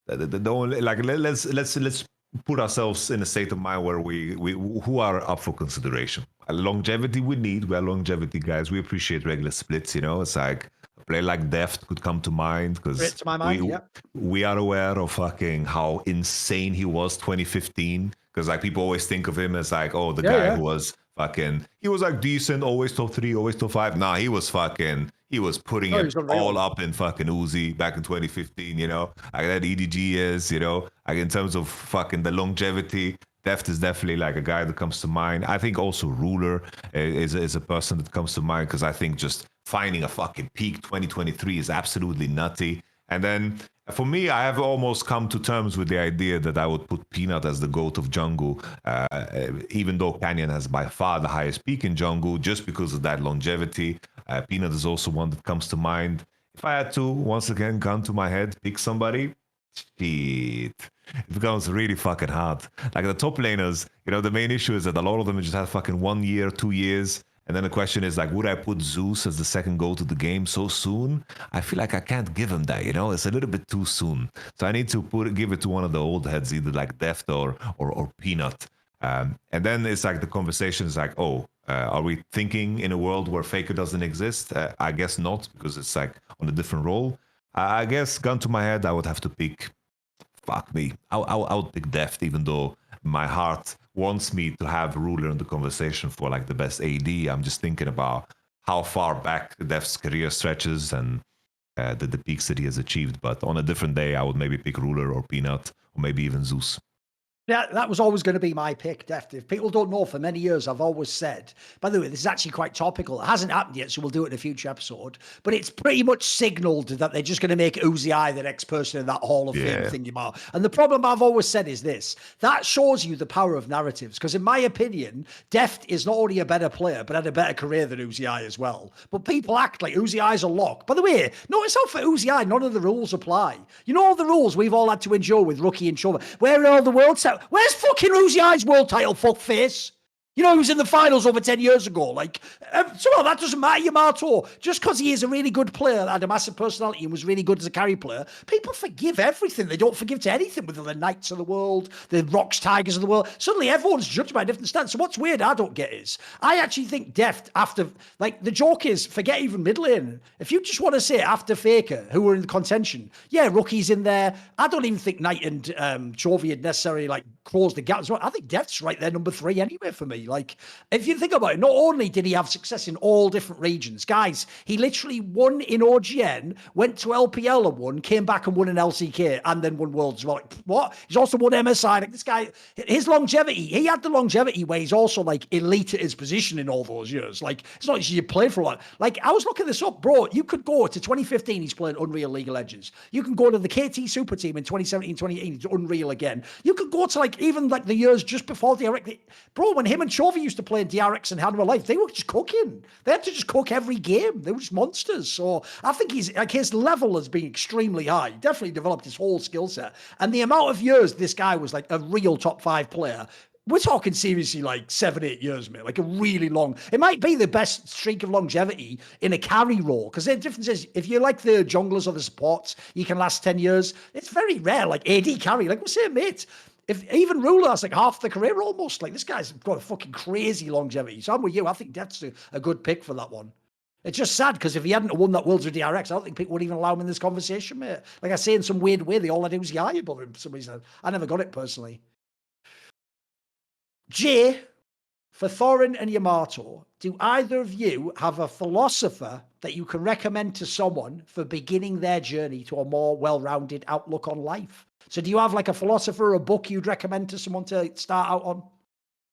Speaker 2: the only, like let's put ourselves in a state of mind where we who are up for consideration. Longevity we need. We're longevity guys. We appreciate regular splits, you know. It's like a player like Deft could come to mind because we are aware of fucking how insane he was 2015. Because like people always think of him as like, oh, the guy who was fucking, he was like decent, always top 3, always top 5. Nah, he was he was putting it all up in fucking Uzi back in 2015, you know. Like that EDG is, you know, like in terms of fucking the longevity, Deft is definitely like a guy that comes to mind. I think also Ruler is a person that comes to mind because I think just finding a fucking peak 2023 is absolutely nutty. And then for me, I have almost come to terms with the idea that I would put Peanut as the GOAT of jungle, even though Canyon has by far the highest peak in jungle, just because of that longevity. Peanut is also one that comes to mind. If I had to, once again, gun to my head, pick somebody, shit. It becomes really fucking hard. Like the top laners, you know, the main issue is that a lot of them just have fucking 1 year, 2 years. And then the question is like, would I put Zeus as the second goal to the game so soon? I feel like I can't give him that, you know? It's a little bit too soon. So I need to give it to one of the old heads, either like Deft or Peanut. And then it's like the conversation is like, oh, are we thinking in a world where Faker doesn't exist? I guess not, because it's like on a different role. I guess, gun to my head, I would have to pick, fuck me. I would pick Deft, even though my heart wants me to have Ruler in the conversation for like the best AD. I'm just thinking about how far back Deft's career stretches and the peaks that he has achieved. But on a different day, I would maybe pick Ruler or Peanut or maybe even Zeus.
Speaker 1: Yeah, that was always going to be my pick, Deft. If people don't know, for many years, I've always said, by the way, this is actually quite topical. It hasn't happened yet, so we'll do it in a future episode. But it's pretty much signaled that they're just going to make Uzi the next person in that Hall of Fame thing about. And the problem I've always said is this. That shows you the power of narratives. Because in my opinion, Deft is not only a better player, but had a better career than Uzi as well. But people act like Uzi's a lock. By the way, notice how for Uzi, none of the rules apply. You know all the rules we've all had to endure with Rookie and Chova. Where are all the world set? Where's fucking Uzi's world title, fuckface? You know, he was in the finals over 10 years ago. Like, so that doesn't matter, Yamato. Just because he is a really good player, had a massive personality and was really good as a carry player, people forgive everything. They don't forgive to anything with the Knights of the world, the Rocks Tigers of the world. Suddenly everyone's judged by a different stance. So what's weird I don't get is, I actually think Deft, after, like, the joke is, forget even mid lane. If you just want to say after Faker, who were in the contention, yeah, Rookie's in there. I don't even think Knight and Chovy had necessarily, like, closed the gap as well. I think Deft's right there, number 3 anyway for me. Like, if you think about it, not only did he have success in all different regions, guys, he literally won in OGN, went to LPL and won, came back and won in LCK, and then won Worlds as well. Like, what? He's also won MSI. Like, this guy, his longevity, he had the longevity where he's also like elite at his position in all those years. Like, it's not just you played for a lot. Like, I was looking this up, bro. You could go to 2015, he's playing Unreal League of Legends. You can go to the KT Super Team in 2017, 2018, he's Unreal again. You could go to like even like the years just before DRX. Bro, when him and Chovy used to play in DRX and Handle Life, they were just cooking. They had to just cook every game. They were just monsters. So I think he's like, his level has been extremely high. Definitely developed his whole skill set. And the amount of years this guy was like a real top 5 player, we're talking seriously like 7-8 years, mate. Like a really long. It might be the best streak of longevity in a carry role. Because the difference is, if you like the junglers or the supports, you can last 10 years. It's very rare. Like AD carry, like we're saying, mate. If even Ruler has like half the career almost, like this guy's got a fucking crazy longevity. So I'm with you. I think Deft's a good pick for that one. It's just sad because if he hadn't won that Worlds with DRX, I don't think people would even allow him in this conversation, mate. Like I say, in some weird way, they all had Uzi above him for some reason. I never got it personally. Jay, for Thorin and Yamato, do either of you have a philosopher that you can recommend to someone for beginning their journey to a more well-rounded outlook on life? So do you have like a philosopher or a book you'd recommend to someone to start out on?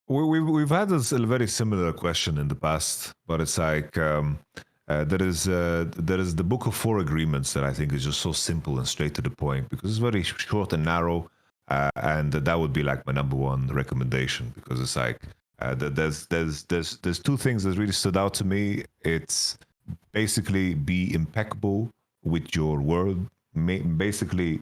Speaker 2: We've had this a very similar question in the past, but it's like there is the Book of 4 Agreements that I think is just so simple and straight to the point because it's very short and narrow, and that would be like my number one recommendation because it's like there's 2 things that really stood out to me. It's basically be impeccable with your word, basically.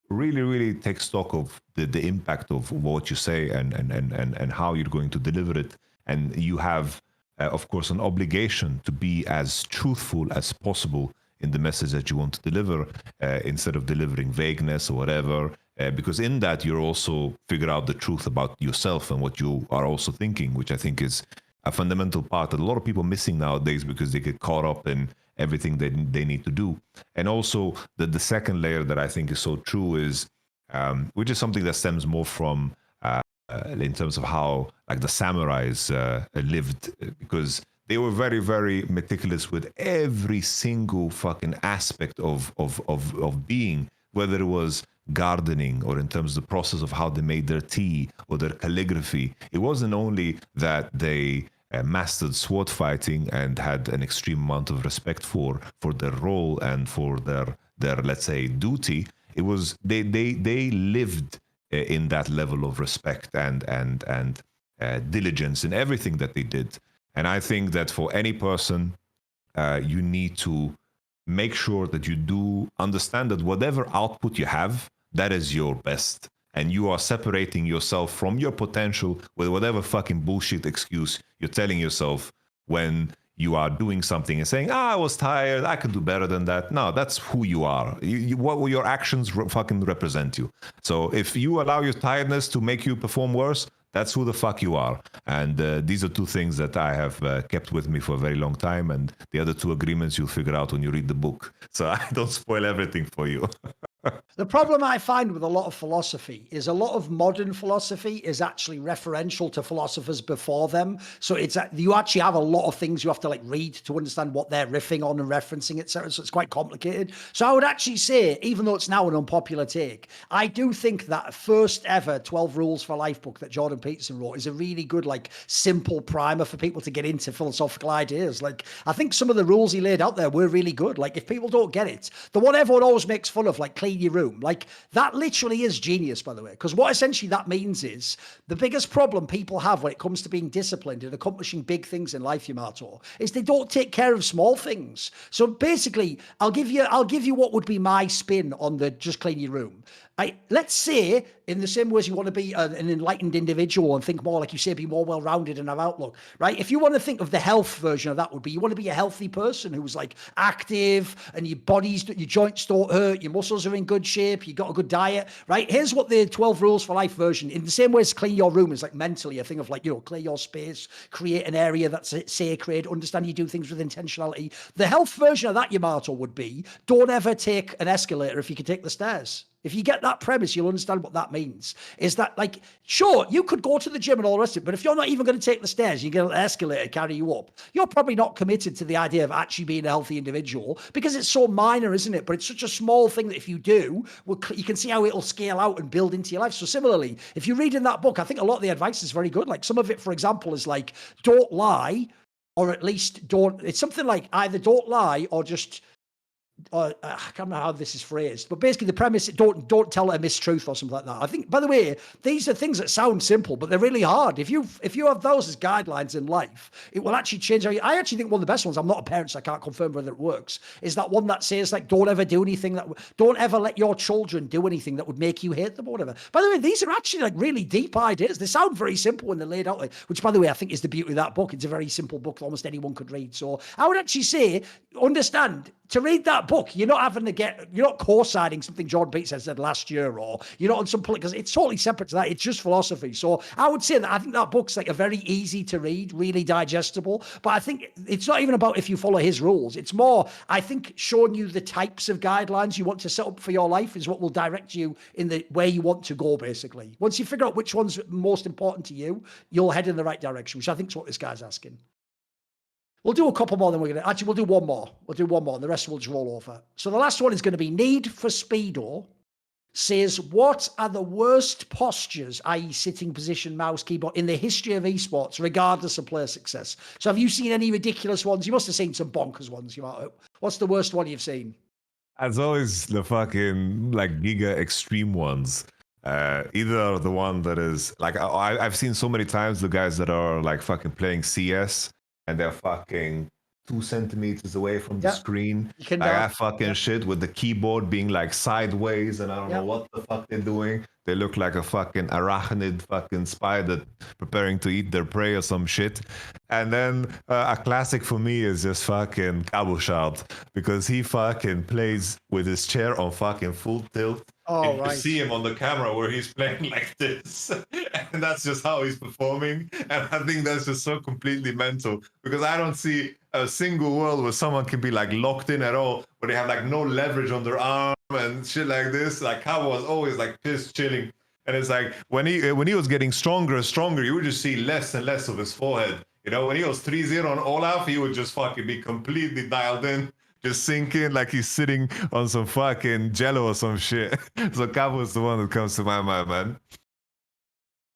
Speaker 2: Really take stock of the impact of what you say and how you're going to deliver it. And you have, of course, an obligation to be as truthful as possible in the message that you want to deliver instead of delivering vagueness or whatever. Because in that, you're also figure out the truth about yourself and what you are also thinking, which I think is a fundamental part that a lot of people are missing nowadays because they get caught up in everything that they need to do. And also the second layer that I think is so true is, which is something that stems more from in terms of how like the samurais lived, because they were very, very meticulous with every single fucking aspect of being, whether it was gardening or in terms of the process of how they made their tea or their calligraphy. It wasn't only that they mastered sword fighting and had an extreme amount of respect for their role and for their let's say duty. It was they lived in that level of respect and diligence in everything that they did. And I think that for any person, you need to make sure that you do understand that whatever output you have, that is your best. And you are separating yourself from your potential with whatever fucking bullshit excuse you're telling yourself when you are doing something and saying, I was tired, I could do better than that. No, that's who you are. What will your actions fucking represent you? So if you allow your tiredness to make you perform worse, that's who the fuck you are. And these are two things that I have kept with me for a very long time. And the other two agreements you'll figure out when you read the book. So I don't spoil everything for you.
Speaker 1: The problem I find with a lot of philosophy is a lot of modern philosophy is actually referential to philosophers before them. So it's you actually have a lot of things you have to like read to understand what they're riffing on and referencing, etc. So it's quite complicated. So I would actually say, even though it's now an unpopular take, I do think that first ever 12 Rules for Life book that Jordan Peterson wrote is a really good, like, simple primer for people to get into philosophical ideas. Like, I think some of the rules he laid out there were really good. Like, if people don't get it, the one everyone always makes fun of, like, clean your room, like, that literally is genius, by the way, because what essentially that means is the biggest problem people have when it comes to being disciplined and accomplishing big things in life, Yamato, is they don't take care of small things. So basically, I'll give you what would be my spin on the just clean your room. Let's say, in the same way as you want to be an enlightened individual and think more, like you say, be more well-rounded in our outlook, right? If you want to think of the health version of that, would be you want to be a healthy person who's like active and your joints don't hurt, your muscles are in good shape, you got a good diet, right? Here's what the 12 Rules for Life version, in the same way as clean your room is like mentally a thing of like, you know, clear your space, create an area that's sacred, understand you do things with intentionality. The health version of that, Yamato, would be don't ever take an escalator if you can take the stairs. If you get that premise, you'll understand what that means. Is that, like, sure, you could go to the gym and all the rest of it, but if you're not even going to take the stairs, you get an escalator carry you up, you're probably not committed to the idea of actually being a healthy individual, because it's so minor, isn't it? But it's such a small thing that if you do, you can see how it'll scale out and build into your life. So similarly, if you read in that book, I think a lot of the advice is very good. Like, some of it, for example, is like, don't lie, or at least don't, it's something like either don't lie or just, I can't remember how this is phrased, but basically the premise, don't tell a mistruth or something like that. I think, by the way, these are things that sound simple, but they're really hard. If you have those as guidelines in life, it will actually change how you. I actually think one of the best ones, I'm not a parent, so I can't confirm whether it works, is that one that says, like, don't ever do anything don't ever let your children do anything that would make you hate them or whatever. By the way, these are actually like really deep ideas. They sound very simple when they're laid out, which, by the way, I think is the beauty of that book. It's a very simple book that almost anyone could read. So I would actually say, understand, to read that book, you're not co-signing something Jordan Peterson said last year, or you're not on some because it's totally separate to that. It's just philosophy. So I would say that I think that book's like a very easy to read, really digestible. But I think it's not even about if you follow his rules. It's more, I think, showing you the types of guidelines you want to set up for your life is what will direct you in the way you want to go, basically. Once you figure out which one's most important to you, you'll head in the right direction, which I think is what this guy's asking. We'll do a couple more, then we'll do one more. We'll do one more, and the rest will just roll over. So the last one is going to be Need for Speedo says, what are the worst postures, i.e. sitting position, mouse, keyboard, in the history of esports, regardless of player success? So have you seen any ridiculous ones? You must have seen some bonkers ones. What's the worst one you've seen?
Speaker 2: As always, the fucking, like, giga extreme ones. Either the one that is, like, I've seen so many times the guys that are, like, fucking playing CS, and they're fucking 2 centimeters away from the screen. Like that fucking shit with the keyboard being like sideways, and I don't know what the fuck they're doing. They look like a fucking arachnid fucking spider preparing to eat their prey or some shit. And then a classic for me is just fucking Kabushard, because he fucking plays with his chair on fucking full tilt.
Speaker 1: Oh,
Speaker 2: you see him on the camera where he's playing like this, and that's just how he's performing. And I think that's just so completely mental, because I don't see a single world where someone can be like locked in at all, where they have like no leverage on their arm and shit like this. Like Cabo was always like just chilling, and it's like when he was getting stronger and stronger, you would just see less and less of his forehead. You know, when he was 3-0 on Olaf, he would just fucking be completely dialed in, just sinking like he's sitting on some fucking jello or some shit. So Cabo is the one that comes to my mind, man.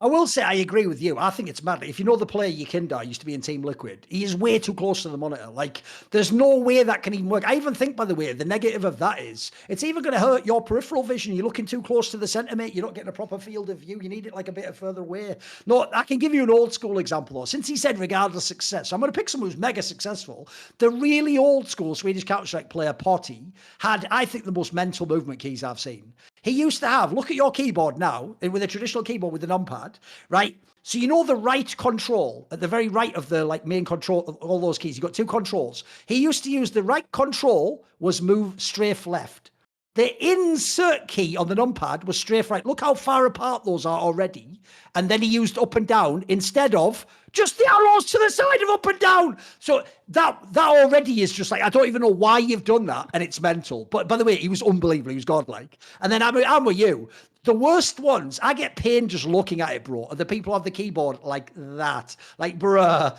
Speaker 1: I will say I agree with you. I think it's mad. If you know the player Yekindar used to be in Team Liquid, he is way too close to the monitor. Like, there's no way that can even work. I even think, by the way, the negative of that is it's even going to hurt your peripheral vision. You're looking too close to the centre, mate. You're not getting a proper field of view. You need it like a bit further away. No, I can give you an old school example, though. Since he said regardless of success, so I'm going to pick someone who's mega successful. The really old school Swedish Counter-Strike player, Potty, had, I think, the most mental movement keys I've seen. He used to have, look at your keyboard now, with a traditional keyboard with a numpad, right? So you know the right control, at the very right of the like main control of all those keys, you've got two controls. He used to use the right control was move strafe left. The insert key on the numpad was strafe right. Look how far apart those are already. And then he used up and down instead of just the arrows to the side of up and down. So that already is just like, I don't even know why you've done that. And it's mental. But by the way, he was unbelievable. He was godlike. And then I'm with you. The worst ones, I get pain just looking at it, bro. And the people have the keyboard like that. Like, bruh,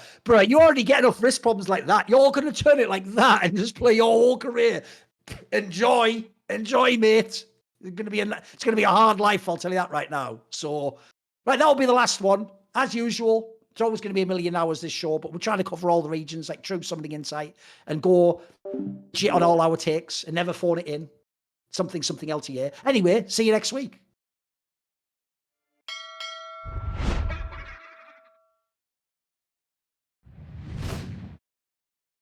Speaker 1: you already get enough wrist problems like that. You're going to turn it like that and just play your whole career. Enjoy, mate. It's going to be a hard life, I'll tell you that right now. So, right, that'll be the last one. As usual, it's always going to be a million hours, this show, but we're trying to cover all the regions, like true Summoning Insight, and go shit on all our takes and never phone it in. Something LTA. Anyway, see you next week.